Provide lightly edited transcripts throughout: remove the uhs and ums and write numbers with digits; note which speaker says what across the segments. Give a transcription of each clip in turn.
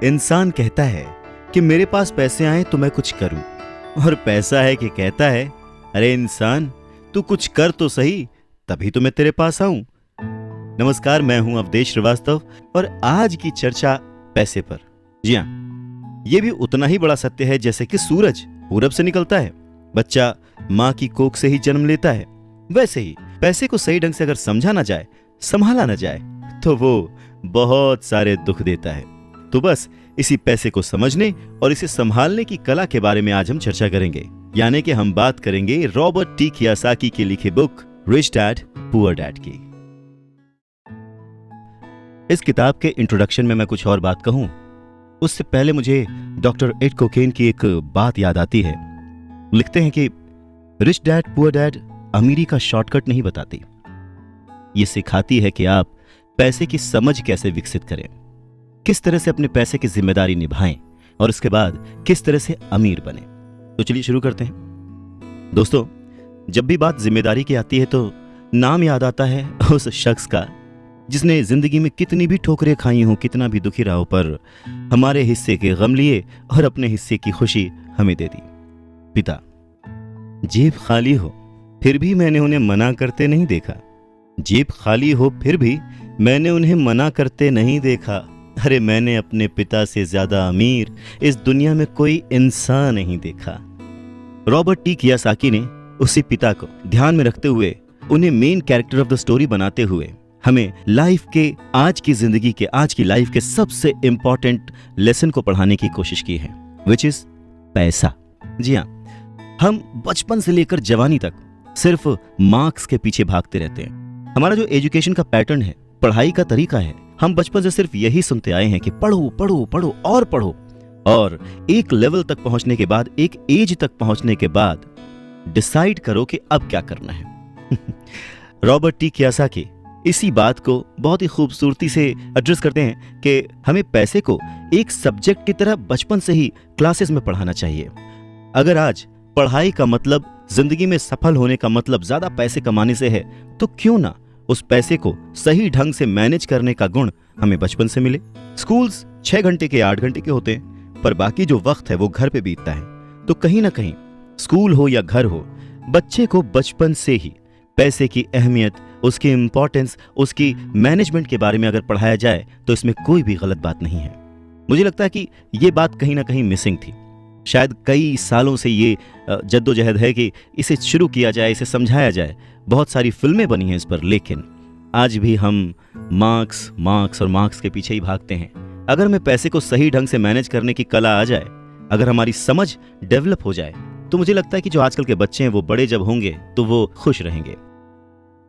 Speaker 1: इंसान कहता है कि मेरे पास पैसे आए तो मैं कुछ करूं, और पैसा है कि कहता है अरे इंसान तू कुछ कर तो सही, तभी तो मैं तेरे पास आऊं। नमस्कार, मैं हूं अवधेश श्रीवास्तव और आज की चर्चा पैसे पर। जी हां, यह भी उतना ही बड़ा सत्य है जैसे कि सूरज पूरब से निकलता है, बच्चा मां की कोख से ही जन्म लेता है, वैसे ही पैसे को सही ढंग से अगर समझा ना जाए, संभाला ना जाए तो वो बहुत सारे दुख देता है। तो बस इसी पैसे को समझने और इसे संभालने की कला के बारे में आज हम चर्चा करेंगे, यानी कि हम बात करेंगे रॉबर्ट टी कियोसाकी की लिखी book rich dad poor dad की। इस किताब के इंट्रोडक्शन में मैं कुछ और बात कहूं, उससे पहले मुझे डॉक्टर एड कोकेन की एक बात याद आती है। लिखते हैं कि रिच डैड पुअर डैड अमीरी का शॉर्टकट नहीं बताती, ये सिखाती है कि आप पैसे की समझ कैसे विकसित करें, किस तरह से अपने पैसे की जिम्मेदारी निभाएं और उसके बाद किस तरह से अमीर बने। तो चलिए शुरू करते हैं। दोस्तों, जब भी बात जिम्मेदारी की आती है तो नाम याद आता है उस शख्स का जिसने जिंदगी में कितनी भी ठोकरें खाई हों, कितना भी दुखी रहा हो, पर हमारे हिस्से के गम लिए और अपने हिस्से की खुशी हमें दे दी। पिता। जेब खाली हो फिर भी मैंने उन्हें मना करते नहीं देखा, जेब खाली हो फिर भी मैंने उन्हें मना करते नहीं देखा। अरे मैंने अपने पिता से ज्यादा अमीर इस दुनिया में कोई इंसान नहीं देखा। रॉबर्ट टी कियोसाकी ने उसी पिता को ध्यान में रखते हुए, उन्हें main character of the story बनाते हुए हमें लाइफ के, आज की जिंदगी के, आज की लाइफ के सबसे इंपॉर्टेंट लेसन को पढ़ाने की कोशिश की है, विच इज पैसा। जी हाँ, हम बचपन से लेकर जवानी तक सिर्फ मार्क्स के पीछे भागते रहते हैं। हमारा जो एजुकेशन का पैटर्न है, पढ़ाई का तरीका है, हम बचपन से सिर्फ यही सुनते आए हैं कि पढ़ो पढ़ो पढ़ो और पढ़ो, और एक लेवल तक पहुंचने के बाद, एक एज तक पहुंचने के बाद डिसाइड करो कि अब क्या करना है। रॉबर्ट टी कियोसाकी इसी बात को बहुत ही खूबसूरती से एड्रेस करते हैं कि हमें पैसे को एक सब्जेक्ट की तरह बचपन से ही क्लासेस में पढ़ाना चाहिए। अगर आज पढ़ाई का मतलब, जिंदगी में सफल होने का मतलब ज्यादा पैसे कमाने से है, तो क्यों ना उस पैसे को सही ढंग से मैनेज करने का गुण हमें बचपन से मिले। स्कूल्स 6 घंटे के 8 घंटे के होते हैं, पर बाकी जो वक्त है वो घर पे बीतता है। तो कहीं ना कहीं स्कूल हो या घर हो, बच्चे को बचपन से ही पैसे की अहमियत, उसकी इंपॉर्टेंस, उसकी मैनेजमेंट के बारे में अगर पढ़ाया जाए तो इसमें कोई भी गलत बात नहीं है। मुझे लगता है कि ये बात कहीं ना कहीं मिसिंग थी। शायद कई सालों से ये जद्दोजहद है कि इसे शुरू किया जाए, इसे समझाया जाए। बहुत सारी फिल्में बनी हैं इस पर, लेकिन आज भी हम मार्क्स और मार्क्स के पीछे ही भागते हैं। अगर हमें पैसे को सही ढंग से मैनेज करने की कला आ जाए, अगर हमारी समझ डेवलप हो जाए, तो मुझे लगता है कि जो आजकल के बच्चे हैं वो बड़े जब होंगे तो वो खुश रहेंगे।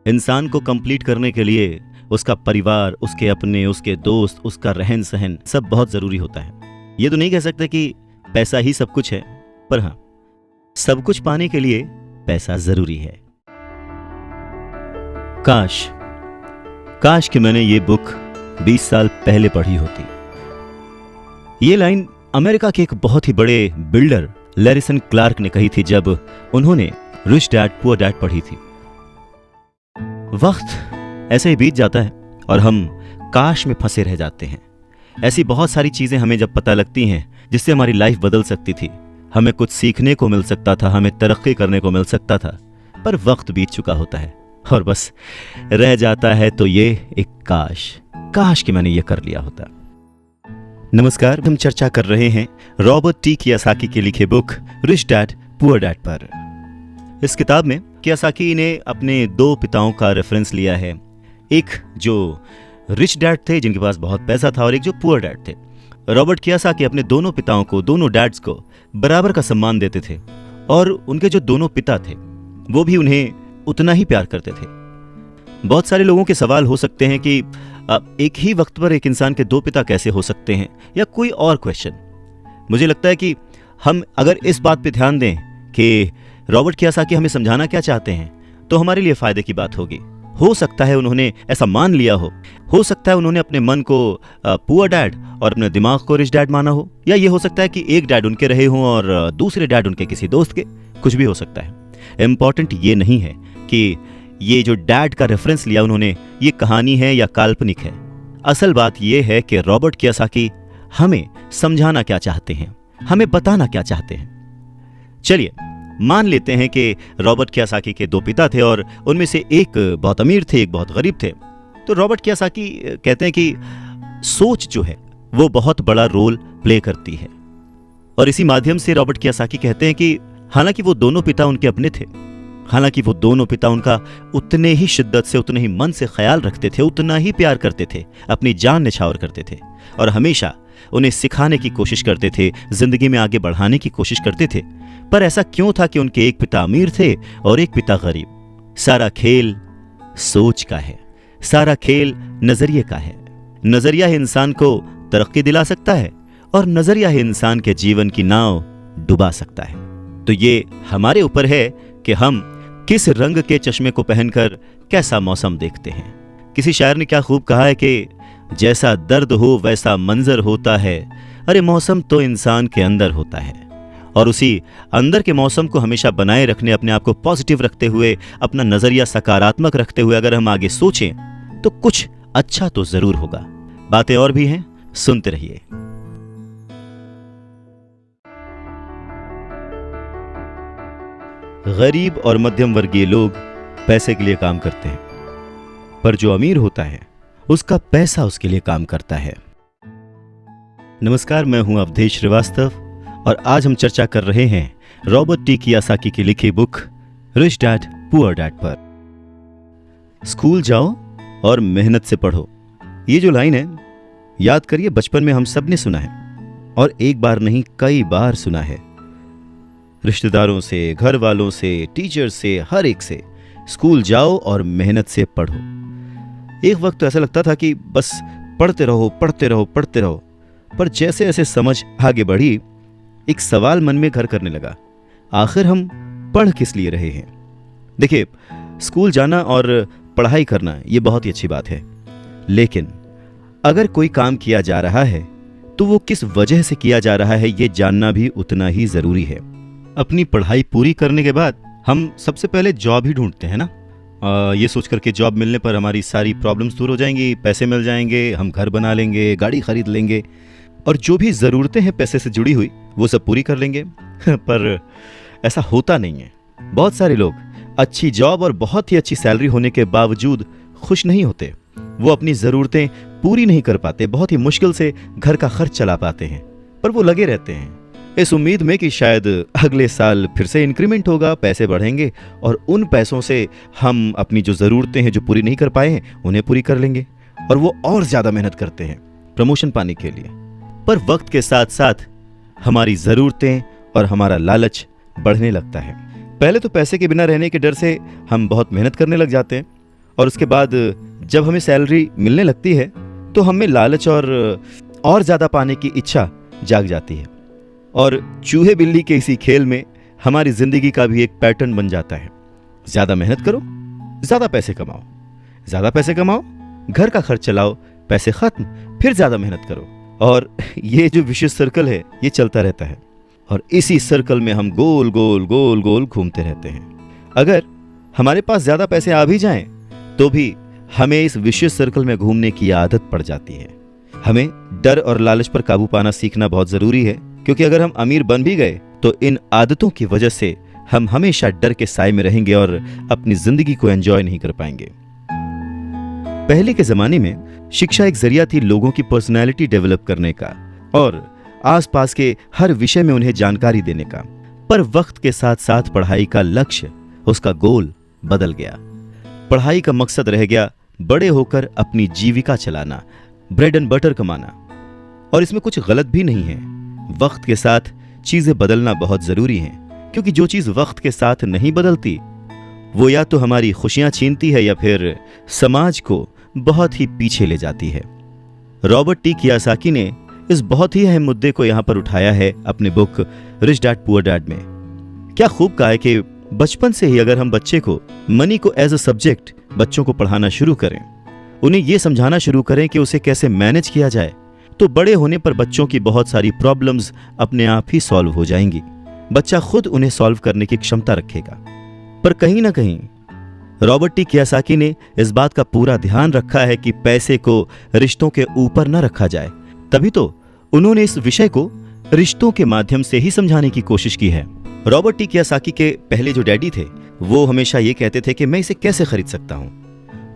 Speaker 1: इंसान को कंप्लीट करने के लिए उसका परिवार, उसके अपने, उसके दोस्त, उसका रहन सहन सब बहुत जरूरी होता है। ये तो नहीं कह सकते कि पैसा ही सब कुछ है, पर हाँ, सब कुछ पाने के लिए पैसा जरूरी है। काश कि मैंने ये बुक 20 साल पहले पढ़ी होती। ये लाइन अमेरिका के एक बहुत ही बड़े बिल्डर लैरिसन क्लार्क ने कही थी जब उन्होंने रिच डैड पुअर डैड पढ़ी थी। वक्त ऐसे ही बीत जाता है और हम काश में फंसे रह जाते हैं। ऐसी बहुत सारी चीजें हमें जब पता लगती हैं जिससे हमारी लाइफ बदल सकती थी, हमें कुछ सीखने को मिल सकता था, हमें तरक्की करने को मिल सकता था, पर वक्त बीत चुका होता है और बस रह जाता है तो ये एक काश कि मैंने ये कर लिया होता। नमस्कार, हम चर्चा कर रहे हैं रॉबर्ट टी कियोसाकी की लिखी book rich dad poor dad पर। इस किताब में कियोसाकी ने अपने 2 पिताओं का रेफरेंस लिया है, एक जो रिच डैड थे जिनके पास बहुत पैसा था और एक जो पुअर डैड थे। रॉबर्ट कियोसाकी अपने दोनों पिताओं को, दोनों डैड्स को बराबर का सम्मान देते थे और उनके जो दोनों पिता थे वो भी उन्हें उतना ही प्यार करते थे। बहुत सारे लोगों के सवाल हो सकते हैं कि एक ही वक्त पर एक इंसान के 2 पिता कैसे हो सकते हैं, या कोई और क्वेश्चन। मुझे लगता है कि हम अगर इस बात पे ध्यान दें कि रॉबर्ट कियोसाकी हमें समझाना क्या चाहते हैं, तो हमारे लिए फायदे की बात होगी। हो सकता है उन्होंने ऐसा मान लिया हो सकता है उन्होंने अपने मन को पुअर डैड और अपने दिमाग को रिच डैड माना हो, या ये हो सकता है कि एक डैड उनके रहे हों और दूसरे डैड उनके किसी दोस्त के, कुछ भी हो सकता है। इंपॉर्टेंट ये नहीं है कि ये जो डैड का रेफरेंस लिया उन्होंने, ये कहानी है या काल्पनिक है। असल बात ये है कि रॉबर्ट कियोसाकी हमें समझाना क्या चाहते हैं, हमें बताना क्या चाहते हैं। चलिए मान लेते हैं कि रॉबर्ट कियोसाकी के दो पिता थे और उनमें से एक बहुत अमीर थे, एक बहुत गरीब थे। तो रॉबर्ट कियोसाकी कहते हैं कि सोच जो है वो बहुत बड़ा रोल प्ले करती है, और इसी माध्यम से रॉबर्ट कियोसाकी कहते हैं कि हालांकि वो दोनों पिता उनके अपने थे, हालांकि वो दोनों पिता उनका उतने ही शिद्दत से, उतने ही मन से ख्याल रखते थे, उतना ही प्यार करते थे, अपनी जान निछावर करते थे और हमेशा उन्हें सिखाने की कोशिश करते थे, जिंदगी में आगे बढ़ाने की कोशिश करते थे। पर ऐसा क्यों था कि उनके एक पिता अमीर थे और एक पिता गरीब? सारा खेल सोच का है, सारा खेल नजरिए का है। नजरिया ही इंसान को तरक्की दिला सकता है और नजरिया ही इंसान के जीवन की नाव डुबा सकता है। तो ये हमारे ऊपर है कि हम किस रंग के चश्मे को पहनकर कैसा मौसम देखते हैं। किसी शायर ने क्या खूब कहा है कि जैसा दर्द हो वैसा मंजर होता है, अरे मौसम तो इंसान के अंदर होता है। और उसी अंदर के मौसम को हमेशा बनाए रखने, अपने आप को पॉजिटिव रखते हुए, अपना नजरिया सकारात्मक रखते हुए अगर हम आगे सोचें तो कुछ अच्छा तो जरूर होगा। बातें और भी हैं, सुनते रहिए। गरीब और मध्यम वर्गीय लोग पैसे के लिए काम करते हैं, पर जो अमीर होता है उसका पैसा उसके लिए काम करता है। नमस्कार, मैं हूं अवधेश श्रीवास्तव और आज हम चर्चा कर रहे हैं रॉबर्ट टी कियोसाकी की लिखी book rich dad poor dad पर। स्कूल जाओ और मेहनत से पढ़ो, ये जो लाइन है याद करिए, बचपन में हम सब ने सुना है और एक बार नहीं कई बार सुना है। रिश्तेदारों से, घर वालों से, टीचर से, हर एक से, स्कूल जाओ और मेहनत से पढ़ो। एक वक्त तो ऐसा लगता था कि बस पढ़ते रहो पढ़ते रहो पढ़ते रहो, पर जैसे जैसे समझ आगे बढ़ी एक सवाल मन में घर करने लगा, आखिर हम पढ़ किस लिए रहे हैं? देखिए, स्कूल जाना और पढ़ाई करना ये बहुत ही अच्छी बात है, लेकिन अगर कोई काम किया जा रहा है तो वो किस वजह से किया जा रहा है ये जानना भी उतना ही जरूरी है। अपनी पढ़ाई पूरी करने के बाद हम सबसे पहले जॉब ही ढूंढते हैं ना, ये सोचकर के जॉब मिलने पर हमारी सारी प्रॉब्लम्स दूर हो जाएंगी, पैसे मिल जाएंगे, हम घर बना लेंगे, गाड़ी खरीद लेंगे और जो भी ज़रूरतें हैं पैसे से जुड़ी हुई वो सब पूरी कर लेंगे। पर ऐसा होता नहीं है। बहुत सारे लोग अच्छी जॉब और बहुत ही अच्छी सैलरी होने के बावजूद खुश नहीं होते। वो अपनी ज़रूरतें पूरी नहीं कर पाते, बहुत ही मुश्किल से घर का खर्च चला पाते हैं, पर वो लगे रहते हैं इस उम्मीद में कि शायद अगले साल फिर से इंक्रीमेंट होगा, पैसे बढ़ेंगे और उन पैसों से हम अपनी जो ज़रूरतें हैं जो पूरी नहीं कर पाए हैं उन्हें पूरी कर लेंगे। और वो और ज़्यादा मेहनत करते हैं प्रमोशन पाने के लिए। पर वक्त के साथ साथ हमारी ज़रूरतें और हमारा लालच बढ़ने लगता है। पहले तो पैसे के बिना रहने के डर से हम बहुत मेहनत करने लग जाते हैं और उसके बाद जब हमें सैलरी मिलने लगती है तो हमें लालच और ज़्यादा पाने की इच्छा जाग जाती है और चूहे बिल्ली के इसी खेल में हमारी ज़िंदगी का भी एक पैटर्न बन जाता है। ज़्यादा मेहनत करो, ज़्यादा पैसे कमाओ, ज़्यादा पैसे कमाओ, घर का खर्च चलाओ, पैसे खत्म, फिर ज़्यादा मेहनत करो और ये जो विशेष सर्कल है ये चलता रहता है और इसी सर्कल में हम गोल गोल गोल गोल घूमते रहते हैं। अगर हमारे पास ज़्यादा पैसे आ भी जाएं तो भी हमें इस विशेष सर्कल में घूमने की आदत पड़ जाती है। हमें डर और लालच पर काबू पाना सीखना बहुत ज़रूरी है, क्योंकि अगर हम अमीर बन भी गए तो इन आदतों की वजह से हम हमेशा डर के साए में रहेंगे और अपनी जिंदगी को एंजॉय नहीं कर पाएंगे। पहले के जमाने में शिक्षा एक जरिया थी लोगों की पर्सनैलिटी डेवलप करने का और आसपास के हर विषय में उन्हें जानकारी देने का। पर वक्त के साथ साथ पढ़ाई का लक्ष्य, उसका गोल बदल गया। पढ़ाई का मकसद रह गया बड़े होकर अपनी जीविका चलाना, ब्रेड एंड बटर कमाना। और इसमें कुछ गलत भी नहीं है। वक्त के साथ चीजें बदलना बहुत जरूरी है, क्योंकि जो चीज वक्त के साथ नहीं बदलती वो या तो हमारी खुशियां छीनती है या फिर समाज को बहुत ही पीछे ले जाती है। रॉबर्ट टी कियोसाकी ने इस बहुत ही अहम मुद्दे को यहां पर उठाया है अपने book rich dad poor dad में। क्या खूब कहा है कि बचपन से ही अगर हम बच्चे को मनी को एज अ सब्जेक्ट बच्चों को पढ़ाना शुरू करें, उन्हें यह समझाना शुरू करें कि उसे कैसे मैनेज किया जाए, तो बड़े होने पर बच्चों की बहुत सारी प्रॉब्लम्स अपने आप ही सॉल्व हो जाएंगी। बच्चा खुद उन्हें सॉल्व करने की क्षमता रखेगा। पर कहीं ना कहीं रॉबर्ट टी कियोसाकी ने इस बात का पूरा ध्यान रखा है कि पैसे को रिश्तों के ऊपर न रखा जाए, तभी तो उन्होंने इस विषय को रिश्तों के माध्यम से ही समझाने की कोशिश की है। रॉबर्ट टी कियोसाकी के पहले जो डैडी थे वो हमेशा ये कहते थे कि मैं इसे कैसे खरीद सकता हूं।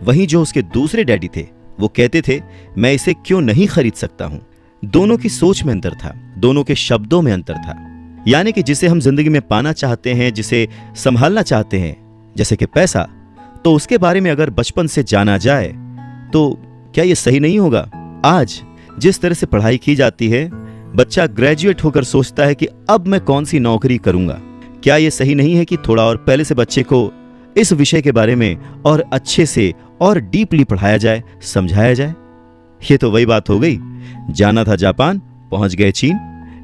Speaker 1: वहीं जो उसके दूसरे डैडी थे वो कहते थे मैं इसे क्यों नहीं खरीद सकता हूं। दोनों की सोच में अंतर था, दोनों के शब्दों में अंतर था। यानी कि जिसे हम जिंदगी में पाना चाहते हैं, जिसे संभालना चाहते हैं, जैसे कि पैसा, तो उसके बारे में अगर बचपन से जाना जाए तो क्या ये सही नहीं होगा? आज जिस तरह से पढ़ाई की जाती है, बच्चा ग्रेजुएट होकर सोचता है कि अब मैं कौन सी नौकरी करूंगा। क्या ये सही नहीं है कि थोड़ा और पहले से बच्चे को इस विषय के बारे में और अच्छे से और डीपली पढ़ाया जाए, समझाया जाए? ये तो वही बात हो गई, जाना था जापान, पहुंच गए चीन।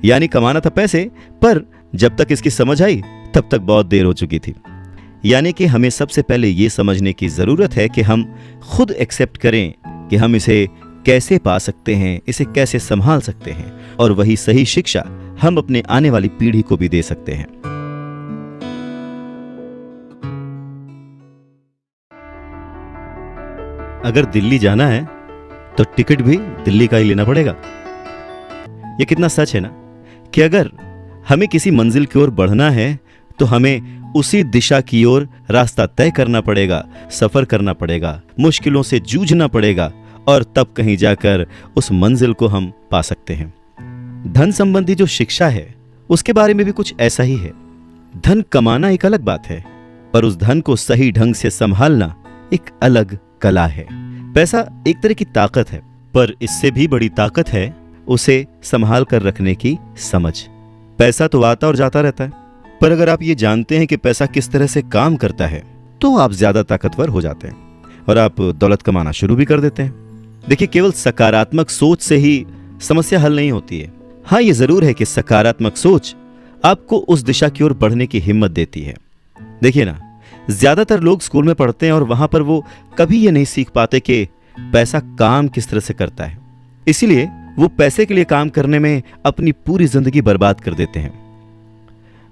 Speaker 1: यानी कमाना था पैसे, पर जब तक इसकी समझ आई तब तक बहुत देर हो चुकी थी। यानी कि हमें सबसे पहले ये समझने की जरूरत है कि हम खुद एक्सेप्ट करें कि हम इसे कैसे पा सकते हैं, इसे कैसे संभाल सकते हैं, और वही सही शिक्षा हम अपने आने वाली पीढ़ी को भी दे सकते हैं। अगर दिल्ली जाना है तो टिकट भी दिल्ली का ही लेना पड़ेगा। ये कितना सच है ना कि अगर हमें किसी मंजिल की ओर बढ़ना है तो हमें उसी दिशा की ओर रास्ता तय करना पड़ेगा, सफर करना पड़ेगा, मुश्किलों से जूझना पड़ेगा, और तब कहीं जाकर उस मंजिल को हम पा सकते हैं। धन संबंधी जो शिक्षा है उसके बारे में भी कुछ ऐसा ही है। धन कमाना एक अलग बात है, पर उस धन को सही ढंग से संभालना एक अलग कला है। पैसा एक तरह की ताकत है, पर इससे भी बड़ी ताकत है उसे संभाल कर रखने की समझ। पैसा तो आता और जाता रहता है, पर अगर आप ये जानते हैं कि पैसा किस तरह से काम करता है तो आप ज्यादा ताकतवर हो जाते हैं और आप दौलत कमाना शुरू भी कर देते हैं। देखिए, केवल सकारात्मक सोच से ही समस्या हल नहीं होती है। हाँ, ये जरूर है कि सकारात्मक सोच आपको उस दिशा की ओर बढ़ने की हिम्मत देती है। देखिए ना, ज्यादातर लोग स्कूल में पढ़ते हैं और वहां पर वो कभी ये नहीं सीख पाते कि पैसा काम किस तरह से करता है। इसीलिए वो पैसे के लिए काम करने में अपनी पूरी जिंदगी बर्बाद कर देते हैं।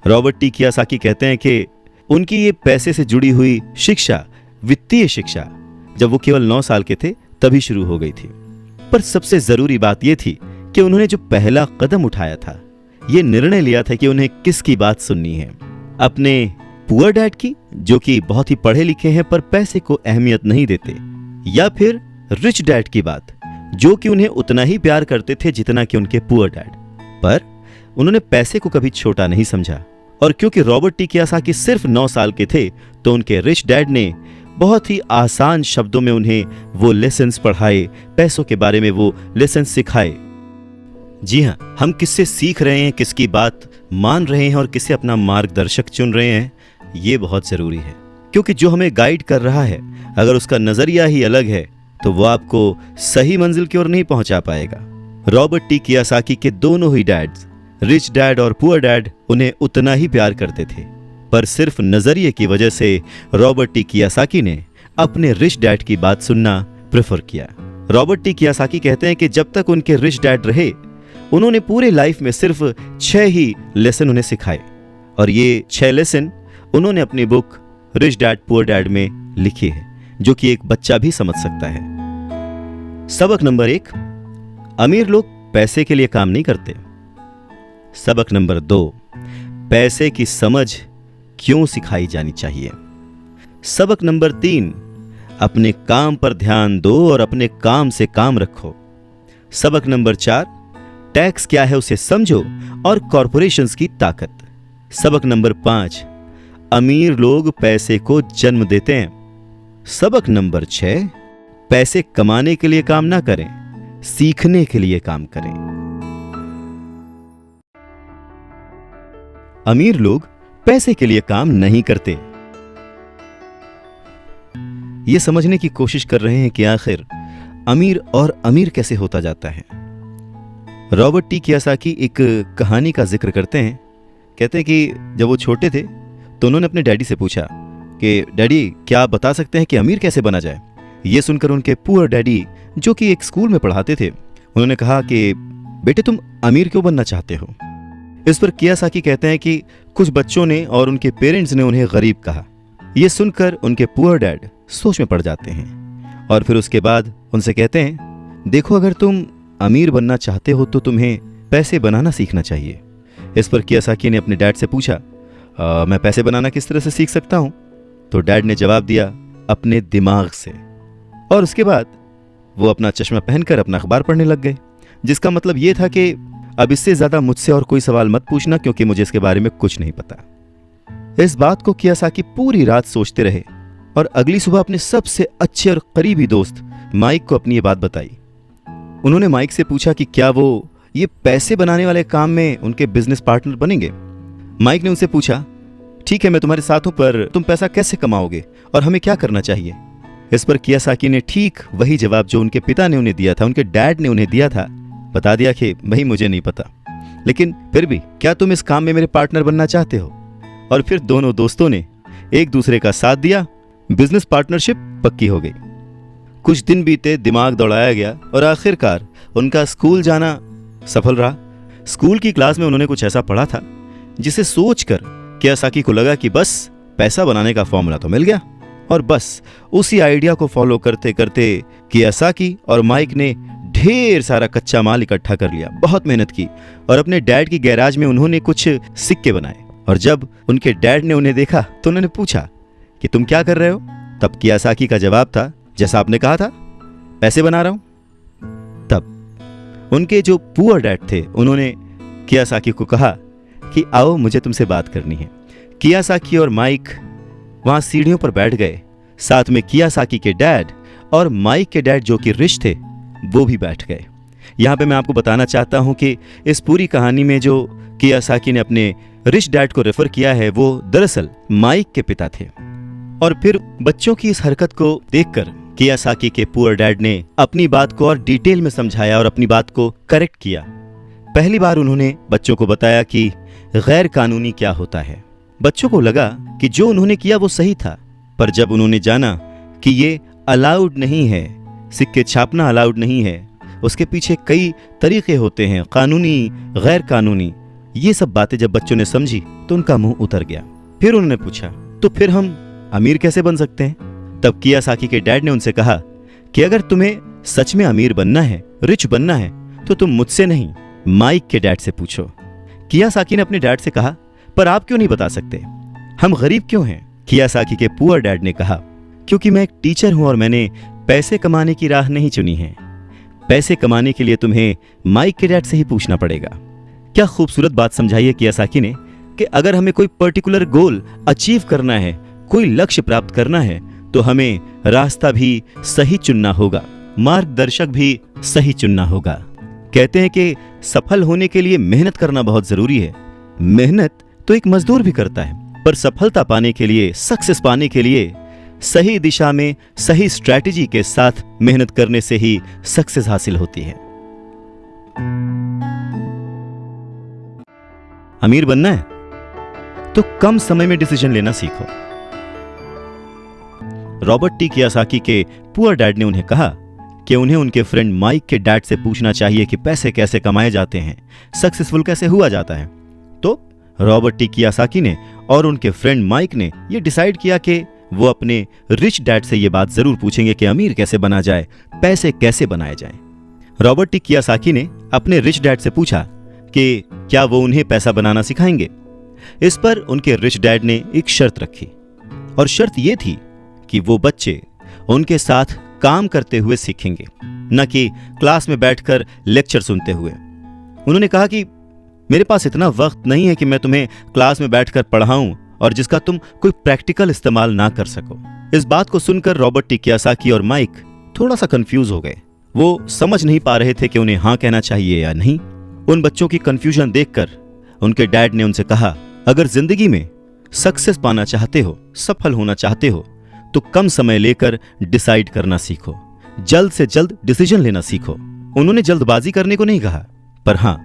Speaker 1: रॉबर्ट टी कियोसाकी कहते हैं कि उनकी ये पैसे से जुड़ी हुई शिक्षा, वित्तीय शिक्षा, जब वो केवल 9 साल के थे तभी शुरू हो गई थी। पर सबसे जरूरी बात यह थी कि उन्होंने जो पहला कदम उठाया था, ये निर्णय लिया था कि उन्हें किसकी बात सुननी है, अपने पुअर डैड की, जो कि बहुत ही पढ़े लिखे हैं पर पैसे को अहमियत नहीं देते, या फिर रिच डैड की बात, जो कि उन्हें उतना ही प्यार करते थे जितना कि उनके पुअर डैड। पर उन्होंने पैसे को कभी छोटा नहीं समझा, और क्योंकि रॉबर्ट टी कियोसाकी सिर्फ 9 साल के थे तो उनके रिच डैड ने बहुत ही आसान शब्दों में उन्हें वो लेसन्स पढ़ाए, पैसों के बारे में वो लेसन्स सिखाए। जी हाँ, हम किससे सीख रहे हैं, किसकी बात मान रहे हैं और किसे अपना मार्गदर्शक चुन रहे हैं, ये बहुत जरूरी है। क्योंकि जो हमें गाइड कर रहा है, अगर उसका नजरिया ही अलग है तो वो आपको सही मंजिल की ओर नहीं पहुंचा पाएगा। रॉबर्ट टी कियोसाकी के दोनों ही डैड्स, रिच डैड और पुअर डैड, उन्हें उतना ही प्यार करते थे, पर सिर्फ नजरिए की वजह से रॉबर्ट टी कियोसाकी ने अपने रिच डैड की बात सुनना प्रेफर किया। रॉबर्ट टी कियोसाकी कहते हैं कि जब तक उनके रिच डैड रहे, उन्होंने पूरे लाइफ में सिर्फ 6 ही लेसन उन्हें सिखाए, और ये 6 लेसन उन्होंने अपनी book rich dad poor dad में लिखी है, जो कि एक बच्चा भी समझ सकता है। सबक नंबर 1, अमीर लोग पैसे के लिए काम नहीं करते। सबक नंबर 2, पैसे की समझ क्यों सिखाई जानी चाहिए। सबक नंबर 3, अपने काम पर ध्यान दो और अपने काम से काम रखो। सबक नंबर 4, टैक्स क्या है उसे समझो और कॉरपोरेशंस की ताकत। सबक नंबर 5, अमीर लोग पैसे को जन्म देते हैं। सबक नंबर 6, पैसे कमाने के लिए काम ना करें, सीखने के लिए काम करें। अमीर लोग पैसे के लिए काम नहीं करते। ये समझने की कोशिश कर रहे हैं कि आखिर अमीर और अमीर कैसे होता जाता है। रॉबर्ट टी कियोसाकी एक कहानी का जिक्र करते हैं। कहते हैं कि जब वो छोटे थे तो उन्होंने अपने डैडी से पूछा कि डैडी, क्या आप बता सकते हैं कि अमीर कैसे बना जाए। ये सुनकर उनके पुअर डैडी, जो कि एक स्कूल में पढ़ाते थे, उन्होंने कहा कि बेटे, तुम अमीर क्यों बनना चाहते हो। इस पर कियोसाकी कहते हैं कि कुछ बच्चों ने और उनके पेरेंट्स ने उन्हें गरीब कहा। यह सुनकर उनके पुअर डैड सोच में पड़ जाते हैं और फिर उसके बाद उनसे कहते हैं, देखो, अगर तुम अमीर बनना चाहते हो तो तुम्हें पैसे बनाना सीखना चाहिए। इस पर कियासाकी ने अपने डैड से पूछा, मैं पैसे बनाना किस तरह से सीख सकता हूं? तो डैड ने जवाब दिया, अपने दिमाग से। और उसके बाद वो अपना चश्मा पहनकर अपना अखबार पढ़ने लग गए, जिसका मतलब ये था कि अब इससे ज्यादा मुझसे और कोई सवाल मत पूछना, क्योंकि मुझे इसके बारे में कुछ नहीं पता। इस बात को कियासाकी पूरी रात सोचते रहे और अगली सुबह अपने सबसे अच्छे और करीबी दोस्त माइक को अपनी ये बात बताई। उन्होंने माइक से पूछा कि क्या वो ये पैसे बनाने वाले काम में उनके बिजनेस पार्टनर बनेंगे। माइक ने उनसे पूछा, ठीक है मैं तुम्हारे साथ हूं, पर तुम पैसा कैसे कमाओगे और हमें क्या करना चाहिए? इस पर कियासाकी ने ठीक वही जवाब जो उनके पिता ने उन्हें दिया था, उनके डैड ने उन्हें दिया था, बता दिया कि भाई मुझे नहीं पता, लेकिन फिर भी क्या तुम इस काम में मेरे पार्टनर बनना चाहते हो? और फिर दोनों दोस्तों ने एक दूसरे का साथ दिया, बिजनेस पार्टनरशिप पक्की हो गई। कुछ दिन बीते, दिमाग दौड़ाया गया और आखिरकार उनका स्कूल जाना सफल रहा। स्कूल की क्लास में उन्होंने कुछ ऐसा पढ़ा था जिसे सोचकर कियासाकी को लगा कि बस पैसा बनाने का फॉर्मूला तो मिल गया। और बस उसी आइडिया को फॉलो करते करते कियासाकी और माइक ने ढेर सारा कच्चा माल इकट्ठा कर लिया, बहुत मेहनत की और अपने डैड की गैराज में उन्होंने कुछ सिक्के बनाए। और जब उनके डैड ने उन्हें देखा तो उन्होंने पूछा कि तुम क्या कर रहे हो? तब कियासाकी का जवाब था, जैसा आपने कहा था, पैसे बना रहा हूं। तब उनके जो पुअर डैड थे उन्होंने कियासाकी को कहा कि आओ मुझे तुमसे बात करनी है। कियासाकी और माइक वहां सीढ़ियों पर बैठ गए, साथ में कियासाकी के डैड और माइक के डैड जो कि रिश थे वो भी बैठ गए। यहां पे मैं आपको बताना चाहता हूं कि इस पूरी कहानी में जो कियासाकी ने अपने रिश डैड को रेफर किया है वो दरअसल माइक के पिता थे। और फिर बच्चों की इस हरकत को देखकर कियासाकी के पुअर डैड ने अपनी बात को और डिटेल में समझाया और अपनी बात को करेक्ट किया। पहली बार उन्होंने बच्चों को बताया कि गैर कानूनी क्या होता है। बच्चों को लगा कि जो उन्होंने किया वो सही था, पर जब उन्होंने जाना कि ये अलाउड नहीं है, सिक्के छापना अलाउड नहीं है, उसके पीछे कई तरीके होते हैं, कानूनी गैर कानूनी, ये सब बातें जब बच्चों ने समझी तो उनका मुंह उतर गया। फिर उन्होंने पूछा, तो फिर हम अमीर कैसे बन सकते हैं? तब कियासाकी के डैड ने उनसे कहा कि अगर तुम्हें सच में अमीर बनना है, रिच बनना है, तो तुम मुझसे नहीं माइक के डैड से पूछो। कियासाकी ने अपने डैड से कहा, पर आप क्यों नहीं बता सकते, हम गरीब क्यों हैं? कियासाकी के पुअर डैड ने कहा, क्योंकि मैं एक टीचर हूं और मैंने पैसे कमाने की राह नहीं चुनी है। पैसे कमाने के लिए तुम्हें माइक के डैड से ही पूछना पड़ेगा। क्या खूबसूरत बात समझाई है कियासाकी ने कि अगर हमें कोई पर्टिकुलर गोल अचीव करना है, कोई लक्ष्य प्राप्त करना है, तो हमें रास्ता भी सही चुनना होगा, मार्गदर्शक भी सही चुनना होगा। कहते हैं कि सफल होने के लिए मेहनत करना बहुत जरूरी है। मेहनत तो एक मजदूर भी करता है, पर सफलता पाने के लिए, सक्सेस पाने के लिए सही दिशा में सही स्ट्रैटेजी के साथ मेहनत करने से ही सक्सेस हासिल होती है। अमीर बनना है तो कम समय में डिसीजन लेना सीखो। रॉबर्ट टी कियासाकी के पुअर डैड ने उन्हें कहा कि उन्हें उनके फ्रेंड माइक के डैड से पूछना चाहिए कि पैसे कैसे कमाए जाते हैं, सक्सेसफुल कैसे हुआ जाता है। तो रॉबर्ट टी कियासाकी ने और उनके फ्रेंड माइक ने यह डिसाइड किया कि वो अपने रिच डैड से ये बात जरूर पूछेंगे कि अमीर कैसे बना जाए, पैसे कैसे बनाए जाएं। रॉबर्ट टी कियासाकी ने अपने रिच डैड से पूछा कि क्या वो उन्हें पैसा बनाना सिखाएंगे। इस पर उनके रिच डैड ने एक शर्त रखी, और शर्त ये थी कि वो बच्चे उनके साथ काम करते हुए सीखेंगे, न कि क्लास में बैठकर लेक्चर सुनते हुए। उन्होंने कहा कि मेरे पास इतना वक्त नहीं है कि मैं तुम्हें क्लास में बैठकर पढ़ाऊं और जिसका तुम कोई प्रैक्टिकल इस्तेमाल ना कर सको। इस बात को सुनकर रॉबर्ट टी कियासाकी और माइक थोड़ा सा कंफ्यूज हो गए। वो समझ नहीं पा रहे थे कि उन्हें हाँ कहना चाहिए या नहीं। उन बच्चों की कंफ्यूजन देखकर उनके डैड ने उनसे कहा, अगर जिंदगी में सक्सेस पाना चाहते हो, सफल होना चाहते हो, तो कम समय लेकर डिसाइड करना सीखो, जल्द से जल्द डिसीजन लेना सीखो। उन्होंने जल्दबाजी करने को नहीं कहा, पर हां,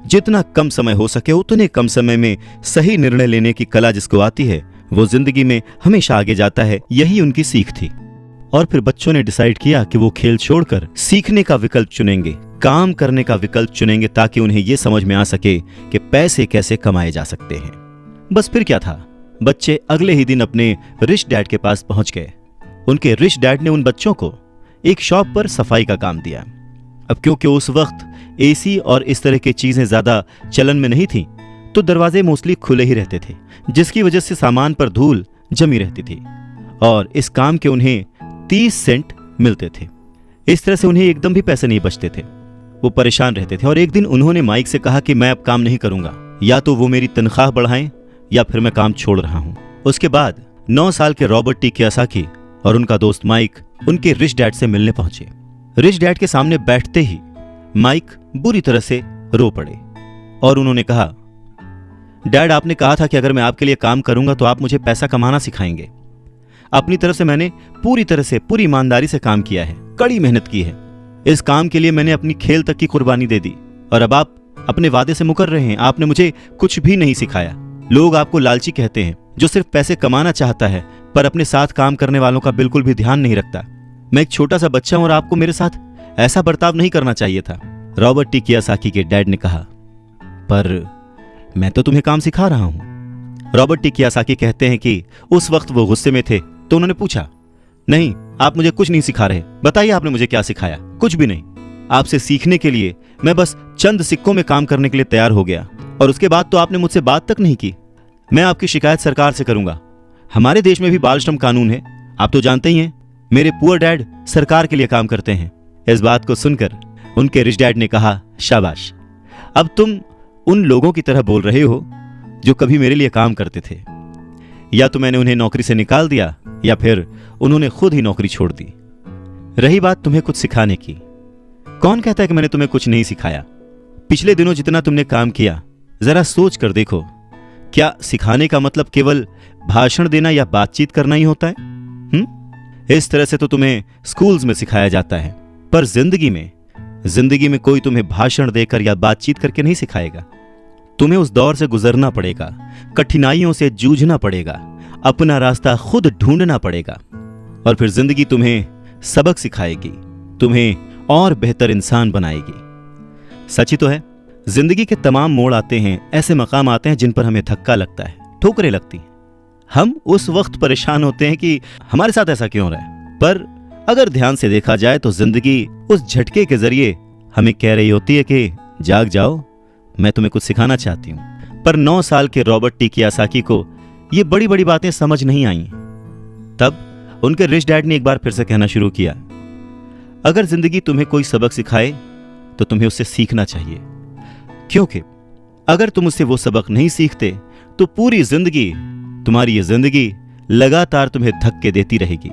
Speaker 1: जितना कम समय हो सके उतने कम समय में सही निर्णय लेने की कला जिसको आती है वो जिंदगी में हमेशा आगे जाता है। यही उनकी सीख थी। और फिर बच्चों ने डिसाइड किया कि वो खेल छोड़कर सीखने का विकल्प चुनेंगे, काम करने का विकल्प चुनेंगे, ताकि उन्हें यह समझ में आ सके कि पैसे कैसे कमाए जा सकते हैं। बस फिर क्या था, बच्चे अगले ही दिन अपने रिच डैड के पास पहुंच गए। उनके रिच डैड ने उन बच्चों को एक शॉप पर सफाई का काम दिया। अब क्योंकि उस वक्त एसी और इस तरह की चीजें ज्यादा चलन में नहीं थी, तो दरवाजे मोस्टली खुले ही रहते थे, जिसकी वजह से सामान पर धूल जमी रहती थी और इस काम के उन्हें 30 सेंट मिलते थे। इस तरह से उन्हें एकदम भी पैसे नहीं बचते थे। वो परेशान रहते थे और एक दिन उन्होंने माइक से कहा कि मैं अब काम नहीं करूंगा, या तो वो मेरी तनख्वाह बढ़ाएं या फिर मैं काम छोड़ रहा हूं। उसके बाद 9 साल के रॉबर्ट टी कियोसाकी और उनका दोस्त माइक उनके रिच डैड से मिलने पहुंचे। रिच डैड के सामने बैठते ही माइक बुरी तरह से रो पड़े और उन्होंने कहा, डैड, आपने कहा था कि अगर मैं आपके लिए काम करूंगा तो आप मुझे पैसा कमाना सिखाएंगे। अपनी तरफ से मैंने पूरी तरह से, पूरी ईमानदारी से काम किया है, कड़ी मेहनत की है। इस काम के लिए मैंने अपनी खेल तक की कुर्बानी दे दी और अब आप अपने वादे से मुकर रहे हैं। आपने मुझे कुछ भी नहीं सिखाया। लोग आपको लालची कहते हैं, जो सिर्फ पैसे कमाना चाहता है पर अपने साथ काम करने वालों का बिल्कुल भी ध्यान नहीं रखता। मैं एक छोटा सा बच्चा हूं और आपको मेरे साथ ऐसा बर्ताव नहीं करना चाहिए था। रॉबर्ट टी कियोसाकी के डैड ने कहा, पर मैं तो तुम्हें काम सिखा रहा हूं। रॉबर्ट टी कियोसाकी कहते हैं कि उस वक्त वो गुस्से में थे, तो उन्होंने पूछा, नहीं, आप मुझे कुछ नहीं सिखा रहे, बताइए आपने मुझे क्या सिखाया। कुछ भी नहीं। आपसे सीखने के लिए मैं बस चंद सिक्कों में काम करने के लिए तैयार हो गया और उसके बाद तो आपने मुझसे बात तक नहीं की। मैं आपकी शिकायत सरकार से करूंगा। हमारे देश में भी बाल श्रम कानून है, आप तो जानते ही हैं। मेरे पुअर डैड सरकार के लिए काम करते हैं। इस बात को सुनकर उनके रिच डैड ने कहा, शाबाश, अब तुम उन लोगों की तरह बोल रहे हो जो कभी मेरे लिए काम करते थे। या तो मैंने उन्हें नौकरी से निकाल दिया या फिर उन्होंने खुद ही नौकरी छोड़ दी। रही बात तुम्हें कुछ सिखाने की, कौन कहता है कि मैंने तुम्हें कुछ नहीं सिखाया? पिछले दिनों जितना तुमने काम किया, जरा सोच कर देखो, क्या सिखाने का मतलब केवल भाषण देना या बातचीत करना ही होता है? इस तरह से तो तुम्हें स्कूल्स में सिखाया जाता है, पर जिंदगी में कोई तुम्हें भाषण देकर या बातचीत करके नहीं सिखाएगा। तुम्हें उस दौर से गुजरना पड़ेगा, कठिनाइयों से जूझना पड़ेगा, अपना रास्ता खुद ढूंढना पड़ेगा और फिर जिंदगी तुम्हें सबक सिखाएगी, तुम्हें और बेहतर इंसान बनाएगी। सच ही तो है, जिंदगी के तमाम मोड़ आते हैं, ऐसे मकाम आते हैं जिन पर हमें धक्का लगता है, ठोकरें लगती हैं। हम उस वक्त परेशान होते हैं कि हमारे साथ ऐसा क्यों हो रहा है, पर अगर ध्यान से देखा जाए तो जिंदगी उस झटके के जरिए हमें कह रही होती है कि जाग जाओ, मैं तुम्हें कुछ सिखाना चाहती हूं। पर 9 साल के रॉबर्ट टी कियोसाकी को ये बड़ी बड़ी बातें समझ नहीं आईं। तब उनके रिच डैड ने एक बार फिर से कहना शुरू किया, अगर जिंदगी तुम्हें कोई सबक सिखाए तो तुम्हें उससे सीखना चाहिए, क्योंकि अगर तुम उससे वो सबक नहीं सीखते तो पूरी जिंदगी, तुम्हारी ये जिंदगी लगातार तुम्हें धक्के देती रहेगी।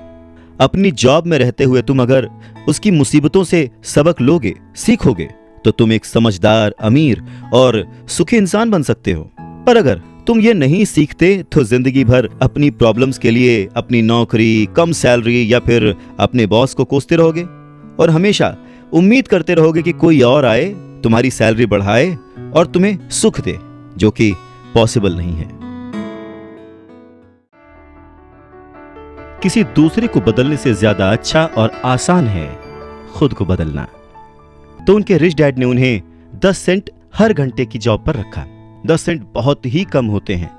Speaker 1: अपनी जॉब में रहते हुए तुम अगर उसकी मुसीबतों से सबक लोगे, सीखोगे, तो तुम एक समझदार, अमीर और सुखी इंसान बन सकते हो। पर अगर तुम ये नहीं सीखते तो जिंदगी भर अपनी प्रॉब्लम्स के लिए अपनी नौकरी, कम सैलरी या फिर अपने बॉस को कोसते रहोगे और हमेशा उम्मीद करते रहोगे कि कोई और आए, तुम्हारी सैलरी बढ़ाए और तुम्हें सुख दे, जो कि पॉसिबल नहीं है। किसी दूसरे को बदलने से ज्यादा अच्छा और आसान है खुद को बदलना। तो उनके रिच डैड ने उन्हें 10 सेंट हर घंटे की जॉब पर रखा। 10 सेंट बहुत ही कम होते हैं।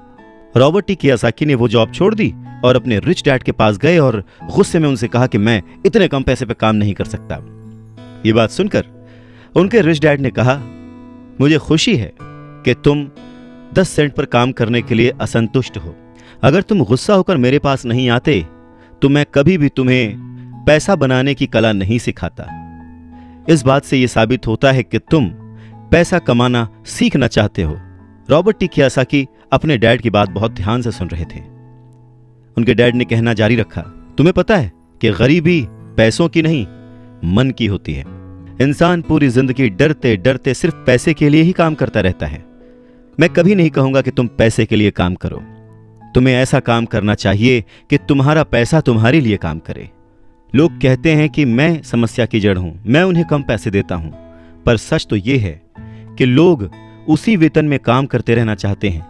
Speaker 1: रॉबर्ट टी कियोसाकी ने वो जॉब छोड़ दी और अपने रिच डैड के पास गए और गुस्से में उनसे कहा कि मैं इतने कम पैसे पे काम नहीं कर सकता। ये बात सुनकर उनके रिच डैड ने कहा, मुझे खुशी है कि तुम 10 सेंट पर काम करने के लिए असंतुष्ट हो। अगर तुम गुस्सा होकर मेरे पास नहीं आते तो मैं कभी भी तुम्हें पैसा बनाने की कला नहीं सिखाता। इस बात से यह साबित होता है कि तुम पैसा कमाना सीखना चाहते हो। रॉबर्ट टी कियोसाकी अपने डैड की बात बहुत ध्यान से सुन रहे थे। उनके डैड ने कहना जारी रखा, तुम्हें पता है कि गरीबी पैसों की नहीं, मन की होती है। इंसान पूरी जिंदगी डरते डरते सिर्फ पैसे के लिए ही काम करता रहता है। मैं कभी नहीं कहूंगा कि तुम पैसे के लिए काम करो। तुम्हें ऐसा काम करना चाहिए कि तुम्हारा पैसा तुम्हारे लिए काम करे। लोग कहते हैं कि मैं समस्या की जड़ हूं, मैं उन्हें कम पैसे देता हूं, पर सच तो यह है कि लोग उसी वेतन में काम करते रहना चाहते हैं।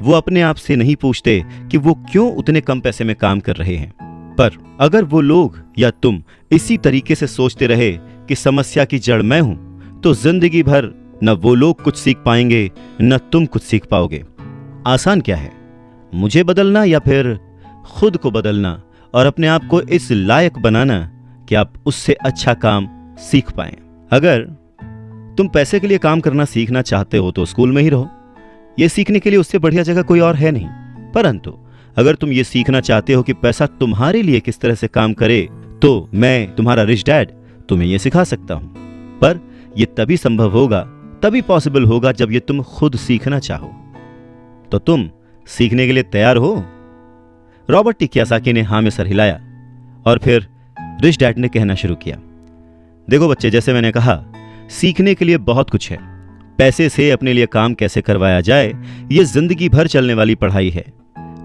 Speaker 1: वो अपने आप से नहीं पूछते कि वो क्यों उतने कम पैसे में काम कर रहे हैं। पर अगर वो लोग या तुम इसी तरीके से सोचते रहे कि समस्या की जड़ मैं हूं, तो जिंदगी भर न वो लोग कुछ सीख पाएंगे न तुम कुछ सीख पाओगे। आसान क्या है, मुझे बदलना या फिर खुद को बदलना और अपने आप को इस लायक बनाना कि आप उससे अच्छा काम सीख पाएं। अगर तुम पैसे के लिए काम करना सीखना चाहते हो तो स्कूल में ही रहो, यह सीखने के लिए उससे बढ़िया जगह कोई और है नहीं। परंतु अगर तुम ये सीखना चाहते हो कि पैसा तुम्हारे लिए किस तरह से काम करे, तो मैं तुम्हारा रिच डैड तुम्हें यह सिखा सकता हूं। पर यह तभी संभव होगा, तभी पॉसिबल होगा जब ये तुम खुद सीखना चाहो। तो तुम सीखने के लिए तैयार हो? रॉबर्ट टी कियोसाकी ने हां में सर हिलाया और फिर रिच डैड ने कहना शुरू किया, देखो बच्चे, जैसे मैंने कहा, सीखने के लिए बहुत कुछ है। पैसे से अपने लिए काम कैसे करवाया जाए, यह जिंदगी भर चलने वाली पढ़ाई है।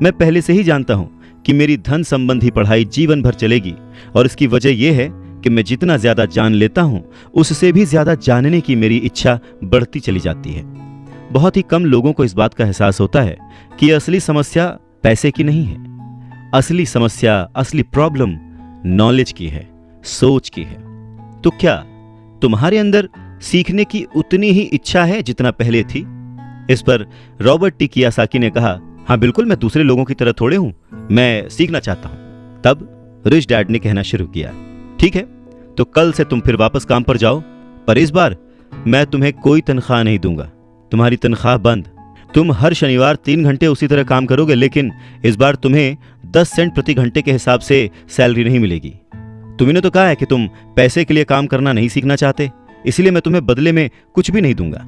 Speaker 1: मैं पहले से ही जानता हूं कि मेरी धन संबंधी पढ़ाई जीवन भर चलेगी, और इसकी वजह यह है कि मैं जितना ज्यादा जान लेता हूं, उससे भी ज्यादा जानने की मेरी इच्छा बढ़ती चली जाती है। बहुत ही कम लोगों को इस बात का एहसास होता है कि असली समस्या पैसे की नहीं है। असली समस्या, असली प्रॉब्लम नॉलेज की है, सोच की है। तो क्या तुम्हारे अंदर सीखने की उतनी ही इच्छा है जितना पहले थी? इस पर रॉबर्ट टी कियोसाकी ने कहा, हाँ बिल्कुल, मैं दूसरे लोगों की तरह थोड़े हूं, मैं सीखना चाहता हूं। तब रिच डैड ने कहना शुरू किया, ठीक है, तो कल से तुम फिर वापस काम पर जाओ, पर इस बार मैं तुम्हें कोई तनख्वाह नहीं दूंगा। तुम्हारी तनख्वाह बंद। तुम हर शनिवार 3 घंटे उसी तरह काम करोगे, लेकिन इस बार तुम्हें 10 सेंट प्रति घंटे के हिसाब से सैलरी नहीं मिलेगी। तुमने तो कहा है कि तुम पैसे के लिए काम करना नहीं सीखना चाहते, इसलिए मैं तुम्हें बदले में कुछ भी नहीं दूंगा।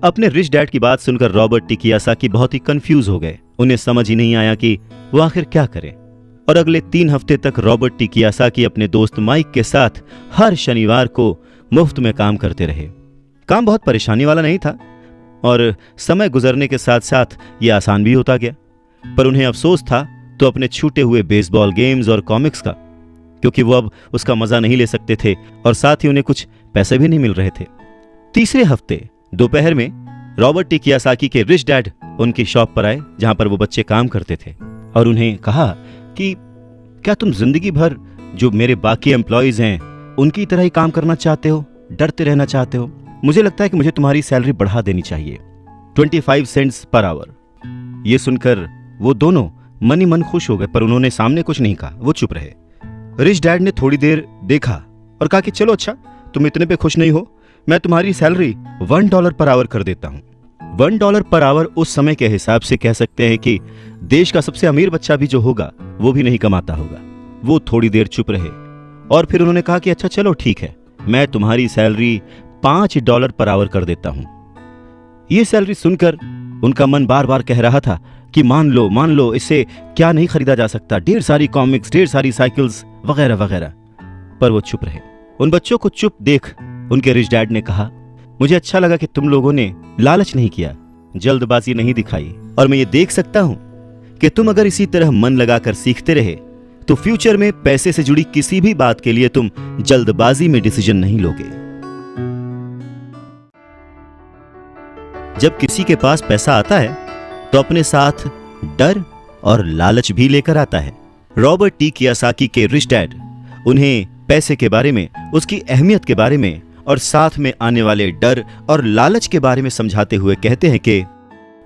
Speaker 1: अपने रिच डैड की बात सुनकर रॉबर्ट टी कियोसाकी बहुत ही कंफ्यूज हो गए। उन्हें समझ ही नहीं आया कि वो आखिर क्या करें। और अगले 3 हफ्ते तक रॉबर्ट टी कियोसाकी अपने दोस्त माइक के साथ हर शनिवार को मुफ्त में काम करते रहे। काम बहुत परेशानी वाला नहीं था, और समय गुजरने के साथ साथ ये आसान भी होता गया। पर उन्हें अफसोस था तो अपने छूटे हुए बेसबॉल गेम्स और कॉमिक्स का, क्योंकि वो अब उसका मजा नहीं ले सकते थे, और साथ ही उन्हें कुछ पैसे भी नहीं मिल रहे थे। तीसरे हफ्ते दोपहर में रॉबर्ट टी कियोसाकी के रिच डैड उनकी शॉप पर आए, जहां पर वो बच्चे काम करते थे, और उन्हें कहा कि क्या तुम जिंदगी भर जो मेरे बाकी एम्प्लॉयज हैं उनकी तरह ही काम करना चाहते हो, डरते रहना चाहते हो? मुझे लगता है कि मुझे तुम्हारी सैलरी बढ़ा देनी चाहिए, 25 सेंट्स पर आवर। ये सुनकर वो दोनों मन ही मन खुश हो गए, पर उन्होंने सामने कुछ नहीं कहा, वो चुप रहे। रिच डैड ने थोड़ी देर देखा और कहा कि चलो अच्छा, तुम इतने पे खुश नहीं हो, मैं तुम्हारी सैलरी $1 पर आवर कर देता हूं। $1 पर आवर उस समय के हिसाब से कह सकते हैं कि देश का सबसे अमीर बच्चा भी जो होगा वो भी नहीं कमाता होगा। वो थोड़ी देर चुप रहे और फिर उन्होंने कहा कि अच्छा चलो ठीक है, मैं तुम्हारी सैलरी $5 पर आवर कर देता हूं। यह सैलरी सुनकर उनका मन बार बार कह रहा था कि मान लो, इससे क्या नहीं खरीदा जा सकता, ढेर सारी कॉमिक्स, ढेर सारी साइकिल्स वगैरह वगैरह। पर वो चुप रहे। उन बच्चों को चुप देख उनके रिच डैड ने कहा, मुझे अच्छा लगा कि तुम लोगों ने लालच नहीं किया, जल्दबाजी नहीं दिखाई, और मैं ये देख सकता हूं कि तुम अगर इसी तरह मन लगाकर सीखते रहे तो फ्यूचर में पैसे से जुड़ी किसी भी बात के लिए तुम जल्दबाजी में डिसीजन नहीं लोगे। जब किसी के पास पैसा आता है तो अपने साथ डर और लालच भी लेकर आता है। रॉबर्ट टी कियोसाकी के रिच डैड उन्हें पैसे के बारे में, उसकी अहमियत के बारे में और साथ में आने वाले डर और लालच के बारे में समझाते हुए कहते हैं कि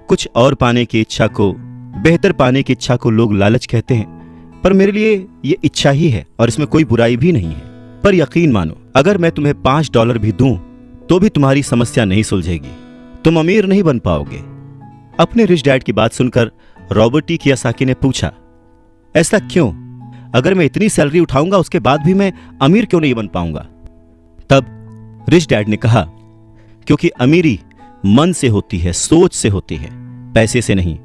Speaker 1: कुछ और पाने की इच्छा को, बेहतर पाने की इच्छा को लोग लालच कहते हैं, पर मेरे लिए ये इच्छा ही है और इसमें कोई बुराई भी नहीं है। पर यकीन मानो, अगर मैं तुम्हें $5 भी दूं तो भी तुम्हारी समस्या नहीं सुलझेगी, तुम अमीर नहीं बन पाओगे। अपने रिच डैड की बात सुनकर रॉबर्ट टी कियोसाकी ने पूछा, ऐसा क्यों? अगर मैं इतनी सैलरी उठाऊंगा उसके बाद भी मैं अमीर क्यों नहीं बन पाऊंगा? तब रिच डैड ने कहा, क्योंकि अमीरी मन से होती है, सोच से होती है, पैसे से नहीं।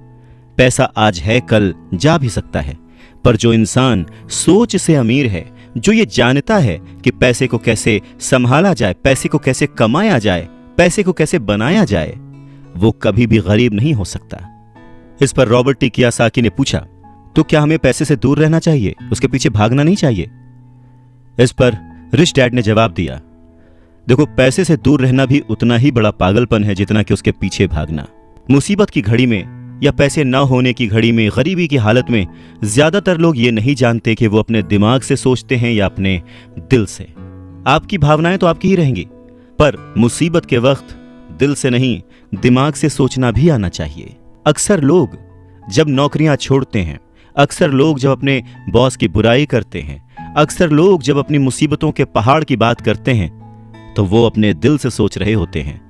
Speaker 1: पैसा आज है, कल जा भी सकता है, पर जो इंसान सोच से अमीर है, जो ये जानता है कि पैसे को कैसे संभाला जाए, पैसे को कैसे कमाया जाए, पैसे को कैसे बनाया जाए, वो कभी भी गरीब नहीं हो सकता। इस पर रॉबर्ट टी कियोसाकी ने पूछा, तो क्या हमें पैसे से दूर रहना चाहिए, उसके पीछे भागना नहीं चाहिए? इस पर रिच डैड ने जवाब दिया, देखो, पैसे से दूर रहना भी उतना ही बड़ा पागलपन है जितना कि उसके पीछे भागना। मुसीबत की घड़ी में या पैसे न होने की घड़ी में, गरीबी की हालत में ज्यादातर लोग ये नहीं जानते कि वो अपने दिमाग से सोचते हैं या अपने दिल से। आपकी भावनाएं तो आपकी ही रहेंगी, पर मुसीबत के वक्त दिल से नहीं, दिमाग से सोचना भी आना चाहिए। अक्सर लोग जब नौकरियां छोड़ते हैं, अक्सर लोग जब अपने बॉस की बुराई करते हैं, अक्सर लोग जब अपनी मुसीबतों के पहाड़ की बात करते हैं, तो वो अपने दिल से सोच रहे होते हैं,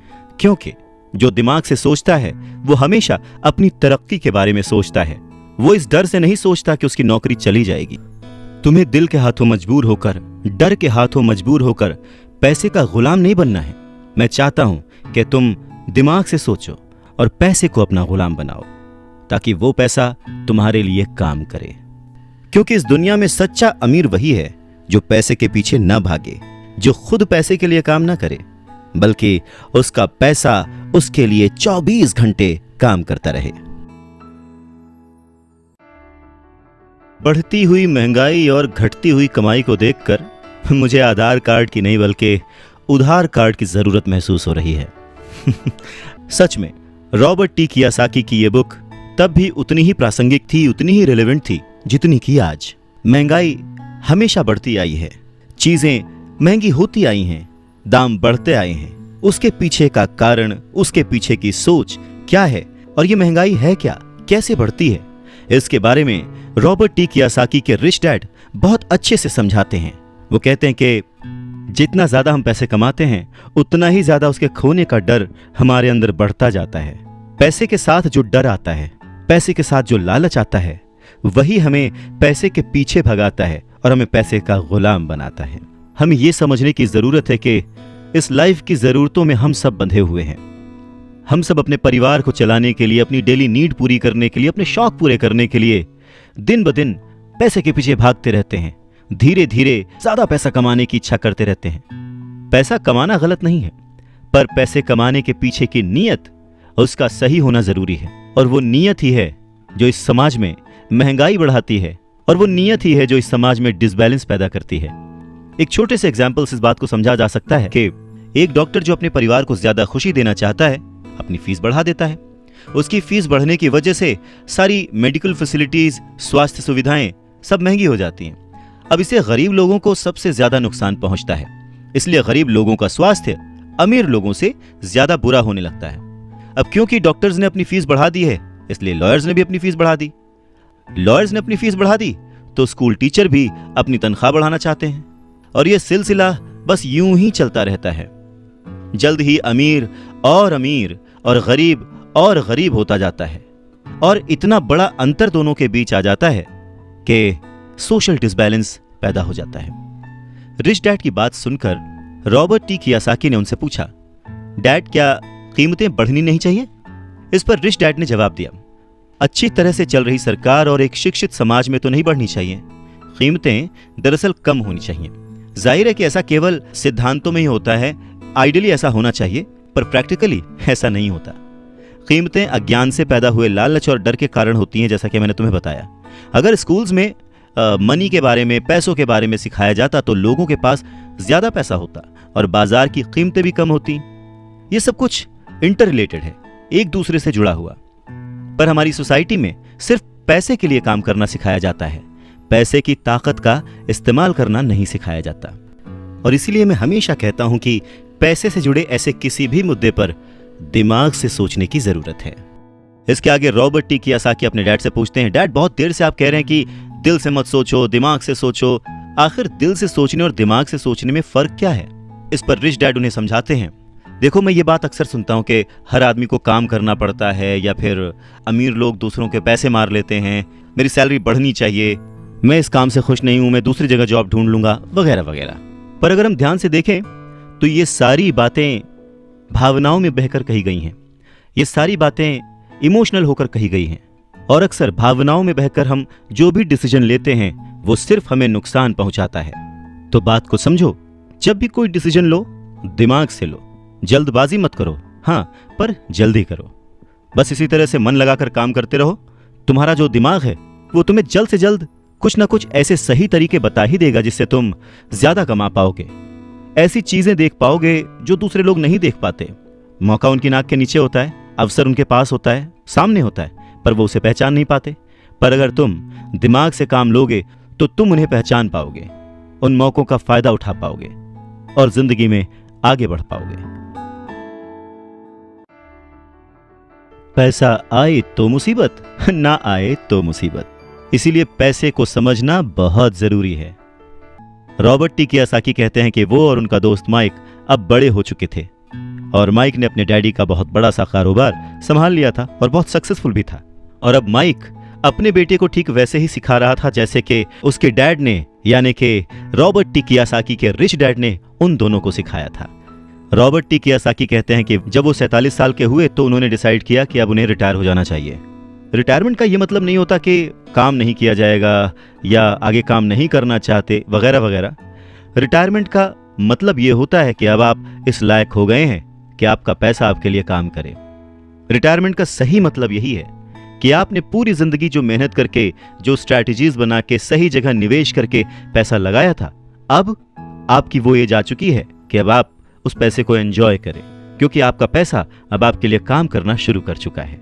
Speaker 1: क्योंकि जो दिमाग से सोचता है वो हमेशा अपनी तरक्की के बारे में सोचता है। वो इस डर से नहीं सोचता कि उसकी नौकरी चली जाएगी। तुम्हें दिल के हाथों मजबूर होकर, डर के हाथों मजबूर होकर पैसे का गुलाम नहीं बनना है। मैं चाहता हूं कि तुम दिमाग से सोचो और पैसे को अपना गुलाम बनाओ, ताकि वो पैसा तुम्हारे लिए काम करे। क्योंकि इस दुनिया में सच्चा अमीर वही है जो पैसे के पीछे न भागे, जो खुद पैसे के लिए काम ना करे, बल्कि उसका पैसा उसके लिए 24 घंटे काम करता रहे। बढ़ती हुई महंगाई और घटती हुई कमाई को देखकर मुझे आधार कार्ड की नहीं बल्कि उधार कार्ड की जरूरत महसूस हो रही है। सच में रॉबर्ट टी कियोसाकी की यह बुक तब भी उतनी ही प्रासंगिक थी, उतनी ही रिलेवेंट थी जितनी कि आज। महंगाई हमेशा बढ़ती आई है, चीजें महंगी होती आई हैं, दाम बढ़ते आए हैं। उसके पीछे का कारण, उसके पीछे की सोच क्या है और ये महंगाई है क्या, कैसे बढ़ती है, इसके बारे में रॉबर्ट टी कियोसाकी के रिच डैड बहुत अच्छे से समझाते हैं। वो कहते हैं कि जितना ज्यादा हम पैसे कमाते हैं उतना ही ज्यादा उसके खोने का डर हमारे अंदर बढ़ता जाता है। पैसे के साथ जो डर आता है, पैसे के साथ जो लालच आता है, वही हमें पैसे के पीछे भगाता है और हमें पैसे का गुलाम बनाता है। हमें ये समझने की जरूरत है कि इस लाइफ की जरूरतों में हम सब बंधे हुए हैं। हम सब अपने परिवार को चलाने के लिए, अपनी डेली नीड पूरी करने के लिए, अपने शौक पूरे करने के लिए दिन ब दिन पैसे के पीछे भागते रहते हैं। धीरे धीरे ज्यादा पैसा कमाने की इच्छा करते रहते हैं। पैसा कमाना गलत नहीं है, पर पैसे कमाने के पीछे की नीयत, उसका सही होना जरूरी है। और वो नीयत ही है जो इस समाज में महंगाई बढ़ाती है, और वो नीयत ही है जो इस समाज में डिसबैलेंस पैदा करती है। एक छोटे से एग्जाम्पल से इस बात को समझा जा सकता है कि एक डॉक्टर जो अपने परिवार को ज्यादा खुशी देना चाहता है, अपनी फीस बढ़ा देता है। उसकी फीस बढ़ने की वजह से सारी मेडिकल फैसिलिटीज, स्वास्थ्य सुविधाएं सब महंगी हो जाती हैं। अब इससे गरीब लोगों को सबसे ज्यादा नुकसान पहुंचता है। इसलिए गरीब लोगों का स्वास्थ्य अमीर लोगों से ज्यादा बुरा होने लगता है। अब क्योंकि डॉक्टर्स ने अपनी फीस बढ़ा दी है, इसलिए लॉयर्स ने भी अपनी फीस बढ़ा दी। लॉयर्स ने अपनी फीस बढ़ा दी तो स्कूल टीचर भी अपनी तनख्वाह बढ़ाना चाहते हैं, और यह सिलसिला बस यूं ही चलता रहता है। जल्द ही अमीर और गरीब होता जाता है, और इतना बड़ा अंतर दोनों के बीच आ जाता है कि सोशल डिसबैलेंस पैदा हो जाता है। रिच डैड की बात सुनकर रॉबर्ट टी कियोसाकी ने उनसे पूछा, डैड क्या कीमतें बढ़नी नहीं चाहिए? इस पर रिच डैड ने जवाब दिया, अच्छी तरह से चल रही सरकार और एक शिक्षित समाज में तो नहीं बढ़नी चाहिए। कीमतें दरअसल कम होनी चाहिए। जाहिर है कि ऐसा केवल सिद्धांतों में ही होता है, आइडियली ऐसा होना चाहिए, पर प्रैक्टिकली ऐसा नहीं होता। कीमतें अज्ञान से पैदा हुए लालच और डर के कारण होती हैं, जैसा कि मैंने तुम्हें बताया। अगर स्कूल्स में मनी के बारे में, पैसों के बारे में सिखाया जाता तो लोगों के पास ज्यादा पैसा होता और बाजार की कीमतें भी कम होती। ये सब कुछ इंटर रिलेटेड है, एक दूसरे से जुड़ा हुआ। पर हमारी सोसाइटी में सिर्फ पैसे के लिए काम करना सिखाया जाता है, पैसे की ताकत का इस्तेमाल करना नहीं सिखाया जाता। और इसीलिए मैं हमेशा कहता हूं कि पैसे से जुड़े ऐसे किसी भी मुद्दे पर दिमाग से सोचने की जरूरत है। इसके आगे रॉबर्ट टी कियोसाकी अपने डैड से पूछते हैं, डैड बहुत देर से आप कह रहे हैं कि दिल से मत सोचो, दिमाग से सोचो। आखिर दिल से सोचने और दिमाग से सोचने में फर्क क्या है? इस पर रिच डैड उन्हें समझाते हैं, देखो मैं ये बात अक्सर सुनता हूं कि हर आदमी को काम करना पड़ता है, या फिर अमीर लोग दूसरों के पैसे मार लेते हैं, मेरी सैलरी बढ़नी चाहिए, मैं इस काम से खुश नहीं हूं, मैं दूसरी जगह जॉब ढूंढ लूंगा, वगैरह वगैरह। पर अगर हम ध्यान से देखें तो ये सारी बातें भावनाओं में बहकर कही गई हैं। ये सारी बातें इमोशनल होकर कही गई हैं, और अक्सर भावनाओं में बहकर हम जो भी डिसीजन लेते हैं वो सिर्फ हमें नुकसान पहुंचाता है। तो बात को समझो, जब भी कोई डिसीजन लो दिमाग से लो, जल्दबाजी मत करो, हाँ पर जल्दी करो। बस इसी तरह से मन लगाकर काम करते रहो। तुम्हारा जो दिमाग है वो तुम्हें जल्द से जल्द कुछ ना कुछ ऐसे सही तरीके बता ही देगा जिससे तुम ज्यादा कमा पाओगे, ऐसी चीजें देख पाओगे जो दूसरे लोग नहीं देख पाते। मौका उनकी नाक के नीचे होता है, अवसर उनके पास होता है, सामने होता है, पर वो उसे पहचान नहीं पाते। पर अगर तुम दिमाग से काम लोगे तो तुम उन्हें पहचान पाओगे, उन मौकों का फायदा उठा पाओगे और जिंदगी में आगे बढ़ पाओगे। पैसा आए तो मुसीबत, ना आए तो मुसीबत। इसीलिए पैसे को समझना बहुत जरूरी है। रॉबर्ट टी कियोसाकी कहते हैं कि वो और उनका दोस्त माइक अब बड़े हो चुके थे और माइक ने अपने डैडी का बहुत बड़ा सा कारोबार संभाल लिया था और बहुत सक्सेसफुल भी था। और अब माइक अपने बेटे को ठीक वैसे ही सिखा रहा था जैसे कि उसके डैड ने, यानी कि रॉबर्ट टी कियोसाकी के रिच डैड ने उन दोनों को सिखाया था। रॉबर्ट टी कियोसाकी कहते हैं कि जब वो 47 साल के हुए तो उन्होंने डिसाइड किया कि अब उन्हें रिटायर हो जाना चाहिए। रिटायरमेंट का ये मतलब नहीं होता कि काम नहीं किया जाएगा या आगे काम नहीं करना चाहते वगैरह वगैरह। रिटायरमेंट का मतलब ये होता है कि अब आप इस लायक हो गए हैं कि आपका पैसा आपके लिए काम करे। रिटायरमेंट का सही मतलब यही है कि आपने पूरी जिंदगी जो मेहनत करके, जो स्ट्रैटेजीज बना के, सही जगह निवेश करके पैसा लगाया था, अब आपकी वो एज आ चुकी है कि अब आप उस पैसे को एंजॉय करें, क्योंकि आपका पैसा अब आपके लिए काम करना शुरू कर चुका है।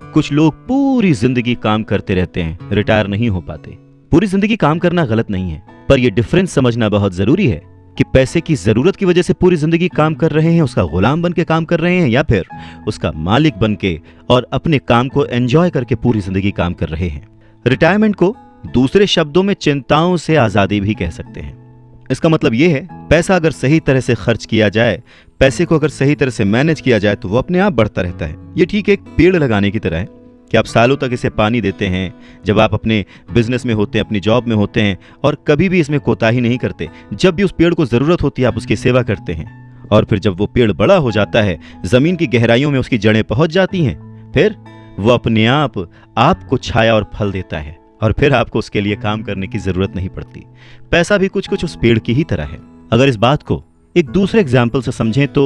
Speaker 1: कुछ लोग पूरी जिंदगी काम करते रहते हैं, रिटायर नहीं हो पाते। पूरी जिंदगी काम करना गलत नहीं है, पर यह डिफरेंस समझना बहुत जरूरी है कि पैसे की जरूरत की वजह से पूरी जिंदगी काम कर रहे हैं, उसका गुलाम बन के काम कर रहे हैं, या फिर उसका मालिक बन के और अपने काम को एंजॉय करके पूरी जिंदगी काम कर रहे हैं। रिटायरमेंट को दूसरे शब्दों में चिंताओं से आजादी भी कह सकते हैं। इसका मतलब यह है, पैसा अगर सही तरह से खर्च किया जाए, पैसे को अगर सही तरह से मैनेज किया जाए तो वो अपने आप बढ़ता रहता है। ये ठीक एक पेड़ लगाने की तरह है कि आप सालों तक इसे पानी देते हैं। जब आप अपने बिजनेस में होते हैं, अपनी जॉब में होते हैं, और कभी भी इसमें कोताही नहीं करते। जब भी उस पेड़ को जरूरत होती है आप उसकी सेवा करते हैं, और फिर जब वो पेड़ बड़ा हो जाता है, जमीन की गहराइयों में उसकी जड़ें पहुंच जाती हैं, फिर वो अपने आप आपको छाया और फल देता है, और फिर आपको उसके लिए काम करने की जरूरत नहीं पड़ती। पैसा भी कुछ कुछ उस पेड़ की ही तरह है। अगर इस बात को एक दूसरे एग्जाम्पल से समझें तो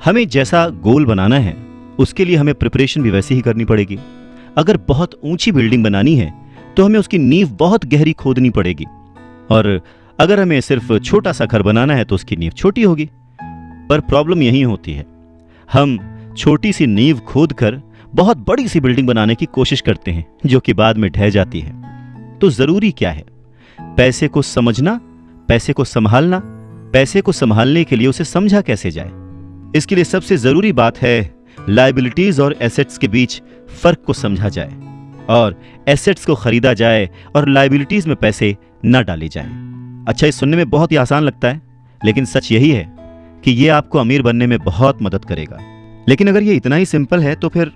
Speaker 1: हमें जैसा गोल बनाना है उसके लिए हमें प्रिपरेशन भी वैसी ही करनी पड़ेगी। अगर बहुत ऊंची बिल्डिंग बनानी है तो हमें उसकी नींव बहुत गहरी खोदनी पड़ेगी, और अगर हमें सिर्फ छोटा सा घर बनाना है तो उसकी नींव छोटी होगी। पर प्रॉब्लम यही होती है, हम छोटी सी नींव खोदकर बहुत बड़ी सी बिल्डिंग बनाने की कोशिश करते हैं जो कि बाद में ढह जाती है। तो जरूरी क्या है? पैसे को समझना, पैसे को संभालना, पैसे को संभालने के लिए उसे समझा कैसे जाए। इसके लिए सबसे जरूरी बात है लायबिलिटीज और एसेट्स के बीच फर्क को समझा जाए, और एसेट्स को खरीदा जाए और लायबिलिटीज में पैसे न डाले जाएं। अच्छा, ये सुनने में बहुत ही आसान लगता है, लेकिन सच यही है कि ये आपको अमीर बनने में बहुत मदद करेगा। लेकिन अगर ये इतना ही सिंपल है तो फिर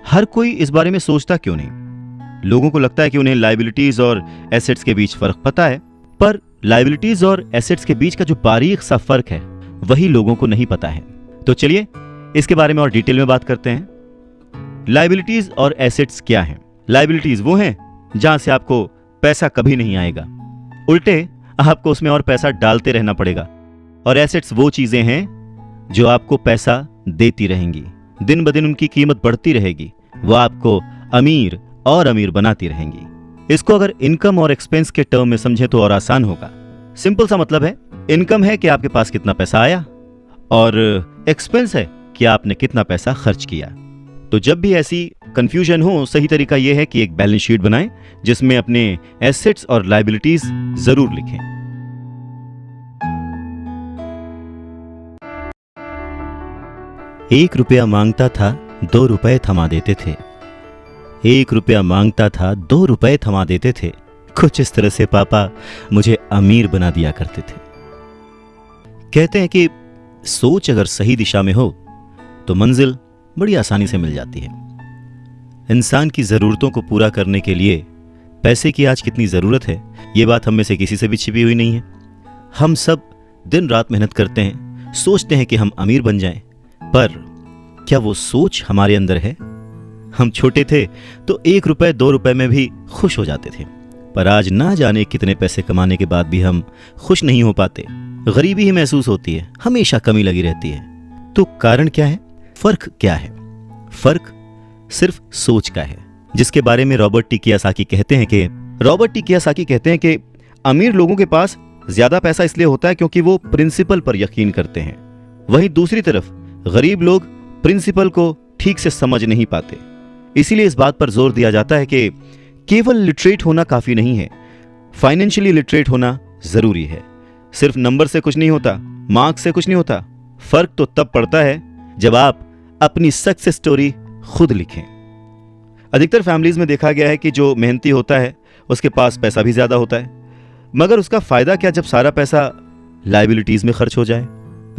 Speaker 1: हर कोई इस बारे में सोचता क्यों नहीं? लोगों को लगता है कि उन्हें लायबिलिटीज और एसेट्स के बीच फर्क पता है, पर लायबिलिटीज और एसेट्स के बीच का जो बारीक सा फर्क है वही लोगों को नहीं पता है। तो चलिए इसके बारे में और डिटेल में बात करते हैं। लायबिलिटीज और एसेट्स क्या हैं? लायबिलिटीज वो हैं जहां से आपको पैसा कभी नहीं आएगा, उल्टे आपको उसमें और पैसा डालते रहना पड़ेगा। और एसेट्स वो चीजें हैं जो आपको पैसा देती रहेंगी, दिन ब दिन उनकी कीमत बढ़ती रहेगी, वो आपको अमीर और अमीर बनाती रहेंगी। इसको अगर इनकम और एक्सपेंस के टर्म में समझे तो और आसान होगा। सिंपल सा मतलब है, इनकम है कि आपके पास कितना पैसा आया, और एक्सपेंस है कि आपने कितना पैसा खर्च किया। तो जब भी ऐसी कंफ्यूजन हो, सही तरीका यह है कि एक बैलेंस शीट बनाएं जिसमें अपने एसेट्स और लायबिलिटीज जरूर लिखें। एक रुपया मांगता था 2 रुपए थमा देते थे। 1 रुपया मांगता था 2 रुपए थमा देते थे। कुछ इस तरह से पापा मुझे अमीर बना दिया करते थे। कहते हैं कि सोच अगर सही दिशा में हो तो मंजिल बड़ी आसानी से मिल जाती है। इंसान की जरूरतों को पूरा करने के लिए पैसे की आज कितनी जरूरत है, ये बात हम में से किसी से भी छिपी हुई नहीं है। हम सब दिन रात मेहनत करते हैं, सोचते हैं कि हम अमीर बन जाएं, पर क्या वो सोच हमारे अंदर है? हम छोटे थे तो 1 रुपए 2 रुपए में भी खुश हो जाते थे, पर आज ना जाने कितने पैसे कमाने के बाद भी हम खुश नहीं हो पाते। गरीबी ही महसूस होती है, हमेशा कमी लगी रहती है। तो कारण क्या है? फर्क क्या है? फर्क सिर्फ सोच का है, जिसके बारे में रॉबर्ट टी कियोसाकी कहते हैं कि अमीर लोगों के पास ज्यादा पैसा इसलिए होता है क्योंकि वो प्रिंसिपल पर यकीन करते हैं। वहीं दूसरी तरफ गरीब लोग प्रिंसिपल को ठीक से समझ नहीं पाते। इसीलिए इस बात पर जोर दिया जाता है कि केवल लिटरेट होना काफी नहीं है, फाइनेंशियली लिटरेट होना जरूरी है। सिर्फ नंबर से कुछ नहीं होता, मार्क्स से कुछ नहीं होता। फर्क तो तब पड़ता है जब आप अपनी सक्सेस स्टोरी खुद लिखें। अधिकतर फैमिलीज में देखा गया है कि जो मेहनती होता है उसके पास पैसा भी ज्यादा होता है, मगर उसका फायदा क्या जब सारा पैसा लायबिलिटीज में खर्च हो जाए?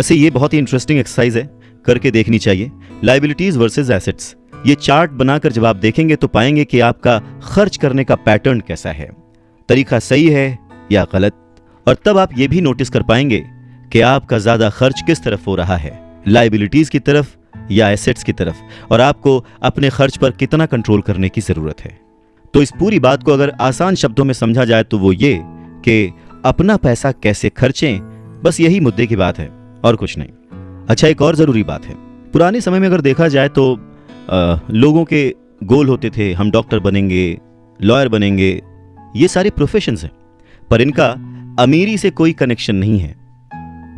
Speaker 1: वैसे ये बहुत ही इंटरेस्टिंग एक्सरसाइज है, करके देखनी चाहिए। लायबिलिटीज वर्सेस एसेट्स, ये चार्ट बनाकर जब आप देखेंगे तो पाएंगे कि आपका खर्च करने का पैटर्न कैसा है, तरीका सही है या गलत। और तब आप ये भी नोटिस कर पाएंगे कि आपका ज्यादा खर्च किस तरफ हो रहा है, लायबिलिटीज की तरफ या एसेट्स की तरफ, और आपको अपने खर्च पर कितना कंट्रोल करने की जरूरत है। तो इस पूरी बात को अगर आसान शब्दों में समझा जाए तो वो ये कि अपना पैसा कैसे खर्चें, बस यही मुद्दे की बात है और कुछ नहीं। अच्छा, एक और जरूरी बात है, पुराने समय में अगर देखा जाए तो लोगों के गोल होते थे, हम डॉक्टर बनेंगे, लॉयर बनेंगे, ये सारे प्रोफेशंस हैं, पर इनका अमीरी से कोई कनेक्शन नहीं है।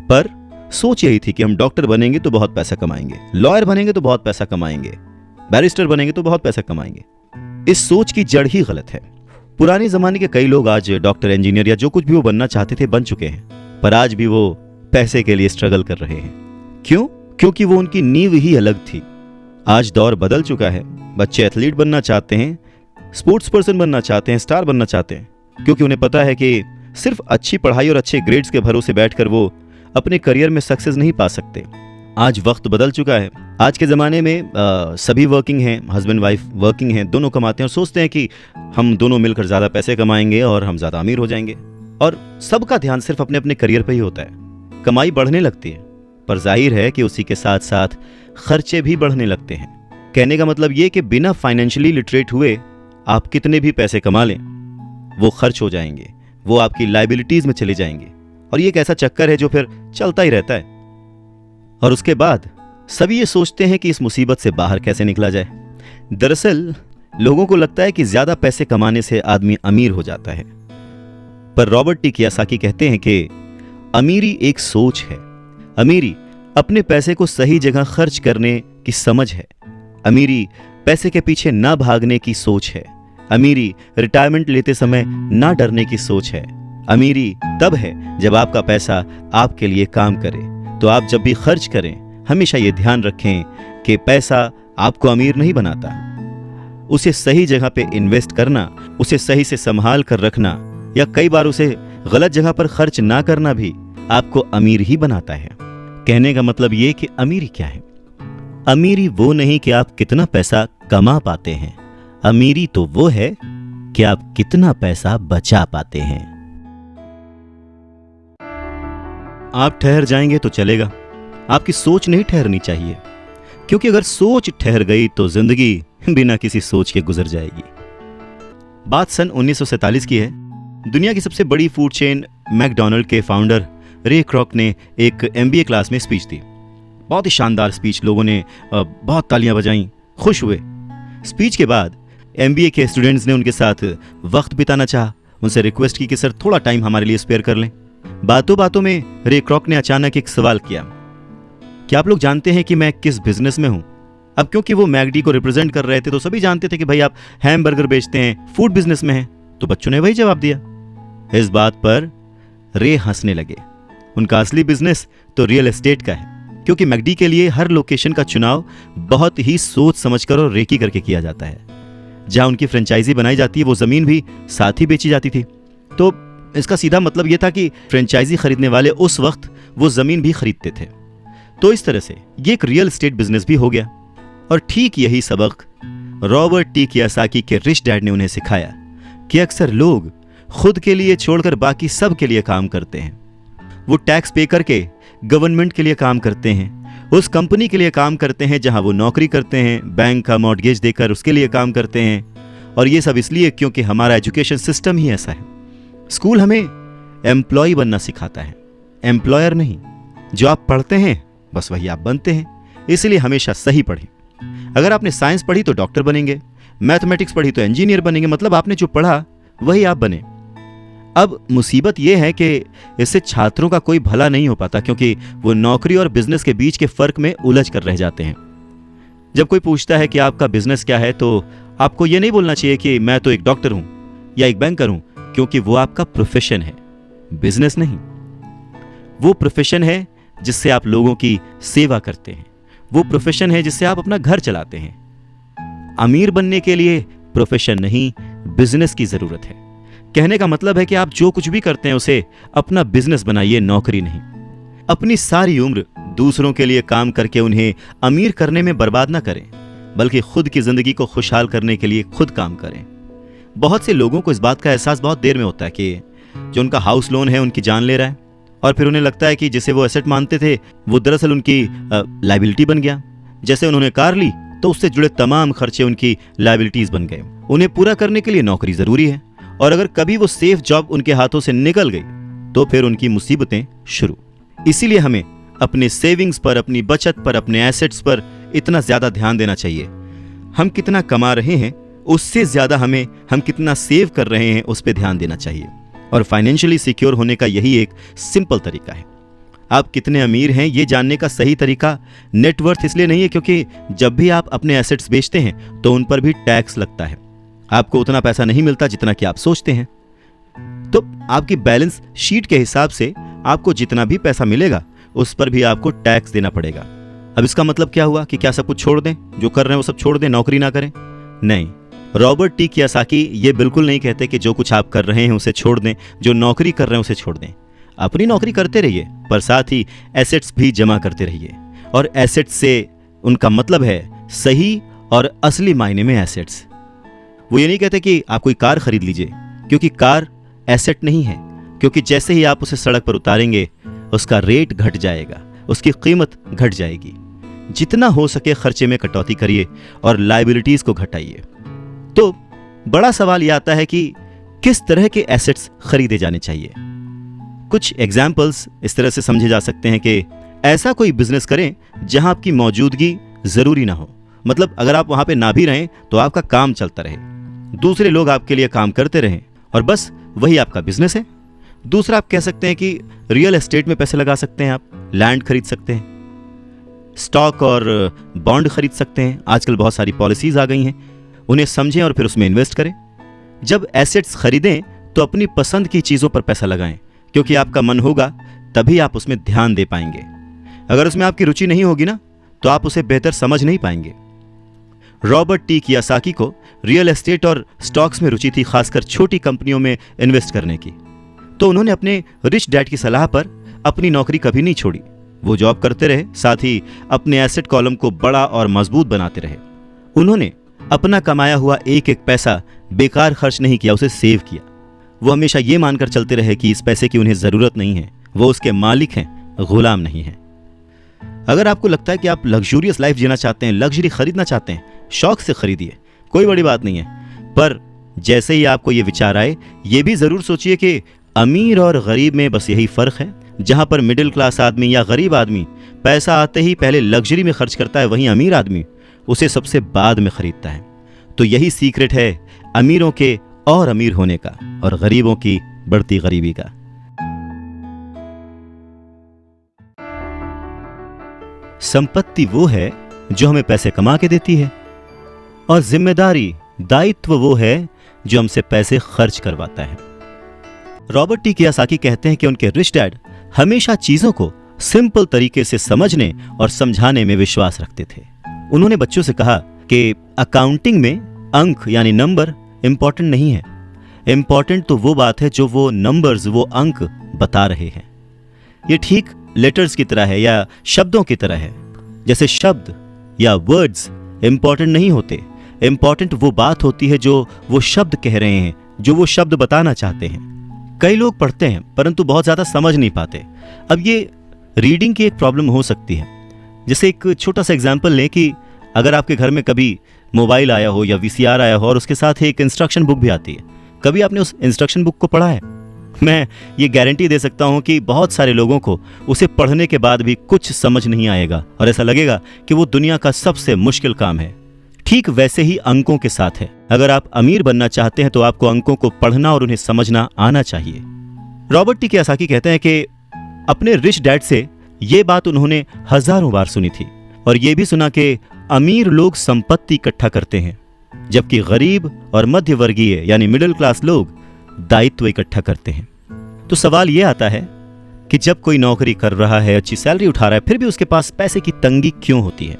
Speaker 1: पर सोच यही थी कि हम डॉक्टर बनेंगे तो बहुत पैसा कमाएंगे, लॉयर बनेंगे तो बहुत पैसा कमाएंगे, बैरिस्टर बनेंगे तो बहुत पैसा कमाएंगे। इस सोच की जड़ ही गलत है। पुराने जमाने के कई लोग आज डॉक्टर, इंजीनियर या जो कुछ भी वो बनना चाहते थे बन चुके हैं, पर आज भी वो पैसे के लिए स्ट्रगल कर रहे हैं। क्यों? क्योंकि वो उनकी नींव ही अलग थी। आज दौर बदल चुका है, बच्चे एथलीट बनना चाहते हैं, स्पोर्ट्स पर्सन बनना चाहते हैं, स्टार बनना चाहते हैं, क्योंकि उन्हें पता है कि सिर्फ अच्छी पढ़ाई और अच्छे ग्रेड्स के भरोसे बैठकर वो अपने करियर में सक्सेस नहीं पा सकते। आज वक्त बदल चुका है। आज के ज़माने में सभी वर्किंग हैं, हस्बैंड वाइफ वर्किंग हैं, दोनों कमाते हैं और सोचते हैं कि हम दोनों मिलकर ज़्यादा पैसे कमाएंगे और हम ज़्यादा अमीर हो जाएंगे। और सबका ध्यान सिर्फ अपने अपने करियर पर ही होता है। कमाई बढ़ने लगती है, पर जाहिर है कि उसी के साथ साथ खर्चे भी बढ़ने लगते हैं। कहने का मतलब ये कि बिना फाइनेंशियली लिटरेट हुए आप कितने भी पैसे कमा लें, वो खर्च हो जाएंगे, वो आपकी लायबिलिटीज में चले जाएंगे, और ये एक ऐसा चक्कर है जो फिर चलता ही रहता है। और उसके बाद सभी ये सोचते हैं कि इस मुसीबत से बाहर कैसे निकला जाए। दरअसल लोगों को लगता है कि ज्यादा पैसे कमाने से आदमी अमीर हो जाता है, पर रॉबर्ट टी कियोसाकी कहते हैं कि अमीरी एक सोच है। अमीरी अपने पैसे को सही जगह खर्च करने की समझ है। अमीरी पैसे के पीछे ना भागने की सोच है। अमीरी रिटायरमेंट लेते समय ना डरने की सोच है। अमीरी तब है जब आपका पैसा आपके लिए काम करे। तो आप जब भी खर्च करें हमेशा ये ध्यान रखें कि पैसा आपको अमीर नहीं बनाता। उसे सही जगह पे इन्वेस्ट करना, उसे सही से संभाल कर रखना, या कई बार उसे गलत जगह पर खर्च ना करना भी आपको अमीर ही बनाता है। कहने का मतलब ये कि अमीरी क्या है? अमीरी वो नहीं कि आप कितना पैसा कमा पाते हैं, अमीरी तो वो है कि आप कितना पैसा बचा पाते हैं। आप ठहर जाएंगे तो चलेगा, आपकी सोच नहीं ठहरनी चाहिए, क्योंकि अगर सोच ठहर गई तो जिंदगी बिना किसी सोच के गुजर जाएगी। बात सन 1947 की है। दुनिया की सबसे बड़ी फूड चेन मैकडॉनल्ड के फाउंडर रे क्रॉक ने एक MBA क्लास में स्पीच दी। बहुत ही शानदार स्पीच, लोगों ने बहुत तालियां बजाईं, खुश हुए। स्पीच के बाद MBA के स्टूडेंट्स ने उनके साथ वक्त बिताना चाहा, उनसे रिक्वेस्ट की कि सर थोड़ा टाइम हमारे लिए स्पेयर कर लें। बातों बातों में रे क्रॉक ने अचानक एक सवाल किया, क्या आप लोग जानते हैं कि मैं किस बिजनेस में हूं? अब क्योंकि वो मैकडी को रिप्रेजेंट कर रहे थे तो सभी जानते थे कि भाई आप हैमबर्गर बेचते हैं, फूड बिजनेस में हैं, तो बच्चों ने वही जवाब दिया। इस बात पर रे हंसने लगे। उनका असली बिजनेस तो रियल एस्टेट का है, क्योंकि मैकडी के लिए हर लोकेशन का चुनाव बहुत ही सोच समझकर और रेकी करके किया जाता है। जहां उनकी फ्रेंचाइजी बनाई जाती है वो जमीन भी साथ ही बेची जाती थी। तो इसका सीधा मतलब यह था कि फ्रेंचाइजी खरीदने वाले उस वक्त वो जमीन भी खरीदते थे। तो इस तरह से ये एक रियल एस्टेट बिजनेस भी हो गया। और ठीक यही सबक रॉबर्ट टी कियोसाकी के रिच डैड ने उन्हें सिखाया कि अक्सर लोग खुद के लिए छोड़कर बाकी सब के लिए काम करते हैं। वो टैक्स पे करके गवर्नमेंट के लिए काम करते हैं, उस कंपनी के लिए काम करते हैं जहां वो नौकरी करते हैं, बैंक का मॉर्गेज देकर उसके लिए काम करते हैं। और ये सब इसलिए क्योंकि हमारा एजुकेशन सिस्टम ही ऐसा है। स्कूल हमें एम्प्लॉय बनना सिखाता है, एम्प्लॉयर नहीं। जो आप पढ़ते हैं बस वही आप बनते हैं, इसलिए हमेशा सही पढ़ें। अगर आपने साइंस पढ़ी तो डॉक्टर बनेंगे, मैथमेटिक्स पढ़ी तो इंजीनियर बनेंगे, मतलब आपने जो पढ़ा वही आप बने। अब मुसीबत यह है कि इससे छात्रों का कोई भला नहीं हो पाता, क्योंकि वो नौकरी और बिजनेस के बीच के फर्क में उलझ कर रह जाते हैं। जब कोई पूछता है कि आपका बिजनेस क्या है तो आपको यह नहीं बोलना चाहिए कि मैं तो एक डॉक्टर हूं या एक बैंकर हूं, क्योंकि वो आपका प्रोफेशन है, बिजनेस नहीं। वो प्रोफेशन है जिससे आप लोगों की सेवा करते हैं, वो प्रोफेशन है जिससे आप अपना घर चलाते हैं। अमीर बनने के लिए प्रोफेशन नहीं, बिजनेस की जरूरत है। कहने का मतलब है कि आप जो कुछ भी करते हैं उसे अपना बिजनेस बनाइए, नौकरी नहीं। अपनी सारी उम्र दूसरों के लिए काम करके उन्हें अमीर करने में बर्बाद ना करें, बल्कि खुद की जिंदगी को खुशहाल करने के लिए खुद काम करें। बहुत से लोगों को इस बात का एहसास बहुत देर में होता है कि जो उनका हाउस लोन है उनकी जान ले रहा है, और फिर उन्हें लगता है कि जिसे वो एसेट मानते थे वो दरअसल उनकी लायबिलिटी बन गया। जैसे उन्होंने कार ली तो उससे जुड़े तमाम खर्चे उनकी लायबिलिटीज बन गए। उन्हें पूरा करने के लिए नौकरी जरूरी है, और अगर कभी वो सेफ जॉब उनके हाथों से निकल गई तो फिर उनकी मुसीबतें शुरू। इसीलिए हमें अपने सेविंग्स पर, अपनी बचत पर, अपने एसेट्स पर इतना ज्यादा ध्यान देना चाहिए। हम कितना कमा रहे हैं उससे ज्यादा हम कितना सेव कर रहे हैं उस पर ध्यान देना चाहिए। और फाइनेंशियली सिक्योर होने का यही एक सिंपल तरीका है। आप कितने अमीर हैं ये जानने का सही तरीका नेटवर्थ इसलिए नहीं है क्योंकि जब भी आप अपने एसेट्स बेचते हैं तो उन पर भी टैक्स लगता है। आपको उतना पैसा नहीं मिलता जितना कि आप सोचते हैं, तो आपकी बैलेंस शीट के हिसाब से आपको जितना भी पैसा मिलेगा उस पर भी आपको टैक्स देना पड़ेगा। अब इसका मतलब क्या हुआ कि क्या सब कुछ छोड़ दें, जो कर रहे हैं वो सब छोड़ दें, नौकरी ना करें? नहीं, रॉबर्ट टी कियोसाकी ये बिल्कुल नहीं कहते कि जो कुछ आप कर रहे हैं उसे छोड़ दें, जो नौकरी कर रहे हैं उसे छोड़ दें। अपनी नौकरी करते रहिए, पर साथ ही एसेट्स भी जमा करते रहिए। और एसेट्स से उनका मतलब है सही और असली मायने में एसेट्स। वो ये नहीं कहते कि आप कोई कार खरीद लीजिए, क्योंकि कार एसेट नहीं है, क्योंकि जैसे ही आप उसे सड़क पर उतारेंगे उसका रेट घट जाएगा, उसकी कीमत घट जाएगी। जितना हो सके खर्चे में कटौती करिए और लायबिलिटीज को घटाइए। तो बड़ा सवाल यह आता है कि किस तरह के एसेट्स खरीदे जाने चाहिए। कुछ एग्जाम्पल्स इस तरह से समझे जा सकते हैं कि ऐसा कोई बिजनेस करें जहां आपकी मौजूदगी जरूरी ना हो। मतलब अगर आप वहां पे ना भी रहें तो आपका काम चलता रहे, दूसरे लोग आपके लिए काम करते रहें और बस वही आपका बिजनेस है। दूसरा आप कह सकते हैं कि रियल एस्टेट में पैसे लगा सकते हैं, आप लैंड खरीद सकते हैं, स्टॉक और बॉन्ड खरीद सकते हैं। आजकल बहुत सारी पॉलिसीज आ गई हैं, उन्हें समझें और फिर उसमें इन्वेस्ट करें। जब एसेट्स खरीदें तो अपनी पसंद की चीजों पर पैसा लगाएं, क्योंकि आपका मन होगा तभी आप उसमें ध्यान दे पाएंगे। अगर उसमें आपकी रुचि नहीं होगी ना तो आप उसे बेहतर समझ नहीं पाएंगे। रॉबर्ट टी कियोसाकी को रियल एस्टेट और स्टॉक्स में रुचि थी, खासकर छोटी कंपनियों में इन्वेस्ट करने की। तो उन्होंने अपने रिच डैड की सलाह पर अपनी नौकरी कभी नहीं छोड़ी। वो जॉब करते रहे, साथ ही अपने एसेट कॉलम को बड़ा और मजबूत बनाते रहे। उन्होंने अपना कमाया हुआ एक एक पैसा बेकार खर्च नहीं किया, उसे सेव किया। वो हमेशा ये मानकर चलते रहे कि इस पैसे की उन्हें जरूरत नहीं है, वो उसके मालिक हैं, गुलाम नहीं हैं। अगर आपको लगता है कि आप लग्जूरियस लाइफ जीना चाहते हैं, लग्जरी खरीदना चाहते हैं, शौक से खरीदिए, कोई बड़ी बात नहीं है। पर जैसे ही आपको ये विचार आए, ये भी जरूर सोचिए कि अमीर और गरीब में बस यही फर्क है। जहां पर मिडिल क्लास आदमी या गरीब आदमी पैसा आते ही पहले लग्जरी में खर्च करता है, वहीं अमीर आदमी उसे सबसे बाद में खरीदता है। तो यही सीक्रेट है अमीरों के और अमीर होने का और गरीबों की बढ़ती गरीबी का। संपत्ति वो है जो हमें पैसे कमा के देती है, और जिम्मेदारी, दायित्व वो है जो हमसे पैसे खर्च करवाता है। रॉबर्ट टी कियोसाकी कहते हैं कि उनके रिच डैड हमेशा चीजों को सिंपल तरीके से समझने और समझाने में विश्वास रखते थे। उन्होंने बच्चों से कहा कि अकाउंटिंग में अंक यानी नंबर इंपॉर्टेंट नहीं है, इंपॉर्टेंट तो वो बात है जो वो नंबर्स, वो अंक बता रहे हैं। ये ठीक लेटर्स की तरह है या शब्दों की तरह है। जैसे शब्द या वर्ड्स इंपॉर्टेंट नहीं होते, इंपॉर्टेंट वो बात होती है जो वो शब्द कह रहे हैं, जो वो शब्द बताना चाहते हैं। कई लोग पढ़ते हैं परंतु बहुत ज्यादा समझ नहीं पाते। अब ये रीडिंग की एक प्रॉब्लम हो सकती है। जैसे एक छोटा सा एग्जांपल लें कि अगर आपके घर में कभी मोबाइल आया हो या वीसीआर आया हो और उसके साथ एक इंस्ट्रक्शन बुक भी आती है, कभी आपने उस इंस्ट्रक्शन बुक को पढ़ा है? मैं ये गारंटी दे सकता हूं कि बहुत सारे लोगों को उसे पढ़ने के बाद भी कुछ समझ नहीं आएगा और ऐसा लगेगा कि वो दुनिया का सबसे मुश्किल काम है। ठीक वैसे ही अंकों के साथ है। अगर आप अमीर बनना चाहते हैं तो आपको अंकों को पढ़ना और उन्हें समझना आना चाहिए। रॉबर्ट टी कियोसाकी कहते हैं कि अपने रिच डैड से ये बात उन्होंने हजारों बार सुनी थी, और ये भी सुना कि अमीर लोग संपत्ति इकट्ठा करते हैं, जबकि गरीब और मध्य वर्गीय यानी मिडिल क्लास लोग दायित्व इकट्ठा करते हैं। तो सवाल यह आता है कि जब कोई नौकरी कर रहा है, अच्छी सैलरी उठा रहा है, फिर भी उसके पास पैसे की तंगी क्यों होती है?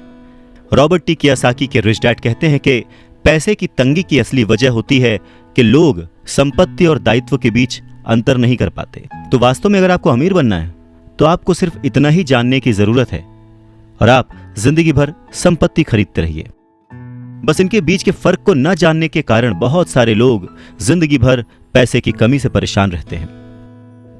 Speaker 1: रॉबर्ट टी कियोसाकी के रिच डैड कहते हैं कि पैसे की तंगी की असली वजह होती है कि लोग संपत्ति और दायित्व के बीच अंतर नहीं कर पाते। तो वास्तव में अगर आपको अमीर बनना है तो आपको सिर्फ इतना ही जानने की जरूरत है और आप जिंदगी भर संपत्ति खरीदते रहिए। बस इनके बीच के फर्क को न जानने के कारण बहुत सारे लोग जिंदगी भर पैसे की कमी से परेशान रहते हैं।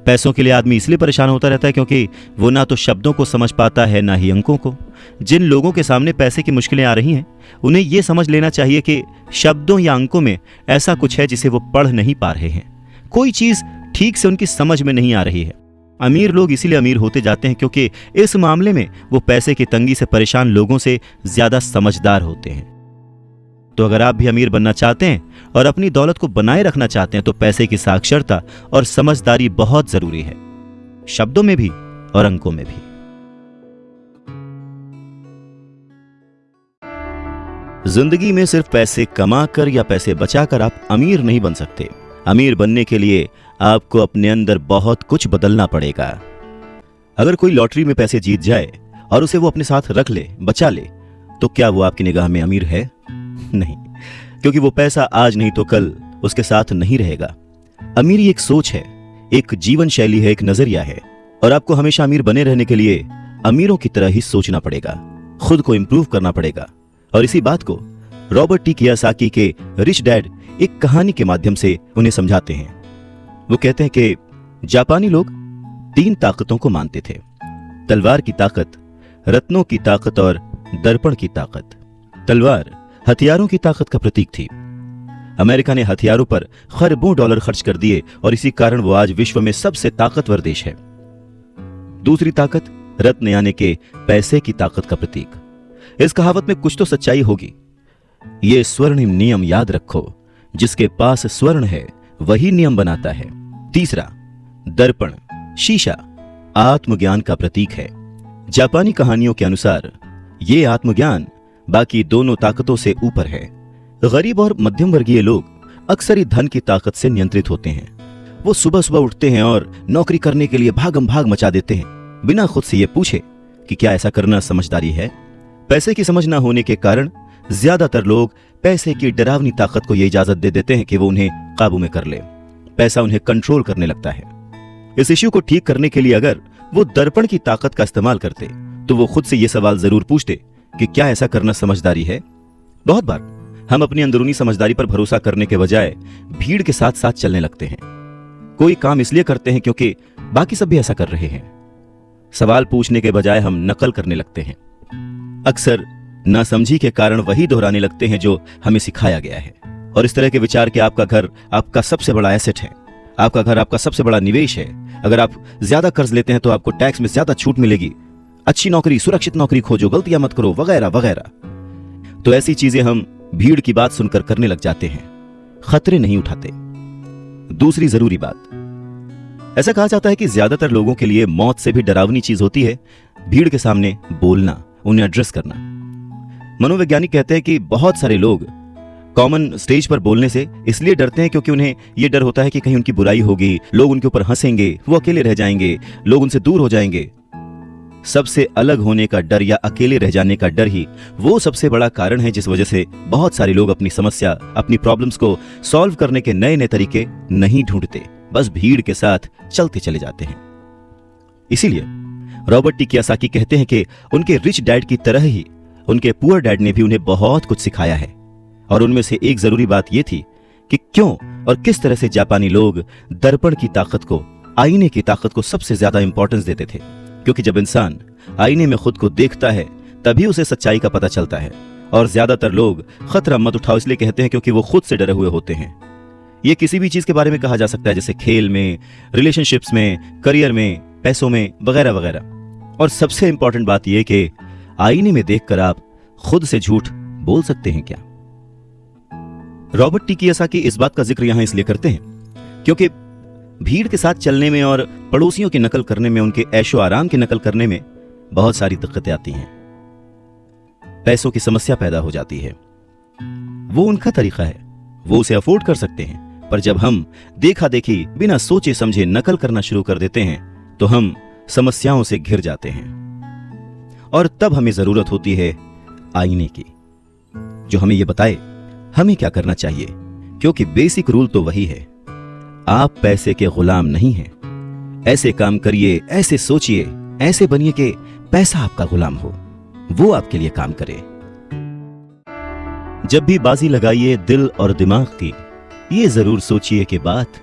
Speaker 1: पैसों के लिए आदमी इसलिए परेशान होता रहता है क्योंकि वो ना तो शब्दों को समझ पाता है ना ही अंकों को। जिन लोगों के सामने पैसे की मुश्किलें आ रही हैं, उन्हें यह समझ लेना चाहिए कि शब्दों या अंकों में ऐसा कुछ है जिसे वो पढ़ नहीं पा रहे हैं। कोई चीज ठीक से उनकी समझ में नहीं आ रही है। अमीर लोग इसीलिए अमीर होते जाते हैं क्योंकि इस मामले में वो पैसे की तंगी से परेशान लोगों से ज्यादा समझदार होते हैं। तो अगर आप भी अमीर बनना चाहते हैं और अपनी दौलत को बनाए रखना चाहते हैं तो पैसे की साक्षरता और समझदारी बहुत जरूरी है, शब्दों में भी और अंकों में भी। जिंदगी में सिर्फ पैसे कमाकर या पैसे बचाकर आप अमीर नहीं बन सकते। अमीर बनने के लिए आपको अपने अंदर बहुत कुछ बदलना पड़ेगा। अगर कोई लॉटरी में पैसे जीत जाए और उसे वो अपने साथ रख ले, बचा ले, तो क्या वो आपकी निगाह में अमीर है? नहीं, क्योंकि वो पैसा आज नहीं तो कल उसके साथ नहीं रहेगा। अमीरी एक सोच है, एक जीवन शैली है, एक नजरिया है और आपको हमेशा अमीर बने रहने के लिए अमीरों की तरह ही सोचना पड़ेगा, खुद को इंप्रूव करना पड़ेगा। और इसी बात को रॉबर्ट टी कियोसाकी के रिच डैड एक कहानी के माध्यम से उन्हें समझाते हैं। वो कहते हैं कि जापानी लोग 3 ताकतों को मानते थे: तलवार की ताकत, रत्नों की ताकत और दर्पण की ताकत। तलवार हथियारों की ताकत का प्रतीक थी। अमेरिका ने हथियारों पर खरबों डॉलर खर्च कर दिए और इसी कारण वो आज विश्व में सबसे ताकतवर देश है। दूसरी ताकत रत्न यानी के पैसे की ताकत का प्रतीक। इस कहावत में कुछ तो सच्चाई होगी। ये स्वर्णिम नियम याद रखो, जिसके पास स्वर्ण है वही नियम बनाता है। तीसरा दर्पण, शीशा, आत्मज्ञान का प्रतीक है। जापानी कहानियों के अनुसार ये आत्मज्ञान बाकी दोनों ताकतों से ऊपर है। गरीब और मध्यम वर्गीय लोग अक्सर ही धन की ताकत से नियंत्रित होते हैं। वो सुबह सुबह उठते हैं और नौकरी करने के लिए भागम भाग मचा देते हैं, बिना खुद से ये पूछे कि क्या ऐसा करना समझदारी है। पैसे की समझ ना होने के कारण ज्यादातर लोग पैसे की डरावनी ताकत को ये इजाजत दे देते हैं कि वो उन्हें काबू में कर ले। पैसा उन्हें कंट्रोल करने लगता है। इस इश्यू को ठीक करने के लिए अगर वो दर्पण की ताकत का इस्तेमाल करते तो वो खुद से ये सवाल जरूर पूछते कि क्या ऐसा करना समझदारी है। बहुत बार हम अपनी अंदरूनी समझदारी पर भरोसा करने के बजाय भीड़ के साथ साथ चलने लगते हैं। कोई काम इसलिए करते हैं क्योंकि बाकी सब भी ऐसा कर रहे हैं। सवाल पूछने के बजाय हम नकल करने लगते हैं। अक्सर नासमझी के कारण वही दोहराने लगते हैं जो हमें सिखाया गया है। और इस तरह के विचार कि आपका घर आपका सबसे बड़ा एसेट है, आपका घर आपका सबसे बड़ा निवेश है, अगर आप ज्यादा कर्ज लेते हैं तो आपको टैक्स में ज्यादा छूट मिलेगी, अच्छी नौकरी, सुरक्षित नौकरी खोजो, गलतियां मत करो, वगैरह वगैरह। तो ऐसी चीजें हम भीड़ की बात सुनकर करने लग जाते हैं, खतरे नहीं उठाते। दूसरी जरूरी बात, ऐसा कहा जाता है कि ज्यादातर लोगों के लिए मौत से भी डरावनी चीज होती है भीड़ के सामने बोलना, उन्हें एड्रेस करना। मनोवैज्ञानिक कहते हैं कि बहुत सारे लोग कॉमन स्टेज पर बोलने से इसलिए डरते हैं क्योंकि उन्हें यह डर होता है कि कहीं उनकी बुराई होगी, लोग उनके ऊपर हंसेंगे, वो अकेले रह जाएंगे, लोग उनसे दूर हो जाएंगे। सबसे अलग होने का डर या अकेले रह जाने का डर ही वो सबसे बड़ा कारण है जिस वजह से बहुत सारे लोग अपनी समस्या, अपनी प्रॉब्लम्स को सॉल्व करने के नए नए तरीके नहीं ढूंढते, बस भीड़ के साथ चलते चले जाते हैं। इसीलिए रॉबर्ट टी कियोसाकी कहते हैं कि उनके रिच डैड की तरह ही उनके पुअर डैड ने भी उन्हें बहुत कुछ सिखाया है। और उनमें से एक जरूरी बात यह थी कि क्यों और किस तरह से जापानी लोग दर्पण की ताकत को, आईने की ताकत को सबसे ज्यादा इंपॉर्टेंस देते थे। क्योंकि जब इंसान आईने में खुद को देखता है तभी उसे सच्चाई का पता चलता है। और ज्यादातर लोग खतरा मत उठाओ इसलिए कहते हैं क्योंकि वो खुद से डरे हुए होते हैं। ये किसी भी चीज के बारे में कहा जा सकता है, जैसे खेल में, रिलेशनशिप्स में, करियर में, पैसों में, वगैरह वगैरह। और सबसे इंपॉर्टेंट बात यह कि आईने में देखकर आप खुद से झूठ बोल सकते हैं क्या? रॉबर्ट टी कियोसाकी इस बात का जिक्र यहां इसलिए करते हैं क्योंकि भीड़ के साथ चलने में और पड़ोसियों की नकल करने में, उनके ऐशो आराम की नकल करने में बहुत सारी दिक्कतें आती हैं। पैसों की समस्या पैदा हो जाती है। वो उनका तरीका है, वो उसे अफोर्ड कर सकते हैं, पर जब हम देखा देखी बिना सोचे समझे नकल करना शुरू कर देते हैं तो हम समस्याओं से घिर जाते हैं। और तब हमें जरूरत होती है आईने की, जो हमें यह बताए हमें क्या करना चाहिए। क्योंकि बेसिक रूल तो वही है, आप पैसे के गुलाम नहीं हैं, ऐसे काम करिए, ऐसे सोचिए, ऐसे बनिए कि पैसा आपका गुलाम हो, वो आपके लिए काम करे। जब भी बाजी लगाइए दिल और दिमाग की, ये जरूर सोचिए कि बात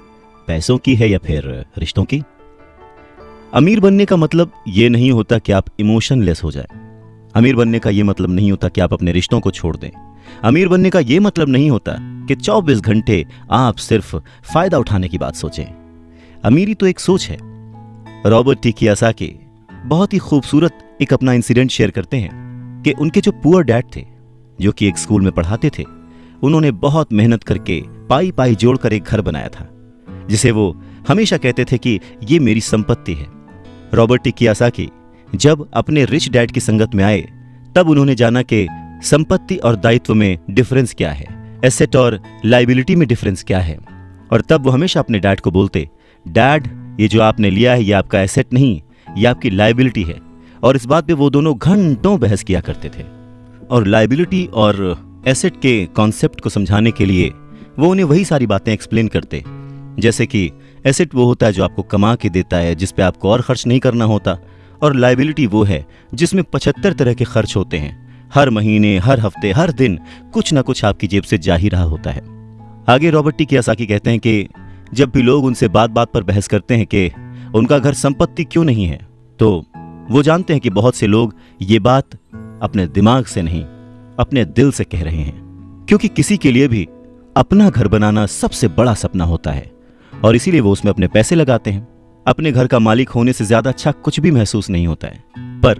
Speaker 1: पैसों की है या फिर रिश्तों की। अमीर बनने का मतलब ये नहीं होता कि आप इमोशनलेस हो जाए। अमीर बनने का ये मतलब नहीं होता कि आप अपने रिश्तों को छोड़ दें। अमीर बनने का ये मतलब नहीं होता कि 24 घंटे आप सिर्फ फायदा उठाने की बात सोचें। अमीरी तो एक सोच है। रॉबर्ट टी कियोसाकी बहुत ही खूबसूरत एक अपना इंसिडेंट शेयर करते हैं कि उनके जो पुअर डैड थे, जो कि एक स्कूल में पढ़ाते थे, उन्होंने बहुत मेहनत करके पाई पाई जोड़कर एक घर बनाया था, जिसे वो हमेशा कहते थे कि ये मेरी संपत्ति है। रॉबर्ट टी कियोसाकी जब अपने रिच डैड की संगत में आए, तब उन्होंने जाना कि संपत्ति और दायित्व में डिफरेंस क्या है, एसेट और लायबिलिटी में डिफरेंस क्या है। और तब वो हमेशा अपने डैड को बोलते, डैड, ये जो आपने लिया है ये आपका एसेट नहीं, ये आपकी लायबिलिटी है। और इस बात पे वो दोनों घंटों बहस किया करते थे। और लायबिलिटी और एसेट के कॉन्सेप्ट को समझाने के लिए वो उन्हें वही सारी बातें एक्सप्लेन करते, जैसे कि एसेट वो होता है जो आपको कमा के देता है, जिस पे आपको और खर्च नहीं करना होता, और लायबिलिटी वो है जिसमें 75 तरह के खर्च होते हैं। हर महीने, हर हफ्ते, हर दिन कुछ ना कुछ आपकी जेब से जा ही रहा होता है। आगे रॉबर्ट टी कियोसाकी कहते हैं कि जब भी लोग उनसे बात बात पर बहस करते हैं कि उनका घर संपत्ति क्यों नहीं है, तो वो जानते हैं कि बहुत से लोग ये बात अपने दिमाग से नहीं, अपने दिल से कह रहे हैं। क्योंकि किसी के लिए भी अपना घर बनाना सबसे बड़ा सपना होता है, और इसीलिए वो उसमें अपने पैसे लगाते हैं। अपने घर का मालिक होने से ज्यादा अच्छा कुछ भी महसूस नहीं होता है। पर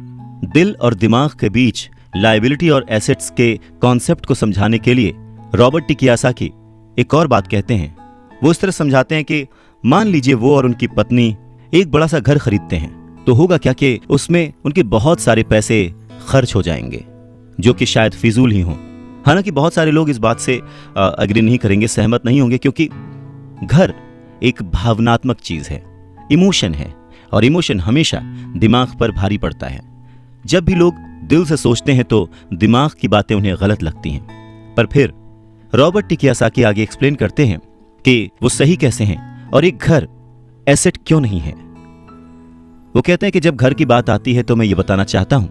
Speaker 1: दिल और दिमाग के बीच लायबिलिटी और एसेट्स के कॉन्सेप्ट को समझाने के लिए रॉबर्ट टी कियोसाकी एक और बात कहते हैं। वो इस तरह समझाते हैं कि मान लीजिए वो और उनकी पत्नी एक बड़ा सा घर खरीदते हैं, तो होगा क्या कि उसमें उनके बहुत सारे पैसे खर्च हो जाएंगे, जो कि शायद फिजूल ही हों। हालांकि बहुत सारे लोग इस बात से अग्री नहीं करेंगे, सहमत नहीं होंगे, क्योंकि घर एक भावनात्मक चीज है, इमोशन है, और इमोशन हमेशा दिमाग पर भारी पड़ता है। जब भी लोग दिल से सोचते हैं तो दिमाग की बातें उन्हें गलत लगती हैं। पर फिर रॉबर्ट टी कियोसाकी आगे एक्सप्लेन करते हैं कि वो सही कैसे हैं और एक घर एसेट क्यों नहीं है। वो कहते हैं कि जब घर की बात आती है तो मैं ये बताना चाहता हूं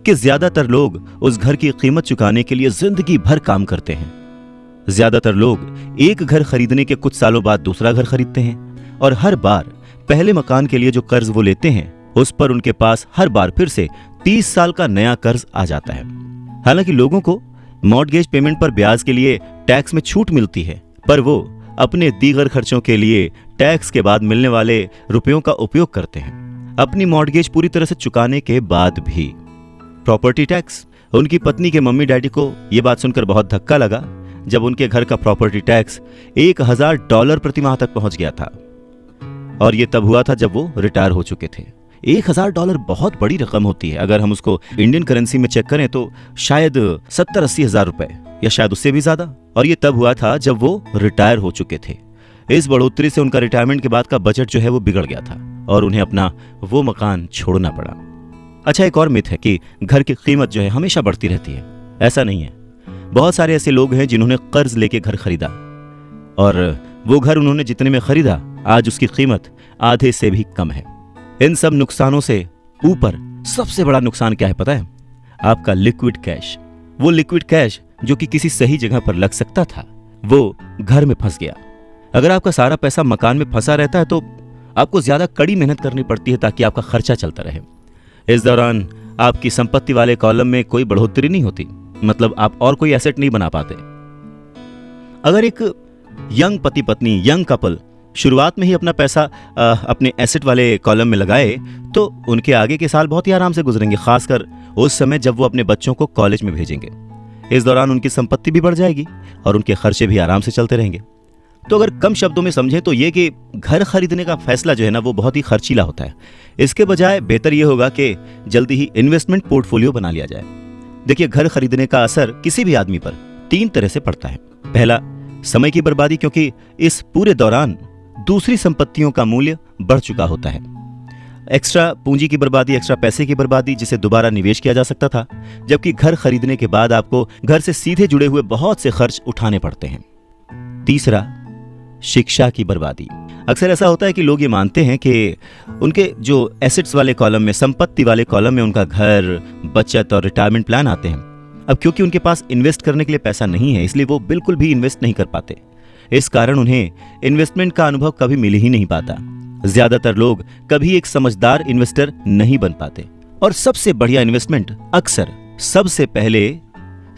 Speaker 1: कि ज्यादातर लोग उस घर की कीमत चुकाने के लिए जिंदगी भर काम करते हैं। ज्यादातर लोग एक घर खरीदने के कुछ सालों बाद दूसरा घर खरीदते हैं, और हर बार पहले मकान के लिए जो कर्ज वो लेते हैं उस पर उनके पास हर बार फिर से 30 साल का नया कर्ज आ जाता है। हालांकि लोगों को मॉर्टगेज पेमेंट पर ब्याज के लिए टैक्स में छूट मिलती है, पर वो अपने दीगर खर्चों के लिए टैक्स के बाद मिलने वाले रुपयों का उपयोग करते हैं। अपनी मॉर्टगेज पूरी तरह से चुकाने के बाद भी प्रॉपर्टी टैक्स। उनकी पत्नी के मम्मी डैडी को यह बात सुनकर बहुत धक्का लगा जब उनके घर का प्रॉपर्टी टैक्स $1000 प्रति माह तक पहुंच गया था, और यह तब हुआ था जब वो रिटायर हो चुके थे। $1000 बहुत बड़ी रकम होती है। अगर हम उसको इंडियन करेंसी में चेक करें तो शायद 70-80 हजार रुपए, या शायद उससे भी ज्यादा। और ये तब हुआ था जब वो रिटायर हो चुके थे। इस बढ़ोतरी से उनका रिटायरमेंट के बाद का बजट जो है वो बिगड़ गया था, और उन्हें अपना वो मकान छोड़ना पड़ा। अच्छा, एक और मिथ है कि घर की कीमत जो है हमेशा बढ़ती रहती है। ऐसा नहीं है। बहुत सारे ऐसे लोग हैं जिन्होंने कर्ज लेके घर खरीदा, और वो घर उन्होंने जितने में खरीदा आज उसकी कीमत आधे से भी कम है। इन सब नुकसानों से ऊपर सबसे बड़ा नुकसान क्या है पता है? आपका लिक्विड कैश। वो लिक्विड कैश जो कि किसी सही जगह पर लग सकता था, वो घर में फंस गया। अगर आपका सारा पैसा मकान में फंसा रहता है तो आपको ज्यादा कड़ी मेहनत करनी पड़ती है ताकि आपका खर्चा चलता रहे। इस दौरान आपकी संपत्ति वाले कॉलम में कोई बढ़ोतरी नहीं होती, मतलब आप और कोई एसेट नहीं बना पाते। अगर एक यंग पति पत्नी, यंग कपल शुरुआत में ही अपना पैसा अपने एसेट वाले कॉलम में लगाए तो उनके आगे के साल बहुत ही आराम से गुजरेंगे, खासकर उस समय जब वो अपने बच्चों को कॉलेज में भेजेंगे। इस दौरान उनकी संपत्ति भी बढ़ जाएगी और उनके खर्चे भी आराम से चलते रहेंगे। तो अगर कम शब्दों में समझें तो ये कि घर खरीदने का फैसला जो है ना वो बहुत ही खर्चीला होता है। इसके बजाय बेहतर ये होगा कि जल्दी ही इन्वेस्टमेंट पोर्टफोलियो बना लिया जाए। देखिए, घर खरीदने का असर किसी भी आदमी पर 3 तरह से पड़ता है। पहला, समय की बर्बादी, क्योंकि इस पूरे दौरान दूसरी संपत्तियों का मूल्य बढ़ चुका होता है। एक्स्ट्रा पूंजी की बर्बादी, एक्स्ट्रा पैसे की बर्बादी जिसे दोबारा निवेश किया जा सकता था, जबकि घर खरीदने के बाद आपको घर से सीधे जुड़े हुए बहुत से खर्च उठाने पड़ते हैं। तीसरा, शिक्षा की बर्बादी। अक्सर ऐसा होता है कि लोग ये मानते हैं कि उनके जो एसेट्स वाले कॉलम में, संपत्ति वाले कॉलम में उनका घर, बचत और रिटायरमेंट प्लान आते हैं। अब क्योंकि उनके पास इन्वेस्ट करने के लिए पैसा नहीं है, इसलिए वो बिल्कुल भी इन्वेस्ट नहीं कर पाते। इस कारण उन्हें इन्वेस्टमेंट का अनुभव कभी मिल ही नहीं पाता। ज्यादातर लोग कभी एक समझदार इन्वेस्टर नहीं बन पाते। और सबसे बढ़िया इन्वेस्टमेंट अक्सर सबसे पहले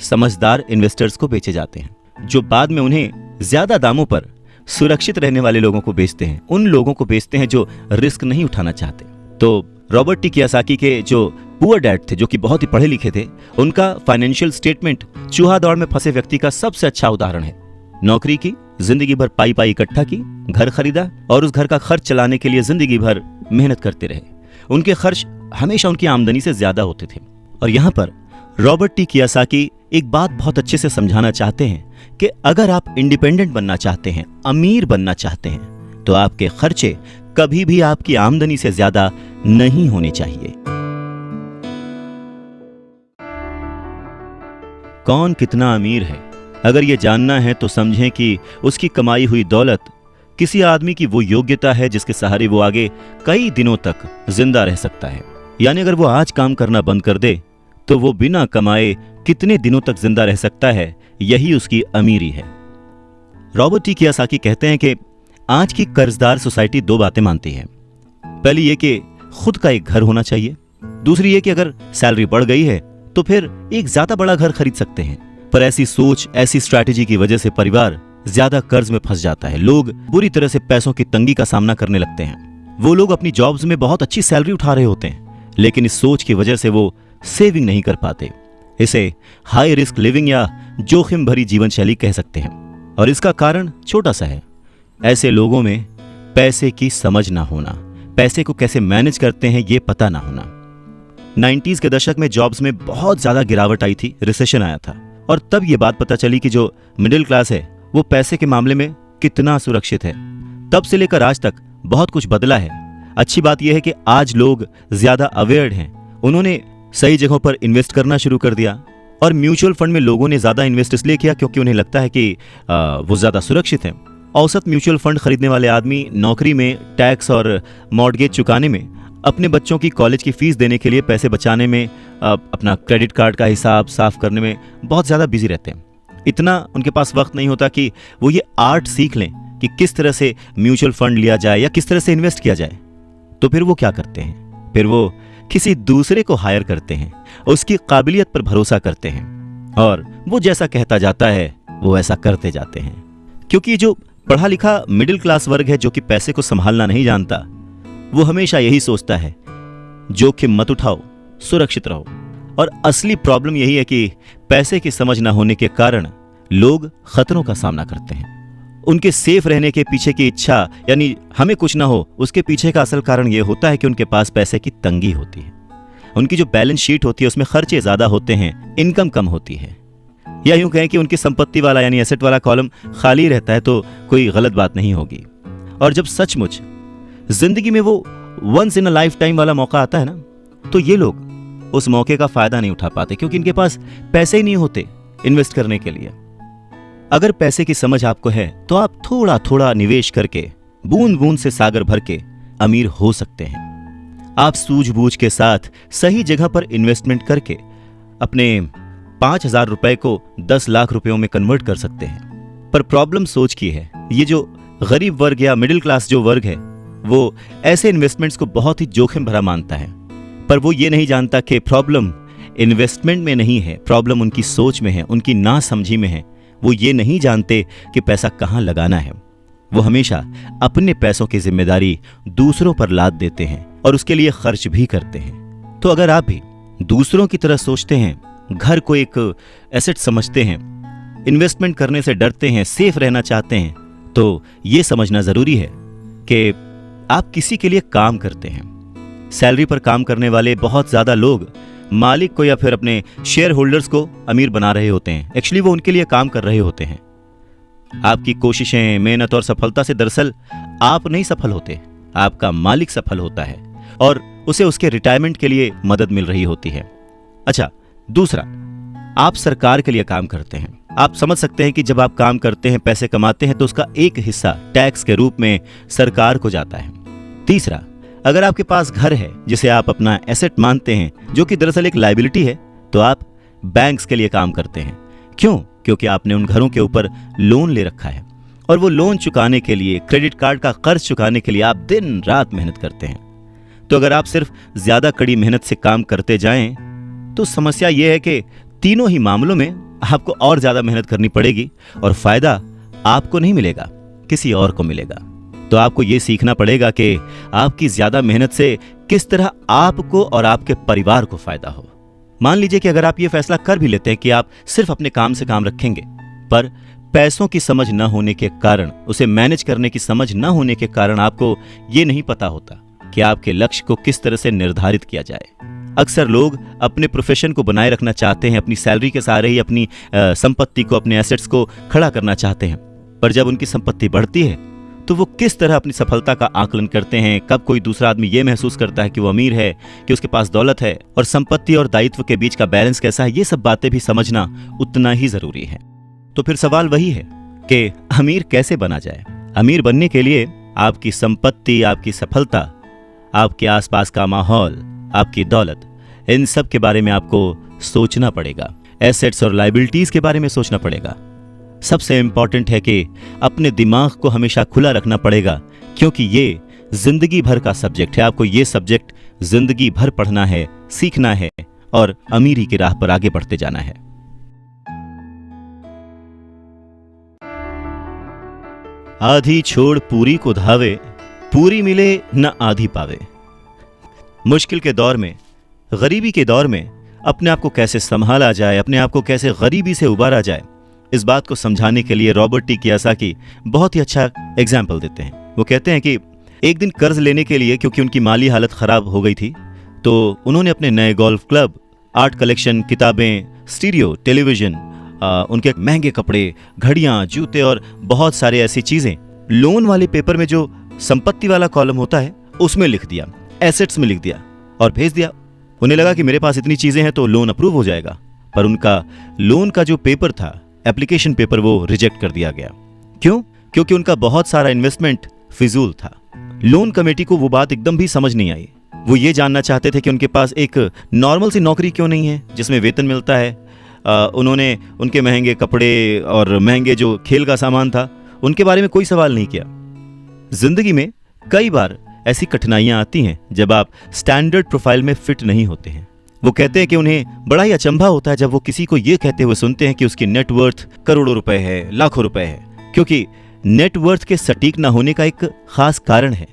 Speaker 1: समझदार इन्वेस्टर्स को बेचे जाते हैं, जो बाद में उन्हें ज्यादा दामों पर सुरक्षित रहने वाले लोगों को बेचते हैं। उन लोगों को बेचते हैं जो रिस्क नहीं उठाना चाहते। तो रॉबर्ट टी कियोसाकी के जो पुअर डैड थे, जो कि बहुत ही पढ़े लिखे थे, उनका फाइनेंशियल स्टेटमेंट चूहा दौड़ में फंसे व्यक्ति का सबसे अच्छा उदाहरण है। नौकरी की, जिंदगी भर पाई पाई इकट्ठा की, घर खरीदा और उस घर का खर्च चलाने के लिए जिंदगी भर मेहनत करते रहे। उनके खर्च हमेशा उनकी आमदनी से ज्यादा होते थे। और यहाँ पर रॉबर्ट टी कियोसाकी एक बात बहुत अच्छे से समझाना चाहते हैं कि अगर आप इंडिपेंडेंट बनना चाहते हैं, अमीर बनना चाहते हैं, तो आपके खर्चे कभी भी आपकी आमदनी से ज्यादा नहीं होने चाहिए। कौन कितना अमीर है, अगर ये जानना है तो समझें कि उसकी कमाई हुई दौलत किसी आदमी की वो योग्यता है जिसके सहारे वो आगे कई दिनों तक जिंदा रह सकता है। यानी अगर वो आज काम करना बंद कर दे तो वो बिना कमाए कितने दिनों तक जिंदा रह सकता है, यही उसकी अमीरी है। रॉबर्ट टी कियोसाकी कहते हैं कि आज की कर्जदार सोसाइटी दो बातें मानती है। पहली ये कि खुद का एक घर होना चाहिए, दूसरी ये कि अगर सैलरी बढ़ गई है तो फिर एक ज्यादा बड़ा घर खरीद सकते हैं। पर ऐसी सोच, ऐसी स्ट्रैटेजी की वजह से परिवार ज्यादा कर्ज में फंस जाता है। लोग बुरी तरह से पैसों की तंगी का सामना करने लगते हैं। वो लोग अपनी जॉब्स में बहुत अच्छी सैलरी उठा रहे होते हैं, लेकिन इस सोच की वजह से वो सेविंग नहीं कर पाते। इसे हाई रिस्क लिविंग या जोखिम भरी जीवन शैली कह सकते हैं। और इसका कारण छोटा सा है, ऐसे लोगों में पैसे की समझ ना होना, पैसे को कैसे मैनेज करते हैं ये पता ना होना। 90s के दशक में जॉब्स में बहुत ज्यादा गिरावट आई थी, रिसेशन आया था, और तब ये बात पता चली कि जो मिडिल क्लास है वो पैसे के मामले में कितना सुरक्षित है। तब से लेकर आज तक बहुत कुछ बदला है। अच्छी बात यह है कि आज लोग ज्यादा अवेयर हैं। उन्होंने सही जगहों पर इन्वेस्ट करना शुरू कर दिया। और म्यूचुअल फंड में लोगों ने ज्यादा इन्वेस्ट इसलिए किया क्योंकि उन्हें लगता है कि वो ज्यादा सुरक्षित है। औसत म्यूचुअल फंड खरीदने वाले आदमी नौकरी में, टैक्स और मॉर्गेज चुकाने में, अपने बच्चों की कॉलेज की फीस देने के लिए पैसे बचाने में, अपना क्रेडिट कार्ड का हिसाब साफ करने में बहुत ज़्यादा बिजी रहते हैं। इतना उनके पास वक्त नहीं होता कि वो ये आर्ट सीख लें कि किस तरह से म्यूचुअल फंड लिया जाए या किस तरह से इन्वेस्ट किया जाए। तो फिर वो क्या करते हैं? फिर वो किसी दूसरे को हायर करते हैं, उसकी काबिलियत पर भरोसा करते हैं और वो जैसा कहता जाता है वो ऐसा करते जाते हैं। क्योंकि जो पढ़ा लिखा मिडिल क्लास वर्ग है जो कि पैसे को संभालना नहीं जानता, वो हमेशा यही सोचता है जोखिम मत उठाओ, सुरक्षित रहो। और असली प्रॉब्लम यही है कि पैसे की समझ ना होने के कारण लोग खतरों का सामना करते हैं। उनके सेफ रहने के पीछे की इच्छा, यानी हमें कुछ ना हो, उसके पीछे का असल कारण यह होता है कि उनके पास पैसे की तंगी होती है। उनकी जो बैलेंस शीट होती है उसमें खर्चे ज्यादा होते हैं, इनकम कम होती है। या यूं कहें कि उनकी संपत्ति वाला यानी एसेट वाला कॉलम खाली रहता है तो कोई गलत बात नहीं होगी। और जब सचमुच जिंदगी में वो once in a lifetime वाला मौका आता है ना, तो ये लोग उस मौके का फायदा नहीं उठा पाते क्योंकि इनके पास पैसे ही नहीं होते इन्वेस्ट करने के लिए। अगर पैसे की समझ आपको है तो आप थोड़ा थोड़ा निवेश करके, बूंद बूंद से सागर भर के अमीर हो सकते हैं। आप सूझबूझ के साथ सही जगह पर इन्वेस्टमेंट करके अपने 5,000 रुपए को 10 लाख रुपयों में कन्वर्ट कर सकते हैं। पर प्रॉब्लम सोच की है। ये जो गरीब वर्ग या मिडिल क्लास जो वर्ग है वो ऐसे इन्वेस्टमेंट्स को बहुत ही जोखिम भरा मानता है, पर वो ये नहीं जानता कि प्रॉब्लम इन्वेस्टमेंट में नहीं है, प्रॉब्लम उनकी सोच में है, उनकी नासमझी में है। वो ये नहीं जानते कि पैसा कहाँ लगाना है। वो हमेशा अपने पैसों की जिम्मेदारी दूसरों पर लाद देते हैं और उसके लिए खर्च भी करते हैं। तो अगर आप भी दूसरों की तरह सोचते हैं, घर को एक एसेट समझते हैं, इन्वेस्टमेंट करने से डरते हैं, सेफ रहना चाहते हैं, तो ये समझना जरूरी है कि आप किसी के लिए काम करते हैं। सैलरी पर काम करने वाले बहुत ज्यादा लोग मालिक को या फिर अपने शेयर होल्डर्स को अमीर बना रहे होते हैं। एक्चुअली वो उनके लिए काम कर रहे होते हैं। आपकी कोशिशें, मेहनत और सफलता से दरअसल आप नहीं सफल होते, आपका मालिक सफल होता है और उसे उसके रिटायरमेंट के लिए मदद मिल रही होती है। अच्छा, दूसरा, आप सरकार के लिए काम करते हैं। आप समझ सकते हैं कि जब आप काम करते हैं, पैसे कमाते हैं, तो उसका एक हिस्सा टैक्स के रूप में सरकार को जाता है। तीसरा, अगर आपके पास घर है जिसे आप अपना एसेट मानते हैं, जो कि दरअसल एक लायबिलिटी है, तो आप बैंक्स के लिए काम करते हैं। क्यों? क्योंकि आपने उन घरों के ऊपर लोन ले रखा है और वो लोन चुकाने के लिए, क्रेडिट कार्ड का कर्ज चुकाने के लिए आप दिन रात मेहनत करते हैं। तो अगर आप सिर्फ ज्यादा कड़ी मेहनत से काम करते जाएं, तो समस्या यह है कि तीनों ही मामलों में आपको और ज्यादा मेहनत करनी पड़ेगी और फायदा आपको नहीं मिलेगा, किसी और को मिलेगा। तो आपको यह सीखना पड़ेगा कि आपकी ज्यादा मेहनत से किस तरह आपको और आपके परिवार को फायदा हो। मान लीजिए कि अगर आप ये फैसला कर भी लेते हैं कि आप सिर्फ अपने काम से काम रखेंगे, पर पैसों की समझ न होने के कारण, उसे मैनेज करने की समझ न होने के कारण आपको ये नहीं पता होता कि आपके लक्ष्य को किस तरह से निर्धारित किया जाए। अक्सर लोग अपने प्रोफेशन को बनाए रखना चाहते हैं, अपनी सैलरी के सहारे ही अपनी संपत्ति को, अपने एसेट्स को खड़ा करना चाहते हैं, पर जब उनकी संपत्ति बढ़ती है तो वो किस तरह अपनी सफलता का आकलन करते हैं, कब कोई दूसरा आदमी ये महसूस करता है कि वो अमीर है, कि उसके पास दौलत है, और संपत्ति और दायित्व के बीच का बैलेंस कैसा है, ये सब बातें भी समझना उतना ही जरूरी है। तो फिर सवाल वही है कि अमीर कैसे बना जाए। अमीर बनने के लिए आपकी संपत्ति, आपकी सफलता, आपके आसपास का माहौल, आपकी दौलत, इन सब के बारे में आपको सोचना पड़ेगा। एसेट्स और लायबिलिटीज के बारे में सोचना पड़ेगा। सबसे इंपॉर्टेंट है कि अपने दिमाग को हमेशा खुला रखना पड़ेगा, क्योंकि ये जिंदगी भर का सब्जेक्ट है। आपको ये सब्जेक्ट जिंदगी भर पढ़ना है, सीखना है और अमीरी की राह पर आगे बढ़ते जाना है। आधी छोड़ पूरी को धावे, पूरी मिले न आधी पावे। मुश्किल के दौर में, गरीबी के दौर में अपने आप को कैसे संभाला जाए, अपने आप को कैसे गरीबी से उबारा जाए, इस बात को समझाने के लिए रॉबर्ट टी कियोसाकी बहुत ही अच्छा एग्जाम्पल देते हैं। वो कहते हैं कि एक दिन कर्ज लेने के लिए, क्योंकि उनकी माली हालत खराब हो गई थी, तो उन्होंने अपने नए गोल्फ क्लब, आर्ट कलेक्शन, किताबें, स्टीरियो, टेलीविजन, उनके महंगे कपड़े, घड़ियां, जूते और बहुत सारे ऐसी चीजें लोन वाले पेपर में जो संपत्ति वाला कॉलम होता है उसमें लिख दिया, एसेट्स में लिख दिया और भेज दिया। उन्हें लगा कि मेरे पास इतनी चीजें हैं तो लोन अप्रूव हो जाएगा, पर उनका लोन का जो पेपर था, एप्लीकेशन पेपर, वो रिजेक्ट कर दिया गया। क्यों? क्योंकि उनका बहुत सारा इन्वेस्टमेंट फिजूल था। लोन कमेटी को वो बात एकदम भी समझ नहीं आई। वो ये जानना चाहते थे कि उनके पास एक नॉर्मल सी नौकरी क्यों नहीं है जिसमें वेतन मिलता है। उन्होंने उनके महंगे कपड़े और महंगे जो खेल का सामान था उनके बारे में कोई सवाल नहीं किया। जिंदगी में कई बार ऐसी कठिनाइयां आती हैं जब आप स्टैंडर्ड प्रोफाइल में फिट नहीं होते हैं। वो कहते हैं कि उन्हें बड़ा ही अचंभा होता है जब वो किसी को ये कहते हुए सुनते हैं कि उसकी नेटवर्थ करोड़ों रुपए है, लाखों रुपए है, क्योंकि नेटवर्थ के सटीक ना होने का एक खास कारण है।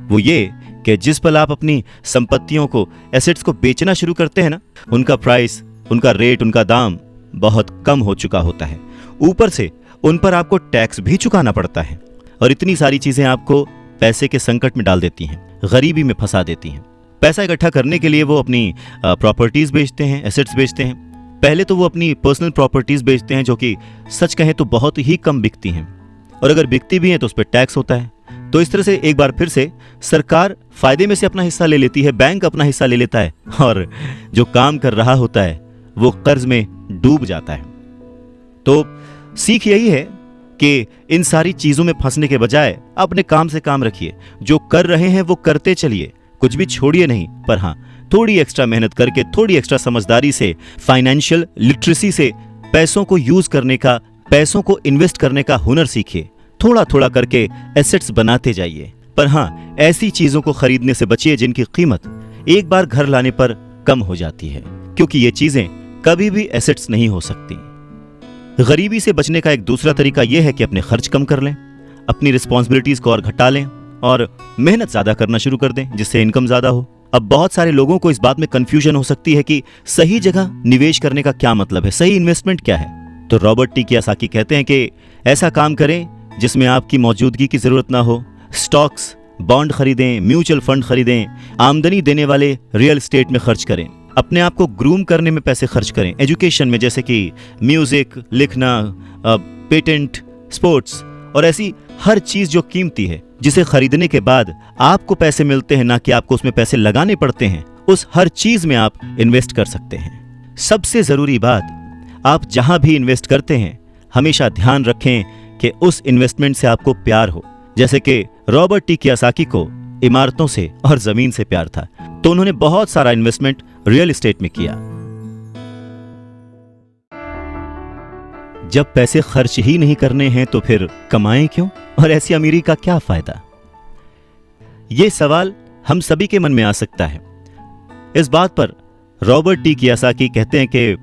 Speaker 1: वो ये कि जिस पल आप अपनी संपत्तियों को, एसेट्स को बेचना शुरू करते हैं ना, उनका प्राइस, उनका रेट, उनका दाम बहुत कम हो चुका होता है। ऊपर से उन पर आपको टैक्स भी चुकाना पड़ता है और इतनी सारी चीजें आपको पैसे के संकट में डाल देती हैं, गरीबी में फंसा देती हैं। पैसा इकट्ठा करने के लिए वो अपनी प्रॉपर्टीज बेचते हैं, एसेट्स बेचते हैं। पहले तो वो अपनी पर्सनल प्रॉपर्टीज बेचते हैं जो कि सच कहें तो बहुत ही कम बिकती हैं, और अगर बिकती भी हैं तो उस पर टैक्स होता है। तो इस तरह से एक बार फिर से सरकार फायदे में से अपना हिस्सा ले लेती है, बैंक अपना हिस्सा ले लेता है, और जो काम कर रहा होता है वो कर्ज में डूब जाता है। तो सीख यही है कि इन सारी चीजों में फंसने के बजाय अपने काम से काम रखिए। जो कर रहे हैं वो करते चलिए, कुछ भी छोड़िए नहीं, पर हाँ, थोड़ी एक्स्ट्रा मेहनत करके, थोड़ी एक्स्ट्रा समझदारी से, फाइनेंशियल लिटरेसी से पैसों को यूज करने का, पैसों को इन्वेस्ट करने का हुनर सीखिए। थोड़ा थोड़ा करके एसेट्स बनाते जाइए, पर हाँ, ऐसी चीजों को खरीदने से बचिए जिनकी कीमत एक बार घर लाने पर कम हो जाती है, क्योंकि ये चीजें कभी भी एसेट्स नहीं हो सकती। गरीबी से बचने का एक दूसरा तरीका यह है कि अपने खर्च कम कर लें, अपनी रिस्पॉन्सिबिलिटीज को और घटा लें और मेहनत ज्यादा करना शुरू कर दें, जिससे इनकम ज्यादा हो। अब बहुत सारे लोगों को इस बात में कंफ्यूजन हो सकती है कि सही जगह निवेश करने का क्या मतलब है, सही इन्वेस्टमेंट क्या है। तो रॉबर्ट टी कियोसाकी कहते हैं कि ऐसा काम करें जिसमें आपकी मौजूदगी की जरूरत ना हो। स्टॉक्स, बॉन्ड खरीदें, म्यूचुअल फंड खरीदें, आमदनी देने वाले रियल एस्टेट में खर्च करें, अपने आप को ग्रूम करने में पैसे खर्च करें, एजुकेशन में जैसे कि म्यूजिक, लिखना, पेटेंट, स्पोर्ट्स और ऐसी हर चीज जो कीमती है, जिसे खरीदने के बाद आपको पैसे मिलते हैं, ना कि आपको उसमें पैसे लगाने पड़ते हैं, उस हर चीज में आप इन्वेस्ट कर सकते हैं। सबसे जरूरी बात, आप जहां भी इन्वेस्ट करते हैं हमेशा ध्यान रखें कि उस इन्वेस्टमेंट से आपको प्यार हो। जैसे कि रॉबर्ट टी कियोसाकी को इमारतों से और जमीन से प्यार था, तो उन्होंने बहुत सारा इन्वेस्टमेंट रियल एस्टेट में किया। जब पैसे खर्च ही नहीं करने हैं तो फिर कमाएं क्यों, और ऐसी अमीरी का क्या फायदा? यह सवाल हम सभी के मन में आ सकता है। इस बात पर रॉबर्ट टी कियोसाकी कहते हैं कि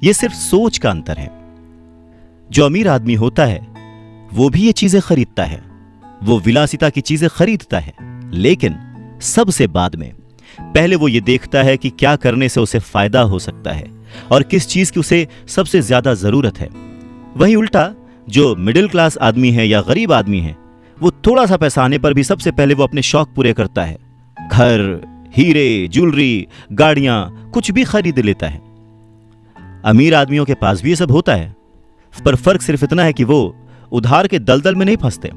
Speaker 1: यह सिर्फ सोच का अंतर है। जो अमीर आदमी होता है वो भी ये चीजें खरीदता है, वो विलासिता की चीजें खरीदता है, लेकिन सबसे बाद में। पहले वो ये देखता है कि क्या करने से उसे फायदा हो सकता है और किस चीज की उसे सबसे ज्यादा जरूरत है। वहीं उल्टा जो मिडिल क्लास आदमी है या गरीब आदमी है, वो थोड़ा सा पैसा आने पर भी सबसे पहले वो अपने शौक पूरे करता है। घर, हीरे, ज्वेलरी, गाड़ियां, कुछ भी खरीद लेता है। अमीर आदमियों के पास भी ये सब होता है, पर फर्क सिर्फ इतना है कि वो उधार के दलदल में नहीं फंसते।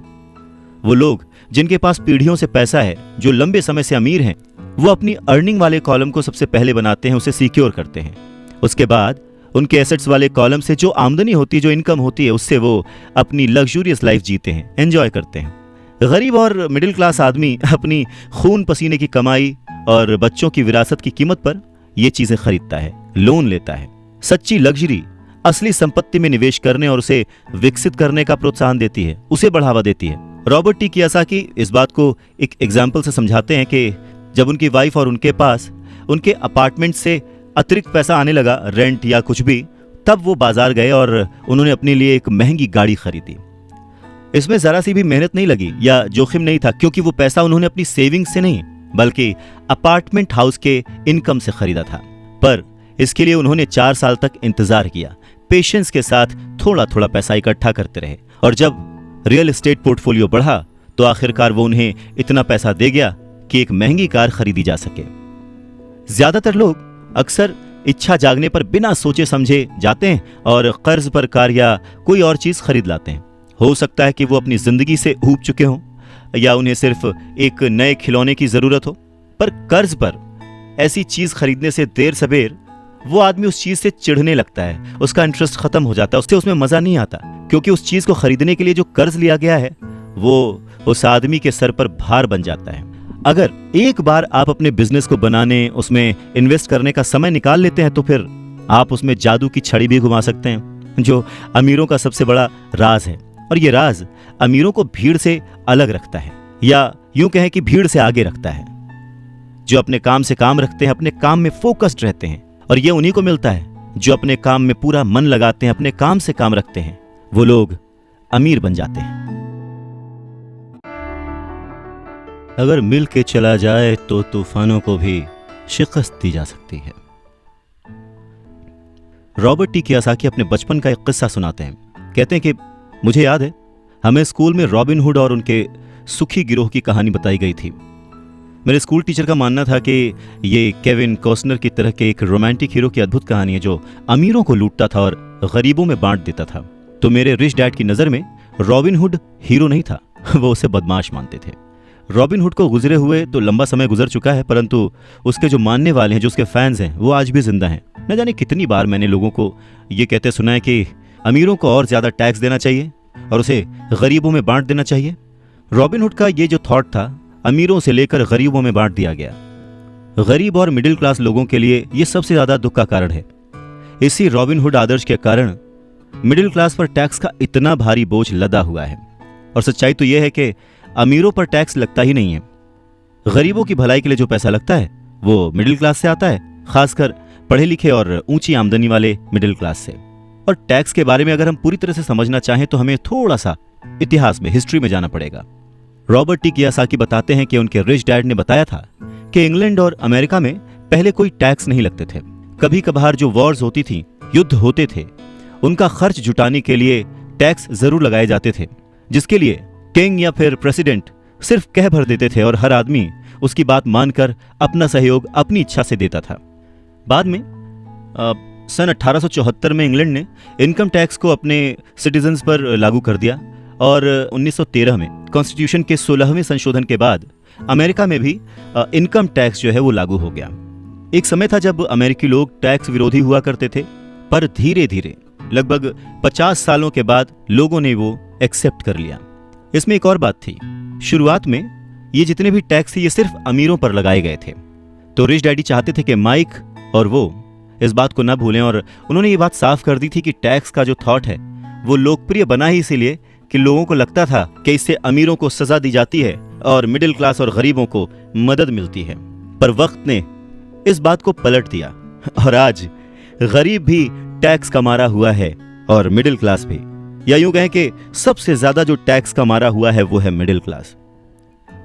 Speaker 1: वो लोग जिनके पास पीढ़ियों से पैसा है, जो लंबे समय से अमीर हैं, वो अपनी अर्निंग वाले कॉलम को सबसे पहले बनाते हैं, उसे सिक्योर करते हैं। उसके बाद उनके एसेट्स वाले कॉलम से जो आमदनी होती है, जो इनकम होती है, उससे वो अपनी लग्जूरियस लाइफ जीते हैं, एंजॉय करते हैं। गरीब और मिडिल क्लास आदमी अपनी खून पसीने की कमाई और बच्चों की विरासत की कीमत पर ये चीजें खरीदता है, लोन लेता है। सच्ची लग्जरी असली संपत्ति में निवेश करने और उसे विकसित करने का प्रोत्साहन देती है, उसे बढ़ावा देती है। रॉबर्ट टी कियोसाकी इस बात को एक एग्जाम्पल से समझाते हैं कि जब उनकी वाइफ और उनके पास उनके अपार्टमेंट से अतिरिक्त पैसा आने लगा, रेंट या कुछ भी, तब वो बाजार गए और उन्होंने अपने लिए एक महंगी गाड़ी खरीदी। इसमें जरा सी भी मेहनत नहीं लगी या जोखिम नहीं था, क्योंकि वो पैसा उन्होंने अपनी सेविंग से नहीं बल्कि अपार्टमेंट हाउस के इनकम से खरीदा था। पर इसके लिए उन्होंने 4 साल तक इंतजार किया, पेशेंस के साथ थोड़ा थोड़ा पैसा इकट्ठा करते रहे, और जब रियल एस्टेट पोर्टफोलियो बढ़ा तो आखिरकार वो उन्हें इतना पैसा दे गया कि एक महंगी कार खरीदी जा सके। ज्यादातर लोग अक्सर इच्छा जागने पर बिना सोचे समझे जाते हैं और कर्ज पर कार या कोई और चीज खरीद लाते हैं। हो सकता है कि वो अपनी जिंदगी से ऊब चुके हों या उन्हें सिर्फ एक नए खिलौने की जरूरत हो, पर कर्ज पर ऐसी चीज खरीदने से देर सबेर वो आदमी उस चीज से चिढ़ने लगता है, उसका इंटरेस्ट खत्म हो जाता है, उससे उसमें मजा नहीं आता, क्योंकि उस चीज को खरीदने के लिए जो कर्ज लिया गया है वो उस आदमी के सर पर भार बन जाता है। अगर एक बार आप अपने बिजनेस को बनाने, उसमें इन्वेस्ट करने का समय निकाल लेते हैं तो फिर आप उसमें जादू की छड़ी भी घुमा सकते हैं, जो अमीरों का सबसे बड़ा राज है। और ये राज अमीरों को भीड़ से अलग रखता है, या यूं कहें कि भीड़ से आगे रखता है। जो अपने काम से काम रखते हैं, अपने काम में फोकस्ड रहते हैं, और ये उन्हीं को मिलता है जो अपने काम में पूरा मन लगाते हैं, अपने काम से काम रखते हैं, वो लोग अमीर बन जाते हैं। अगर मिल के चला जाए तो तूफानों को भी शिकस्त दी जा सकती है। रॉबर्ट टी कियोसाकी अपने बचपन का एक किस्सा सुनाते हैं। कहते हैं कि मुझे याद है, हमें स्कूल में रॉबिन हुड और उनके सुखी गिरोह की कहानी बताई गई थी। मेरे स्कूल टीचर का मानना था कि ये केविन कॉस्टनर की तरह के एक रोमांटिक हीरो की अद्भुत कहानी है जो अमीरों को लूटता था और गरीबों में बांट देता था। तो मेरे रिच डैड की नज़र में रॉबिन हुड हीरो नहीं था, वो उसे बदमाश मानते थे। रॉबिन हुड को गुजरे हुए तो लंबा समय गुजर चुका है, परंतु उसके जो मानने वाले हैं, जो उसके फैंस हैं, वो आज भी जिंदा हैं। न जाने कितनी बार मैंने लोगों को ये कहते सुना है कि अमीरों को और ज़्यादा टैक्स देना चाहिए और उसे गरीबों में बांट देना चाहिए। रॉबिन हुड का ये जो थॉट था, अमीरों से लेकर गरीबों में बांट दिया गया। गरीब और मिडिल क्लास लोगों के लिए ये सबसे ज्यादा दुख का कारण है। इसी रॉबिन हुड आदर्श के कारण मिडिल क्लास पर टैक्स का इतना भारी बोझ लदा हुआ है। और सच्चाई तो यह है कि अमीरों पर टैक्स लगता ही नहीं है। गरीबों की भलाई के लिए जो पैसा लगता है वो मिडिल क्लास से आता है, खासकर पढ़े लिखे और ऊंची आमदनी वाले मिडिल क्लास से। और टैक्स के बारे में अगर हम पूरी तरह से समझना चाहें तो हमें थोड़ा सा इतिहास में, हिस्ट्री में जाना पड़ेगा। रॉबर्ट टी कियोसाकी बताते हैं कि उनके रिच डैड ने बताया था कि इंग्लैंड और अमेरिका में पहले कोई टैक्स नहीं लगते थे। कभी कभार जो वॉर्स होती थी, युद्ध होते थे, उनका खर्च जुटाने के लिए टैक्स जरूर लगाए जाते थे, जिसके लिए किंग या फिर प्रेसिडेंट सिर्फ कह भर देते थे और हर आदमी उसकी बात मानकर अपना सहयोग अपनी इच्छा से देता था। बाद में सन 1874 में इंग्लैंड ने इनकम टैक्स को अपने सिटीजन्स पर लागू कर दिया और 1913 में कॉन्स्टिट्यूशन के 16वें संशोधन के बाद अमेरिका में भी इनकम टैक्स जो है वो लागू हो गया। एक समय था जब अमेरिकी लोग टैक्स विरोधी हुआ करते थे, पर धीरे धीरे लगभग 50 सालों के बाद लोगों ने वो एक्सेप्ट कर लिया। इसमें एक और बात थी, शुरुआत में ये जितने भी टैक्स थे ये सिर्फ अमीरों पर लगाए गए थे। तो रिच डैडी चाहते थे कि माइक और वो इस बात को न भूलें, और उन्होंने ये बात साफ कर दी थी कि टैक्स का जो थॉट है वो लोकप्रिय बना ही इसीलिए कि लोगों को लगता था कि इससे अमीरों को सजा दी जाती है और मिडिल क्लास और गरीबों को मदद मिलती है। पर वक्त ने इस बात को पलट दिया और आज गरीब भी टैक्स का मारा हुआ है और मिडिल क्लास भी, या यूं कहें कि सबसे ज्यादा जो टैक्स का मारा हुआ है वो है middle class.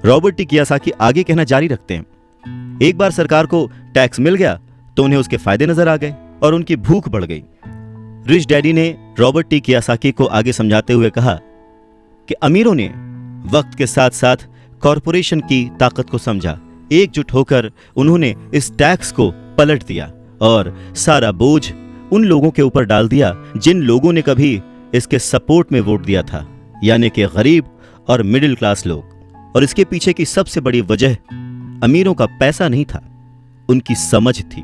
Speaker 1: Robert T Kiyosaki आगे कहना जारी रखते हैं, एक बार सरकार को टैक्स मिल गया तो उन्हें उसके फायदे नजर आ गए और उनकी भूख बढ़ गई। रिच डैडी ने रॉबर्ट टी कियोसाकी को आगे समझाते हुए कहा कि अमीरों ने वक्त के साथ साथ कॉरपोरेशन की ताकत को समझा, एकजुट होकर उन्होंने इस टैक्स को पलट दिया और सारा बोझ उन लोगों के ऊपर डाल दिया जिन लोगों ने कभी इसके सपोर्ट में वोट दिया था, यानी कि गरीब और मिडिल क्लास लोग। और इसके पीछे की सबसे बड़ी वजह अमीरों का पैसा नहीं था, उनकी समझ थी,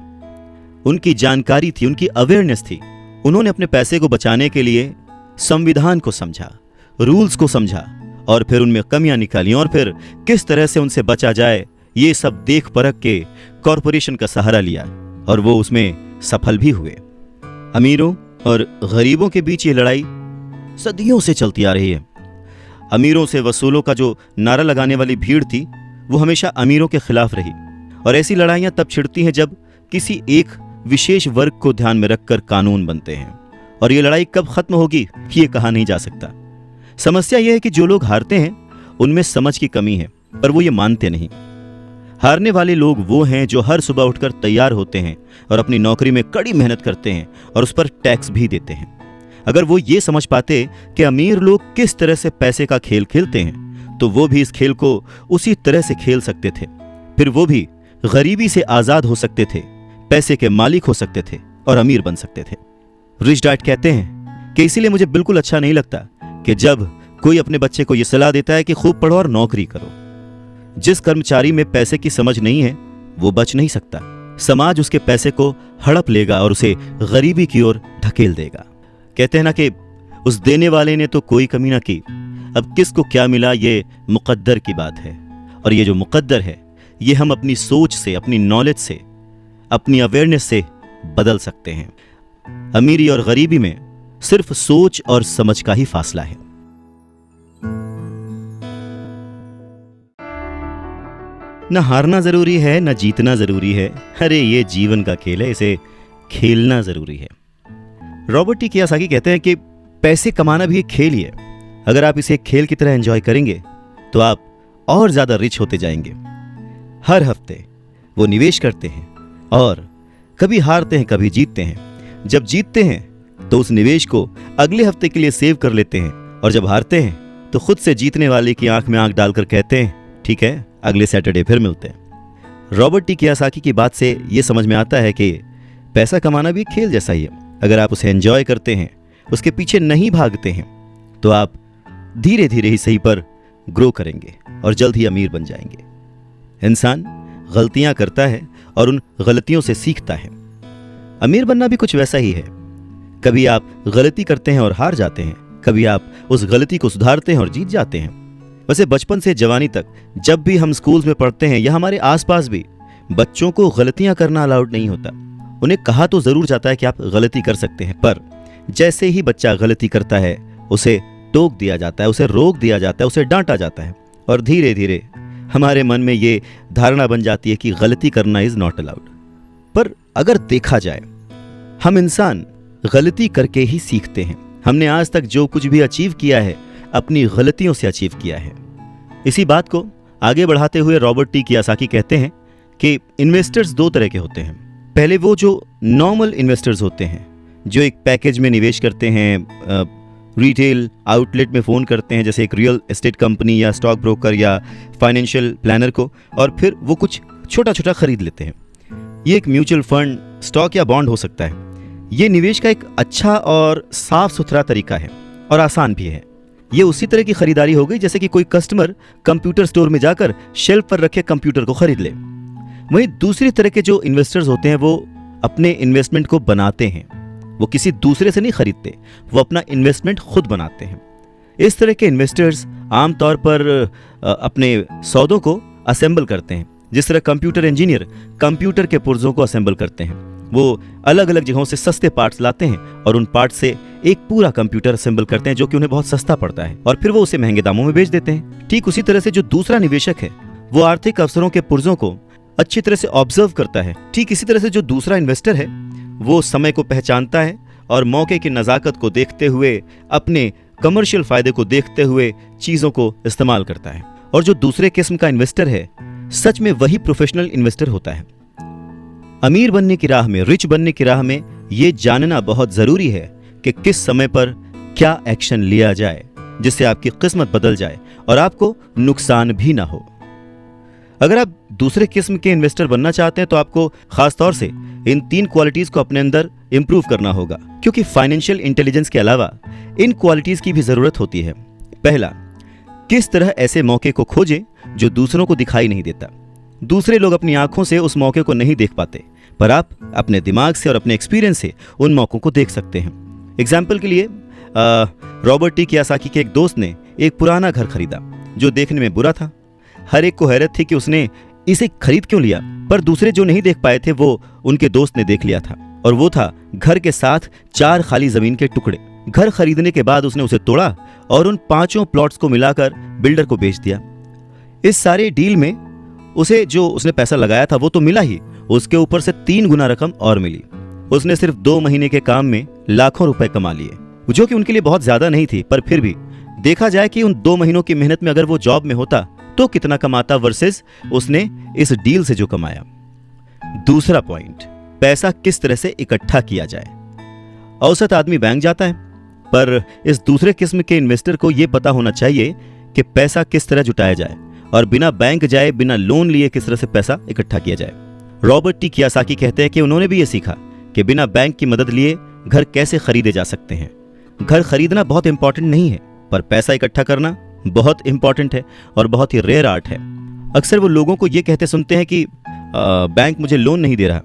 Speaker 1: उनकी जानकारी थी, उनकी अवेयरनेस थी। उन्होंने अपने पैसे को बचाने के लिए संविधान को समझा, रूल्स को समझा और फिर उनमें कमियां निकाली और फिर किस तरह से उनसे बचा जाए ये सब देख परख के कॉरपोरेशन का सहारा लिया और वो उसमें सफल भी हुए। अमीरों और गरीबों के बीच ये लड़ाई सदियों से चलती आ रही है। अमीरों से वसूलों का जो नारा लगाने वाली भीड़ थी वो हमेशा अमीरों के खिलाफ रही और ऐसी लड़ाइयां तब छिड़ती हैं जब किसी एक विशेष वर्ग को ध्यान में रखकर कानून बनते हैं, और ये लड़ाई कब खत्म होगी ये कहा नहीं जा सकता। समस्या यह है कि जो लोग हारते हैं उनमें समझ की कमी है, पर वो ये मानते नहीं। हारने वाले लोग वो हैं जो हर सुबह उठकर तैयार होते हैं और अपनी नौकरी में कड़ी मेहनत करते हैं और उस पर टैक्स भी देते हैं। अगर वो ये समझ पाते कि अमीर लोग किस तरह से पैसे का खेल खेलते हैं तो वो भी इस खेल को उसी तरह से खेल सकते थे। फिर वो भी गरीबी से आजाद हो सकते थे, पैसे के मालिक हो सकते थे और अमीर बन सकते थे। रिच डैड कहते हैं कि इसीलिए मुझे बिल्कुल अच्छा नहीं लगता कि जब कोई अपने बच्चे को यह सलाह देता है कि खूब पढ़ो और नौकरी करो। जिस कर्मचारी में पैसे की समझ नहीं है वो बच नहीं सकता। समाज उसके पैसे को हड़प लेगा और उसे गरीबी की ओर धकेल देगा। कहते हैं ना कि उस देने वाले ने तो कोई कमी ना की, अब किसको क्या मिला ये मुकद्दर की बात है। और ये जो मुकद्दर है ये हम अपनी सोच से, अपनी नॉलेज से, अपनी अवेयरनेस से बदल सकते हैं। अमीरी और गरीबी में सिर्फ सोच और समझ का ही फासला है। न हारना जरूरी है न जीतना जरूरी है, अरे ये जीवन का खेल है, इसे खेलना जरूरी है। रॉबर्ट टी कियोसाकी कहते हैं कि पैसे कमाना भी एक खेल ही है। अगर आप इसे एक खेल की तरह एंजॉय करेंगे तो आप और ज्यादा रिच होते जाएंगे। हर हफ्ते वो निवेश करते हैं और कभी हारते हैं कभी जीतते हैं। जब जीतते हैं तो उस निवेश को अगले हफ्ते के लिए सेव कर लेते हैं और जब हारते हैं तो खुद से जीतने वाले की आंख में आंख डालकर कहते हैं ठीक है अगले सैटरडे फिर मिलते हैं। रॉबर्ट टी कियोसाकी की बात से यह समझ में आता है कि पैसा कमाना भी एक खेल जैसा ही है। अगर आप उसे एंजॉय करते हैं, उसके पीछे नहीं भागते हैं, तो आप धीरे धीरे ही सही पर ग्रो करेंगे और जल्द ही अमीर बन जाएंगे। इंसान गलतियां करता है और उन गलतियों से सीखता है। अमीर बनना भी कुछ वैसा ही है। कभी आप गलती करते हैं और हार जाते हैं, कभी आप उस गलती को सुधारते हैं और जीत जाते हैं। वैसे बचपन से जवानी तक जब भी हम स्कूल्स में पढ़ते हैं या हमारे आसपास भी बच्चों को गलतियां करना अलाउड नहीं होता। उन्हें कहा तो जरूर जाता है कि आप गलती कर सकते हैं, पर जैसे ही बच्चा गलती करता है उसे टोक दिया जाता है, उसे रोक दिया जाता है, उसे डांटा जाता है और धीरे धीरे हमारे मन में ये धारणा बन जाती है कि गलती करना इज नॉट अलाउड। पर अगर देखा जाए, हम इंसान गलती करके ही सीखते हैं। हमने आज तक जो कुछ भी अचीव किया है अपनी गलतियों से अचीव किया है। इसी बात को आगे बढ़ाते हुए रॉबर्ट टी कियोसाकी कहते हैं कि इन्वेस्टर्स दो तरह के होते हैं। पहले वो जो नॉर्मल इन्वेस्टर्स होते हैं जो एक पैकेज में निवेश करते हैं, रिटेल आउटलेट में फ़ोन करते हैं जैसे एक रियल एस्टेट कंपनी या स्टॉक ब्रोकर या फाइनेंशियल प्लानर को, और फिर वो कुछ छोटा छोटा खरीद लेते हैं। ये एक म्यूचुअल फंड, स्टॉक या बॉन्ड हो सकता है। ये निवेश का एक अच्छा और साफ सुथरा तरीका है और आसान भी है। ये उसी तरह की खरीदारी हो गई जैसे कि कोई कस्टमर कंप्यूटर स्टोर में जाकर शेल्फ पर रखे कंप्यूटर को खरीद ले। वहीं दूसरी तरह के जो इन्वेस्टर्स होते हैं वो अपने इन्वेस्टमेंट को बनाते हैं, वो किसी दूसरे से नहीं खरीदते, वो अपना इन्वेस्टमेंट खुद बनाते हैं। इस तरह के इन्वेस्टर्स आमतौर पर अपने सौदों को असेंबल करते हैं। जिस तरह कंप्यूटर इंजीनियर कंप्यूटर के पुर्जों को असेंबल करते हैं, वो अलग अलग जगहों से सस्ते पार्ट्स लाते हैं और उन पार्ट्स से एक पूरा कंप्यूटर असेंबल करते हैं जो कि उन्हें बहुत सस्ता पड़ता है, और फिर वो उसे महंगे दामों में बेच देते हैं। ठीक उसी तरह से जो दूसरा निवेशक है वो आर्थिक अवसरों के पुर्जों को अच्छी तरह से ऑब्जर्व करता है। ठीक इसी तरह से जो दूसरा इन्वेस्टर है वो समय को पहचानता है और मौके की नज़ाकत को देखते हुए, अपने कमर्शियल फायदे को देखते हुए चीज़ों को इस्तेमाल करता है। और जो दूसरे किस्म का इन्वेस्टर है सच में वही प्रोफेशनल इन्वेस्टर होता है। अमीर बनने की राह में, रिच बनने की राह में ये जानना बहुत ज़रूरी है कि किस समय पर क्या एक्शन लिया जाए जिससे आपकी किस्मत बदल जाए और आपको नुकसान भी ना हो। अगर आप दूसरे किस्म के इन्वेस्टर बनना चाहते हैं तो आपको खास तौर से इन 3 क्वालिटीज को अपने अंदर इंप्रूव करना होगा, क्योंकि फाइनेंशियल इंटेलिजेंस के अलावा इन क्वालिटीज की भी जरूरत होती है। पहला, किस तरह ऐसे मौके को खोजें जो दूसरों को दिखाई नहीं देता। दूसरे लोग अपनी आंखों से उस मौके को नहीं देख पाते, पर आप अपने दिमाग से और अपने एक्सपीरियंस से उन मौकों को देख सकते हैं। एग्जाम्पल के लिए रॉबर्ट टी कियोसाकी के एक दोस्त ने एक पुराना घर खरीदा जो देखने में बुरा था। हर एक को हैरत थी कि उसने इसे खरीद क्यों लिया, पर दूसरे जो नहीं देख पाए थे वो उनके दोस्त ने देख लिया था, और वो था घर के साथ 4 खाली जमीन के टुकड़े। घर खरीदने के बाद उसने उसे तोड़ा और उन 5 प्लॉट्स को मिलाकर बिल्डर को बेच दिया। इस सारे डील में उसे जो उसने पैसा लगाया था वो तो मिला ही, उसके ऊपर से 3 गुना रकम और मिली। उसने सिर्फ 2 महीने के काम में लाखों रुपए कमा लिए, जो कि उनके लिए बहुत ज्यादा नहीं थी, पर फिर भी देखा जाए कि उन 2 महीनों की मेहनत में अगर वो जॉब में होता तो कितना कमाता वर्सेस उसने इस डील से जो कमाया। दूसरा पॉइंट, पैसा किस तरह से इकट्ठा किया जाए। औसत आदमी बैंक जाता है, पर इस दूसरे किस्म के इन्वेस्टर को यह पता होना चाहिए कि पैसा किस तरह जुटाया जाए और बिना बैंक जाए, बिना लोन लिए किस तरह से पैसा इकट्ठा किया जाए। रॉबर्ट टी कियोसाकी कहते हैं कि उन्होंने भी यह सीखा कि बिना बैंक की मदद लिए घर कैसे खरीदे जा सकते हैं। घर खरीदना बहुत इंपॉर्टेंट नहीं है, पर पैसा इकट्ठा करना बहुत इंपॉर्टेंट है और बहुत ही रेयर आर्ट है। अक्सर वो लोगों को ये कहते सुनते हैं कि बैंक मुझे लोन नहीं दे रहा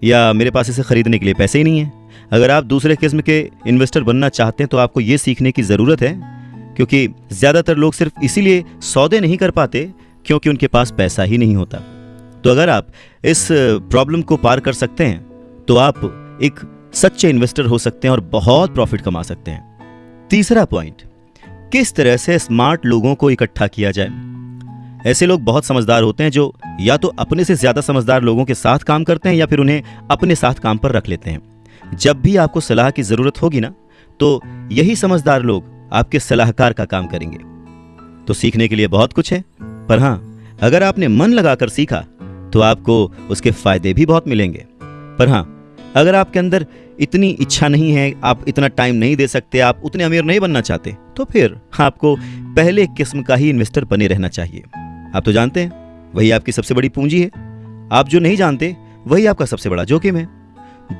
Speaker 1: या मेरे पास इसे खरीदने के लिए पैसे ही नहीं है। अगर आप दूसरे किस्म के इन्वेस्टर बनना चाहते हैं तो आपको ये सीखने की ज़रूरत है, क्योंकि ज़्यादातर लोग सिर्फ इसीलिए सौदे नहीं कर पाते क्योंकि उनके पास पैसा ही नहीं होता। तो अगर आप इस प्रॉब्लम को पार कर सकते हैं तो आप एक सच्चे इन्वेस्टर हो सकते हैं और बहुत प्रॉफिट कमा सकते हैं। तीसरा पॉइंट, किस तरह से स्मार्ट लोगों को इकट्ठा किया जाए। ऐसे लोग बहुत समझदार होते हैं जो या तो अपने से ज्यादा समझदार लोगों के साथ काम करते हैं या फिर उन्हें अपने साथ काम पर रख लेते हैं। जब भी आपको सलाह की जरूरत होगी ना, तो यही समझदार लोग आपके सलाहकार का काम करेंगे। तो सीखने के लिए बहुत कुछ है, पर हां, अगर आपने मन लगाकर सीखा तो आपको उसके फायदे भी बहुत मिलेंगे। पर हां, अगर आपके अंदर इतनी इच्छा नहीं है, आप इतना टाइम नहीं दे सकते, आप उतने अमीर नहीं बनना चाहते, तो फिर आपको पहले किस्म का ही इन्वेस्टर बने रहना चाहिए। आप तो जानते हैं वही आपकी सबसे बड़ी पूंजी है। आप जो नहीं जानते वही आपका सबसे बड़ा जोखिम है।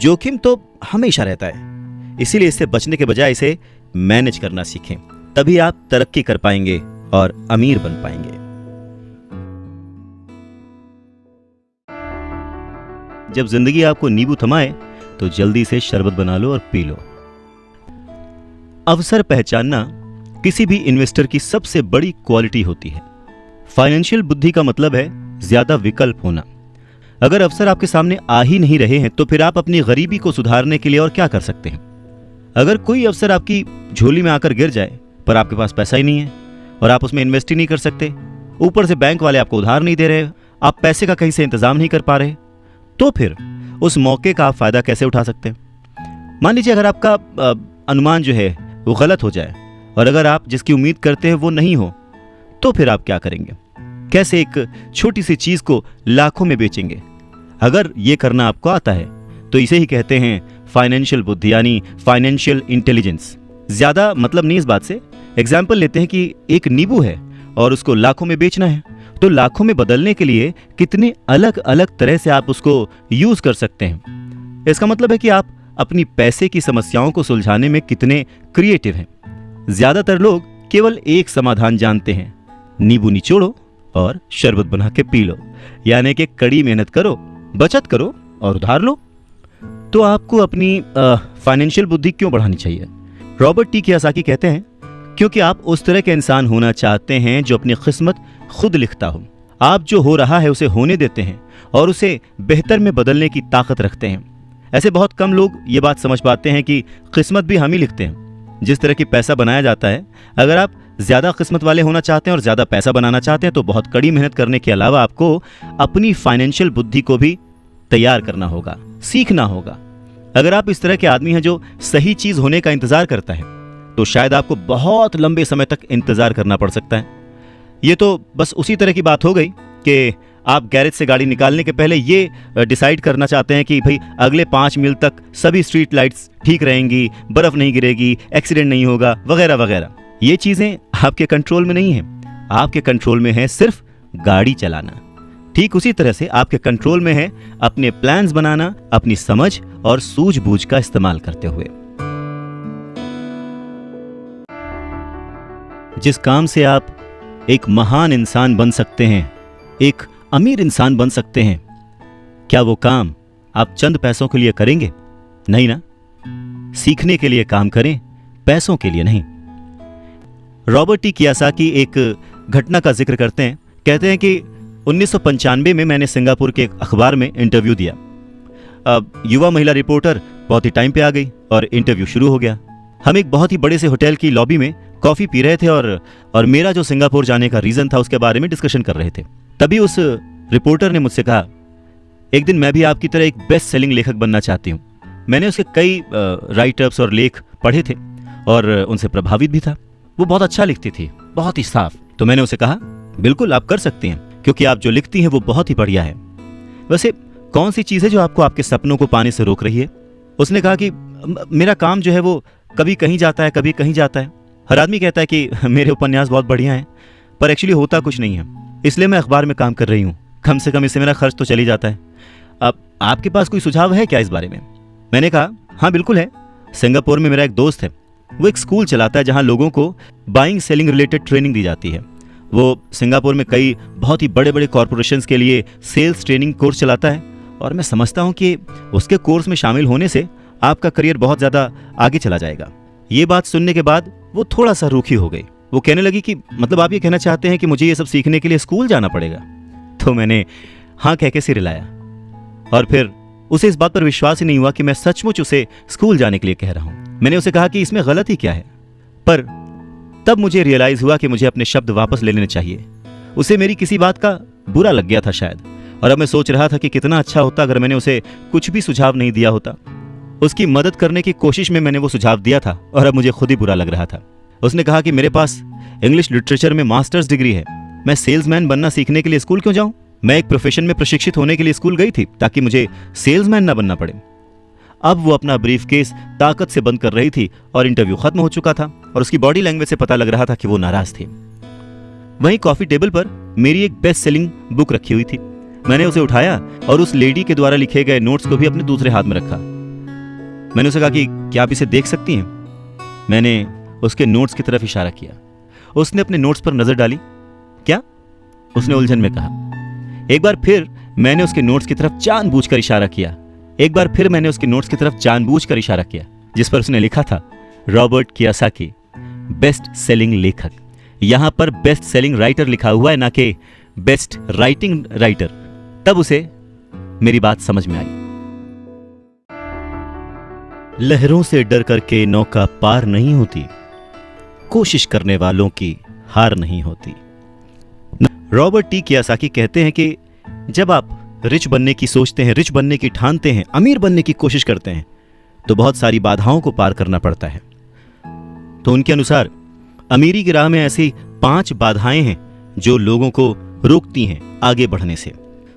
Speaker 1: जोखिम तो हमेशा रहता है, इसीलिए इससे बचने के बजाय इसे मैनेज करना सीखें, तभी आप तरक्की कर पाएंगे और अमीर बन पाएंगे। जब जिंदगी आपको नींबू थमाए तो जल्दी से शरबत बना लो और पी लो। अवसर पहचानना किसी भी इन्वेस्टर की सबसे बड़ी क्वालिटी होती है। फाइनेंशियल बुद्धि का मतलब है ज्यादा विकल्प होना। अगर अवसर आपके सामने आ ही नहीं रहे हैं तो फिर आप अपनी गरीबी को सुधारने के लिए और क्या कर सकते हैं। अगर कोई अवसर आपकी झोली में आकर गिर जाए पर आपके पास पैसा ही नहीं है और आप उसमें इन्वेस्ट ही नहीं कर सकते, ऊपर से बैंक वाले आपको उधार नहीं दे रहे, आप पैसे का कहीं से इंतजाम नहीं कर पा रहे, तो फिर उस मौके का आप फायदा कैसे उठा सकते हैं। मान लीजिए अगर आपका अनुमान जो है वो गलत हो जाए और अगर आप जिसकी उम्मीद करते हैं वो नहीं हो, तो फिर आप क्या करेंगे। कैसे एक छोटी सी चीज को लाखों में बेचेंगे। अगर ये करना आपको आता है तो इसे ही कहते हैं फाइनेंशियल बुद्धि, यानी फाइनेंशियल इंटेलिजेंस। ज्यादा मतलब नहीं इस बात से। एग्जाम्पल लेते हैं कि एक नींबू है और उसको लाखों में बेचना है, तो लाखों में बदलने के लिए कितने अलग अलग तरह से आप उसको यूज कर सकते हैं। इसका मतलब है कि आप अपनी पैसे की समस्याओं को सुलझाने में कितने क्रिएटिव हैं। ज्यादातर लोग केवल एक समाधान जानते हैं, नींबू निचोड़ो और शरबत बना के पी लो, यानी कि कड़ी मेहनत करो, बचत करो और उधार लो। तो आपको अपनी फाइनेंशियल बुद्धि क्यों बढ़ानी चाहिए? रॉबर्ट टी कियोसाकी कहते हैं, क्योंकि आप उस तरह के इंसान होना चाहते हैं जो अपनी किस्मत खुद लिखता हो। आप जो हो रहा है उसे होने देते हैं और उसे बेहतर में बदलने की ताकत रखते हैं। ऐसे बहुत कम लोग ये बात समझ पाते हैं कि किस्मत भी हम ही लिखते हैं। जिस तरह की पैसा बनाया जाता है, अगर आप ज़्यादा किस्मत वाले होना चाहते हैं और ज़्यादा पैसा बनाना चाहते हैं तो बहुत कड़ी मेहनत करने के अलावा आपको अपनी फाइनेंशियल बुद्धि को भी तैयार करना होगा, सीखना होगा। अगर आप इस तरह के आदमी हैं जो सही चीज़ होने का इंतज़ार करता है तो शायद आपको बहुत लंबे समय तक इंतज़ार करना पड़ सकता है। ये तो बस उसी तरह की बात हो गई कि आप गैरेज से गाड़ी निकालने के पहले ये डिसाइड करना चाहते हैं कि भाई अगले 5 मील तक सभी स्ट्रीट लाइट्स ठीक रहेंगी, बर्फ़ नहीं गिरेगी, एक्सीडेंट नहीं होगा, वगैरह वगैरह। ये चीज़ें आपके कंट्रोल में नहीं हैं। आपके कंट्रोल में है सिर्फ गाड़ी चलाना। ठीक उसी तरह से आपके कंट्रोल में है अपने प्लान्स बनाना, अपनी समझ और सूझबूझ का इस्तेमाल करते हुए। जिस काम से आप एक महान इंसान बन सकते हैं, एक अमीर इंसान बन सकते हैं, क्या वो काम आप चंद पैसों के लिए करेंगे? नहीं ना। सीखने के लिए काम करें, पैसों के लिए नहीं। रॉबर्ट टी कियोसाकी एक घटना का जिक्र करते हैं। कहते हैं कि 1995 में मैंने सिंगापुर के एक अखबार में इंटरव्यू दिया। अब युवा महिला रिपोर्टर बहुत ही टाइम पे आ गई और इंटरव्यू शुरू हो गया। हम एक बहुत ही बड़े से होटल की लॉबी में कॉफ़ी पी रहे थे और मेरा जो सिंगापुर जाने का रीज़न था उसके बारे में डिस्कशन कर रहे थे। तभी उस रिपोर्टर ने मुझसे कहा, एक दिन मैं भी आपकी तरह एक बेस्ट सेलिंग लेखक बनना चाहती हूँ। मैंने उसके कई राइटअप्स और लेख पढ़े थे और उनसे प्रभावित भी था। वो बहुत अच्छा लिखती थी, बहुत ही साफ। तो मैंने उसे कहा, बिल्कुल आप कर सकती हैं, क्योंकि आप जो लिखती हैं वो बहुत ही बढ़िया है। वैसे कौन सी चीज़ है जो आपको आपके सपनों को पाने से रोक रही है? उसने कहा कि मेरा काम जो है वो कभी कहीं जाता है, कभी कहीं जाता है। हर आदमी कहता है कि मेरे उपन्यास बहुत बढ़िया हैं, पर एक्चुअली होता कुछ नहीं है। इसलिए मैं अखबार में काम कर रही हूँ। कम से कम इससे मेरा खर्च तो चली जाता है। अब आपके पास कोई सुझाव है क्या इस बारे में? मैंने कहा, हाँ बिल्कुल है। सिंगापुर में मेरा एक दोस्त है, वो एक स्कूल चलाता है जहाँ लोगों को बाइंग सेलिंग रिलेटेड ट्रेनिंग दी जाती है। वो सिंगापुर में कई बहुत ही बड़े बड़े कॉरपोरेशंस के लिए सेल्स ट्रेनिंग कोर्स चलाता है और मैं समझता हूँ कि उसके कोर्स में शामिल होने से आपका करियर बहुत ज़्यादा आगे चला जाएगा। ये बात सुनने के बाद वो थोड़ा सा रूखी हो गई। वो कहने लगी कि मतलब आप ये कहना चाहते हैं कि मुझे ये सब सीखने के लिए स्कूल जाना पड़ेगा? तो मैंने हाँ कह के सिर हिलाया और फिर उसे इस बात पर विश्वास ही नहीं हुआ कि मैं सचमुच उसे स्कूल जाने के लिए कह रहा हूँ। मैंने उसे कहा कि इसमें गलती क्या है, पर तब मुझे रियलाइज हुआ कि मुझे अपने शब्द वापस ले लेने चाहिए। उसे मेरी किसी बात का बुरा लग गया था शायद, और अब मैं सोच रहा था कि कितना अच्छा होता अगर मैंने उसे कुछ भी सुझाव नहीं दिया होता। उसकी मदद करने की कोशिश में मैंने वो सुझाव दिया था और अब मुझे खुद ही बुरा लग रहा था। उसने कहा कि मेरे पास इंग्लिश लिटरेचर में मास्टर्स डिग्री है, मैं सेल्समैन बनना सीखने के लिए स्कूल क्यों जाऊं? मैं एक प्रोफेशन में प्रशिक्षित होने के लिए स्कूल गई थी ताकि मुझे सेल्समैन ना बनना पड़े। अब वो अपना ब्रीफकेस ताकत से बंद कर रही थी और इंटरव्यू खत्म हो चुका था और उसकी बॉडी लैंग्वेज से पता लग रहा था कि वो नाराज थी। वहीं कॉफी टेबल पर मेरी एक बेस्ट सेलिंग बुक रखी हुई थी। मैंने उसे उठाया और उस लेडी के द्वारा लिखे गए नोट्स को भी अपने दूसरे हाथ में रखा। मैंने उसे कहा कि क्या आप इसे देख सकती हैं? मैंने उसके नोट्स की तरफ इशारा किया। उसने अपने नोट्स पर नजर डाली। क्या? उसने उलझन में कहा। एक बार फिर मैंने उसके नोट्स की तरफ जानबूझकर इशारा किया। एक बार फिर मैंने उसके नोट्स की तरफ जानबूझकर इशारा किया जिस पर उसने लिखा था रॉबर्ट कियोसाकी, बेस्ट सेलिंग लेखक। यहां पर बेस्ट सेलिंग राइटर लिखा हुआ है, ना कि बेस्ट राइटिंग राइटर। तब उसे मेरी बात समझ में आई। लहरों से डर करके नौका पार नहीं होती, कोशिश करने वालों की हार नहीं होती। रॉबर्ट टी कियोसाकी कहते हैं कि जब आप रिच बनने की सोचते हैं, रिच बनने की ठानते हैं, अमीर बनने की कोशिश करते हैं, तो बहुत सारी बाधाओं को पार करना पड़ता है। तो उनके अनुसार अमीरी की राह में ऐसी 5 बाधाएं हैं जो लोगों को रोकती हैं आगे बढ़ने से।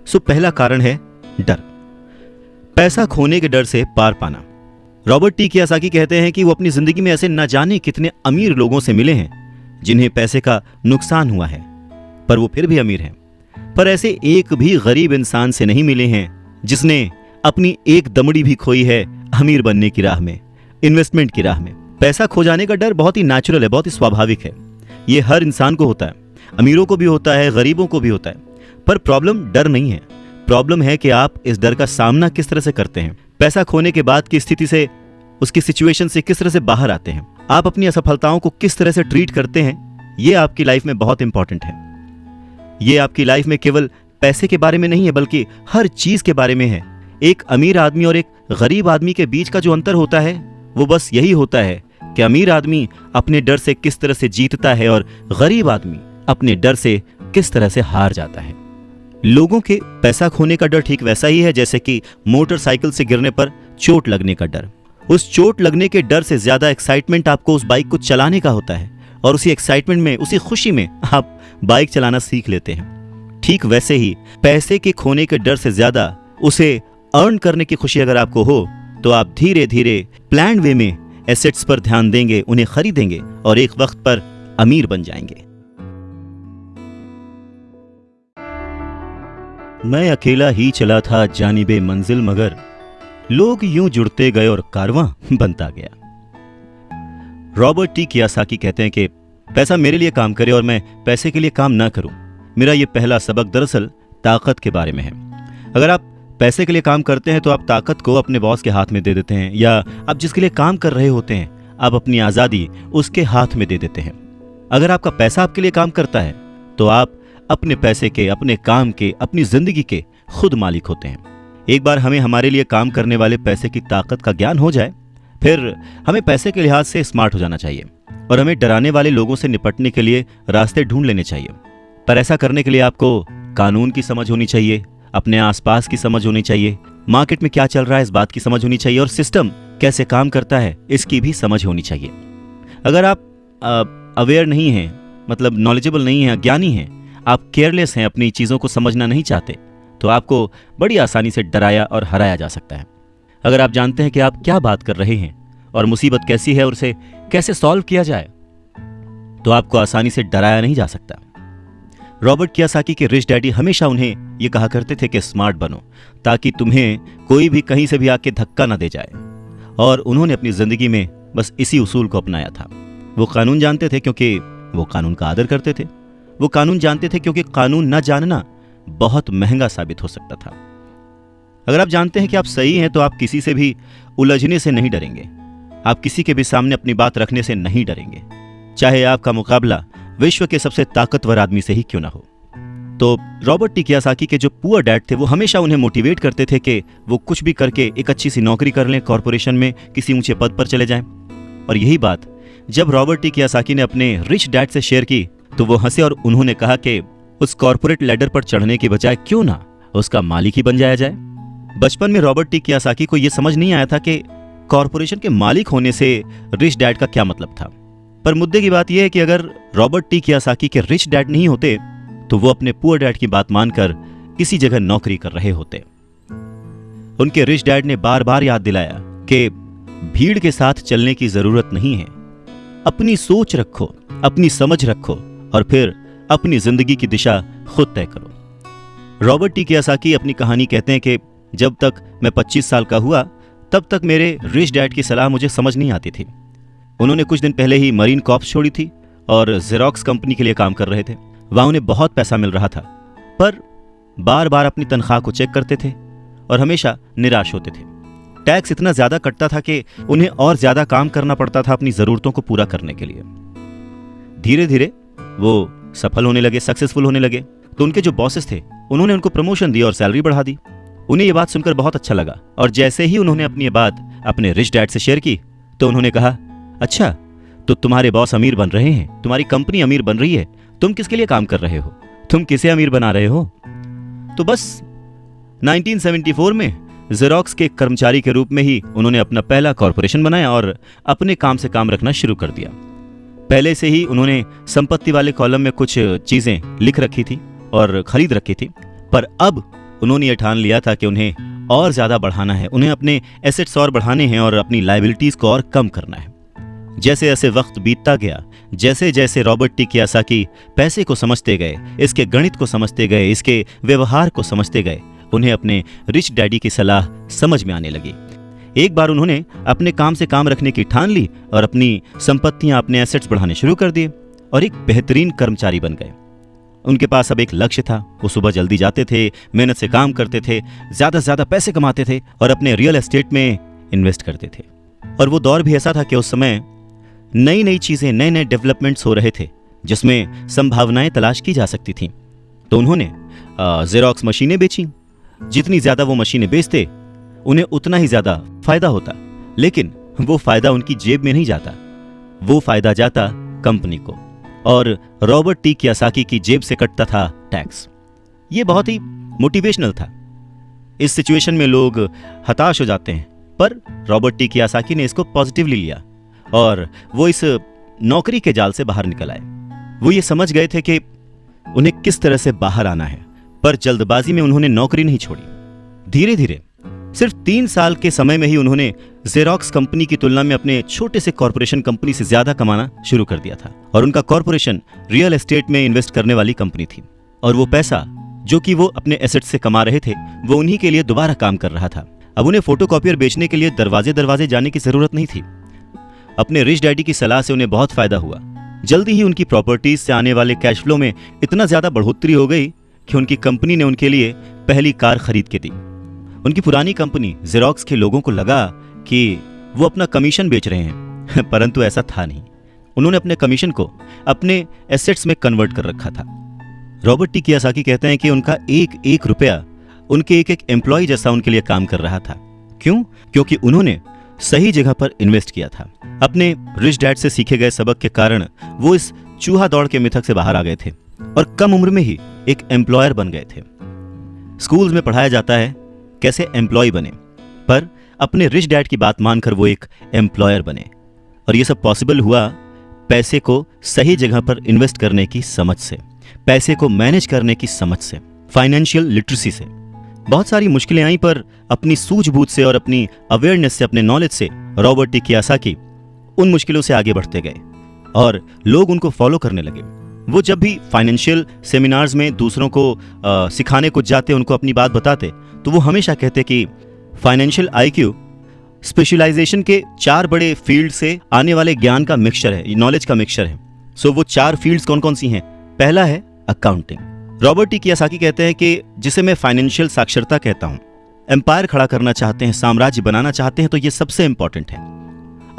Speaker 1: सो पहला कारण है डर, पैसा खोने के डर से पार पाना। रॉबर्ट टी कियोसाकी कहते हैं कि वो अपनी जिंदगी में ऐसे न जाने कितने अमीर लोगों से मिले हैं जिन्हें पैसे का नुकसान हुआ है, पर वो फिर भी अमीर हैं। पर ऐसे एक भी गरीब इंसान से नहीं मिले हैं जिसने अपनी एक दमड़ी भी खोई है अमीर बनने की राह में, इन्वेस्टमेंट की राह में। पैसा खो जाने का डर बहुत ही नेचुरल है, बहुत ही स्वाभाविक है। ये हर इंसान को होता है, अमीरों को भी होता है, गरीबों को भी होता है। पर प्रॉब्लम डर नहीं है, प्रॉब्लम है कि आप इस डर का सामना किस तरह से करते हैं। पैसा खोने के बाद की स्थिति से, उसकी सिचुएशन से किस तरह से बाहर आते हैं, आप अपनी असफलताओं को किस तरह से ट्रीट करते हैं, ये आपकी लाइफ में बहुत इंपॉर्टेंट है। ये आपकी लाइफ में केवल पैसे के बारे में नहीं है, बल्कि हर चीज के बारे में है। एक अमीर आदमी और एक गरीब आदमी के बीच का जो अंतर होता है वो बस यही होता है कि अमीर आदमी अपने डर से किस तरह से जीतता है और गरीब आदमी अपने डर से किस तरह से हार जाता है। लोगों के पैसा खोने का डर ठीक वैसा ही है जैसे कि मोटरसाइकिल से गिरने पर चोट लगने का डर। उस चोट लगने के डर से ज्यादा एक्साइटमेंट आपको उस बाइक को चलाने का होता है, और उसी एक्साइटमेंट में, उसी खुशी में आप बाइक चलाना सीख लेते हैं। ठीक वैसे ही पैसे के खोने के डर से ज्यादा उसे अर्न करने की खुशी अगर आपको हो, तो आप धीरे धीरे प्लान्ड वे में एसेट्स पर ध्यान देंगे, उन्हें खरीदेंगे और एक वक्त पर अमीर बन जाएंगे। मैं अकेला ही चला था जानिबे मंजिल, मगर लोग यूं जुड़ते गए और कारवां बनता गया। रॉबर्ट टी कियासाकी कहते हैं कि पैसा मेरे लिए काम करे और मैं पैसे के लिए काम ना करूं। मेरा यह पहला सबक दरअसल ताकत के बारे में है। अगर आप पैसे के लिए काम करते हैं तो आप ताकत को अपने बॉस के हाथ में दे देते हैं, या आप जिसके लिए काम कर रहे होते हैं आप अपनी आज़ादी उसके हाथ में दे देते हैं। अगर आपका पैसा आपके लिए काम करता है तो आप अपने पैसे के, अपने काम के, अपनी जिंदगी के खुद मालिक होते हैं। एक बार हमें हमारे लिए काम करने वाले पैसे की ताकत का ज्ञान हो जाए, फिर हमें पैसे के लिहाज से स्मार्ट हो जाना चाहिए और हमें डराने वाले लोगों से निपटने के लिए रास्ते ढूंढ लेने चाहिए। पर ऐसा करने के लिए आपको कानून की समझ होनी चाहिए, अपने आसपास की समझ होनी चाहिए, मार्केट में क्या चल रहा है इस बात की समझ होनी चाहिए, और सिस्टम कैसे काम करता है इसकी भी समझ होनी चाहिए। अगर आप अवेयर नहीं हैं, मतलब नॉलेजेबल नहीं हैं, अज्ञानी हैं, आप केयरलेस हैं, अपनी चीज़ों को समझना नहीं चाहते, तो आपको बड़ी आसानी से डराया और हराया जा सकता है। अगर आप जानते हैं कि आप क्या बात कर रहे हैं और मुसीबत कैसी है और उसे कैसे सॉल्व किया जाए, तो आपको आसानी से डराया नहीं जा सकता। रॉबर्ट कियासाकी के रिच डैडी हमेशा उन्हें यह कहा करते थे कि स्मार्ट बनो, ताकि तुम्हें कोई भी कहीं से भी आके धक्का ना दे जाए। और उन्होंने अपनी जिंदगी में बस इसी उसूल को अपनाया था। वो कानून जानते थे क्योंकि वो कानून का आदर करते थे। वो कानून जानते थे क्योंकि कानून न जानना बहुत महंगा साबित हो सकता था। अगर आप जानते हैं कि आप सही हैं तो आप किसी से भी उलझने से नहीं डरेंगे, आप किसी के भी सामने अपनी बात रखने से नहीं डरेंगे, चाहे आपका मुकाबला विश्व के सबसे ताकतवर आदमी से ही क्यों ना हो। तो रॉबर्ट टी कियासाकी के जो पुअर डैड थे वो हमेशा उन्हें मोटिवेट करते थे कि वो कुछ भी करके एक अच्छी सी नौकरी कर लें, कॉर्पोरेशन में किसी ऊंचे पद पर चले जाएं। और यही बात जब रॉबर्ट टी कियासाकी ने अपने रिच डैड से शेयर की तो वो हंसे और उन्होंने कहा कि उस कॉर्पोरेट लैडर पर चढ़ने की बजाय क्यों ना उसका मालिक ही बन जाया जाए। बचपन में रॉबर्ट टी कियासाकी को यह समझ नहीं आया था कि कॉर्पोरेशन के मालिक होने से रिच डैड का क्या मतलब था। पर मुद्दे की बात यह है कि अगर रॉबर्ट टी कियासाकी के रिच डैड नहीं होते तो वो अपने पुअर डैड की बात मानकर किसी जगह नौकरी कर रहे होते। उनके रिच डैड ने बार बार याद दिलाया कि भीड़ के साथ चलने की जरूरत नहीं है, अपनी सोच रखो, अपनी समझ रखो और फिर अपनी जिंदगी की दिशा खुद तय करो। रॉबर्ट टी कियासाकी अपनी कहानी कहते हैं कि जब तक मैं 25 साल का हुआ तब तक मेरे रिच डैड की सलाह मुझे समझ नहीं आती थी। उन्होंने कुछ दिन पहले ही मरीन कॉर्प्स छोड़ी थी और जेरोक्स कंपनी के लिए काम कर रहे थे। वहां उन्हें बहुत पैसा मिल रहा था, पर बार बार अपनी तनख्वाह को चेक करते थे और हमेशा निराश होते थे। टैक्स इतना ज्यादा कटता था कि उन्हें और ज्यादा काम करना पड़ता था अपनी जरूरतों को पूरा करने के लिए। धीरे धीरे वो सफल होने लगे, सक्सेसफुल होने लगे। तो उनके जो बॉसेस थे उन्होंने उनको प्रमोशन दी और सैलरी बढ़ा दी। उन्हें ये बात सुनकर बहुत अच्छा लगा और जैसे ही उन्होंने अपनी बात अपने रिच डैड से शेयर की तो उन्होंने कहा, अच्छा तो तुम्हारे बॉस अमीर बन रहे हैं, तुम्हारी कंपनी अमीर बन रही है, तुम किसके लिए काम कर रहे हो, तुम किसे अमीर बना रहे हो। तो बस 1974 में जेरोक्स के कर्मचारी के रूप में ही उन्होंने अपना पहला कॉर्पोरेशन बनाया और अपने काम से काम रखना शुरू कर दिया। पहले से ही उन्होंने संपत्ति वाले कॉलम में कुछ चीजें लिख रखी थी और खरीद रखी थी, पर अब उन्होंने ये ठान लिया था कि उन्हें और ज्यादा बढ़ाना है, उन्हें अपने एसेट्स और बढ़ाने हैं और अपनी लायबिलिटीज को और कम करना है। जैसे जैसे वक्त बीतता गया, जैसे जैसे रॉबर्ट टी कियासाकी पैसे को समझते गए, इसके गणित को समझते गए, इसके व्यवहार को समझते गए, उन्हें अपने रिच डैडी की सलाह समझ में आने लगी। एक बार उन्होंने अपने काम से काम रखने की ठान ली और अपनी संपत्तियां, अपने एसेट्स बढ़ाने शुरू कर दिए और एक बेहतरीन कर्मचारी बन गए। उनके पास अब एक लक्ष्य था। वो सुबह जल्दी जाते थे, मेहनत से काम करते थे, ज्यादा से ज्यादा पैसे कमाते थे और अपने रियल एस्टेट में इन्वेस्ट करते थे। और वो दौर भी ऐसा था कि उस समय नई नई चीजें, नए नए डेवलपमेंट्स हो रहे थे जिसमें संभावनाएं तलाश की जा सकती थीं। तो उन्होंने जेरोक्स मशीनें बेची। जितनी ज्यादा वो मशीनें बेचते उन्हें उतना ही ज्यादा फायदा होता, लेकिन वो फायदा उनकी जेब में नहीं जाता, वो फायदा जाता कंपनी को, और रॉबर्ट टी कियोसाकी की जेब से कटता था टैक्स। ये बहुत ही मोटिवेशनल था। इस सिचुएशन में लोग हताश हो जाते हैं, पर रॉबर्ट टी कियोसाकी ने इसको पॉजिटिवली लिया और वो इस नौकरी के जाल से बाहर निकल आए। वो ये समझ गए थे कि उन्हें किस तरह से बाहर आना है, पर जल्दबाजी में उन्होंने नौकरी नहीं छोड़ी। धीरे धीरे सिर्फ 3 साल के समय में ही उन्होंने जेरोक्स कंपनी की तुलना में अपने छोटे से कॉर्पोरेशन कंपनी से ज्यादा कमाना शुरू कर दिया था। और उनका कॉर्पोरेशन रियल एस्टेट में इन्वेस्ट करने वाली कंपनी थी, और वो पैसा जो कि वो अपने एसेट से कमा रहे थे वो उन्हीं के लिए दोबारा काम कर रहा था। अब उन्हें फोटोकॉपियर बेचने के लिए दरवाजे दरवाजे जाने की जरूरत नहीं थी। अपने रिच डैडी की सलाह से उन्हें बहुत फायदा हुआ। जल्दी ही उनकी प्रॉपर्टीज से आने वाले कैश फ्लो में इतना ज्यादा बढ़ोतरी हो गई कि उनकी कंपनी ने उनके लिए पहली कार खरीद के दी। उनकी पुरानी कंपनी जेरोक्स के लोगों को लगा कि वो अपना कमीशन बेच रहे हैं, परंतु ऐसा था नहीं। उन्होंने अपने कमीशन को अपने एसेट्स में कन्वर्ट कर रखा था। रॉबर्ट टी कियोसाकी कहते हैं कि उनका एक एक रुपया उनके एक एक एम्प्लॉय जैसा उनके लिए काम कर रहा था। क्यों? क्योंकि उन्होंने सही जगह पर इन्वेस्ट किया था। अपने रिच डैड से सीखे गए सबक के कारण वो इस चूहा दौड़ के मिथक से बाहर आ गए थे और कम उम्र में ही एक एम्प्लॉयर बन गए थे। स्कूल्स में पढ़ाया जाता है कैसे एम्प्लॉय बने, पर अपने रिच डैड की बात मानकर वो एक एम्प्लॉयर बने। और ये सब पॉसिबल हुआ पैसे को सही जगह पर इन्वेस्ट करने की समझ से, पैसे को मैनेज करने की समझ से, फाइनेंशियल लिटरेसी से। बहुत सारी मुश्किलें आई, पर अपनी सूझबूझ से और अपनी अवेयरनेस से, अपने नॉलेज से रॉबर्ट टी कियोसाकी उन मुश्किलों से आगे बढ़ते गए और लोग उनको फॉलो करने लगे। वो जब भी फाइनेंशियल सेमिनार्स में दूसरों को सिखाने को जाते, उनको अपनी बात बताते, तो वो हमेशा कहते कि फाइनेंशियल आईक्यू स्पेशलाइजेशन के 4 बड़े फील्ड से आने वाले ज्ञान का मिक्सचर है, नॉलेज का मिक्सचर है। सो वो 4 फील्ड्स कौन कौन सी हैं? पहला है अकाउंटिंग। रॉबर्ट टी कियोसाकी कहते हैं कि जिसे मैं फाइनेंशियल साक्षरता कहता हूं, एम्पायर खड़ा करना चाहते हैं, साम्राज्य बनाना चाहते हैं, तो ये सबसे इंपॉर्टेंट है।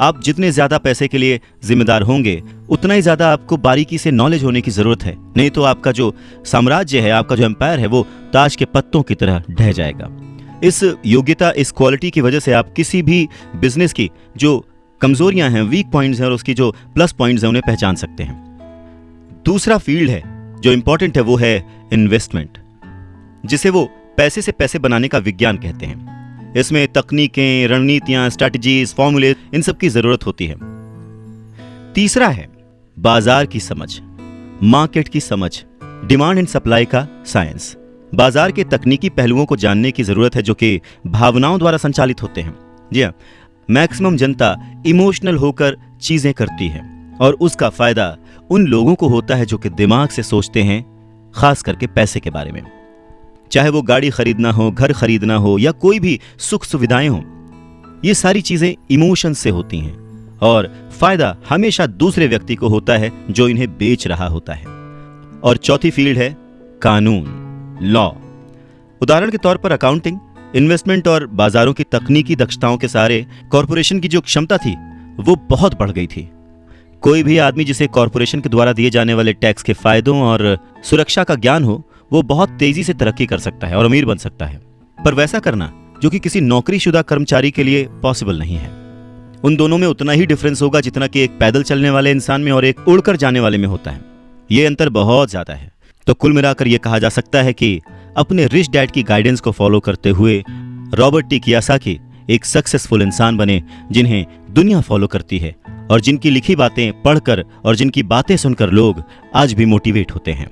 Speaker 1: आप जितने ज्यादा पैसे के लिए जिम्मेदार होंगे उतना ही ज्यादा आपको बारीकी से नॉलेज होने की जरूरत है, नहीं तो आपका जो साम्राज्य है, आपका जो एम्पायर है, वो ताश के पत्तों की तरह ढह जाएगा। इस योग्यता, इस क्वालिटी की वजह से आप किसी भी बिजनेस की जो कमजोरियां हैं, वीक पॉइंट्स हैं, और उसकी जो प्लस पॉइंट्स हैं, उन्हें पहचान सकते हैं। दूसरा फील्ड है जो इंपॉर्टेंट है, वो है इन्वेस्टमेंट, जिसे वो पैसे से पैसे बनाने का विज्ञान कहते हैं। इसमें तकनीकें, रणनीतियां, स्ट्रैटेजीज, फॉर्मूले, इन सब की जरूरत होती है। तीसरा है बाजार की समझ, मार्केट की समझ, डिमांड एंड सप्लाई का साइंस। बाजार के तकनीकी पहलुओं को जानने की जरूरत है जो कि भावनाओं द्वारा संचालित होते हैं। जी हाँ, मैक्सिमम जनता इमोशनल होकर चीजें करती है और उसका फायदा उन लोगों को होता है जो कि दिमाग से सोचते हैं, खास करके पैसे के बारे में। चाहे वो गाड़ी खरीदना हो, घर खरीदना हो, या कोई भी सुख सुविधाएं हो, ये सारी चीजें इमोशन से होती हैं और फायदा हमेशा दूसरे व्यक्ति को होता है जो इन्हें बेच रहा होता है। और चौथी फील्ड है कानून, लॉ। उदाहरण के तौर पर अकाउंटिंग, इन्वेस्टमेंट और बाजारों की तकनीकी दक्षताओं के सहारे कॉर्पोरेशन की जो क्षमता थी वो बहुत बढ़ गई थी। कोई भी आदमी जिसे कॉर्पोरेशन के द्वारा दिए जाने वाले टैक्स के फायदों और सुरक्षा का ज्ञान हो, वो बहुत तेजी से तरक्की कर सकता है और अमीर बन सकता है। पर वैसा करना जो कि किसी नौकरीशुदा कर्मचारी के लिए पॉसिबल नहीं है। उन दोनों में उतना ही डिफरेंस होगा जितना कि एक पैदल चलने वाले इंसान में और एक उड़कर जाने वाले में होता है। ये अंतर बहुत ज्यादा है। तो कुल मिलाकर यह कहा जा सकता है कि अपने रिच डैड की गाइडेंस को फॉलो करते हुए रॉबर्ट टी कियोसाकी एक सक्सेसफुल इंसान बने, जिन्हें दुनिया फॉलो करती है और जिनकी लिखी बातें पढ़कर और जिनकी बातें सुनकर लोग आज भी मोटिवेट होते हैं।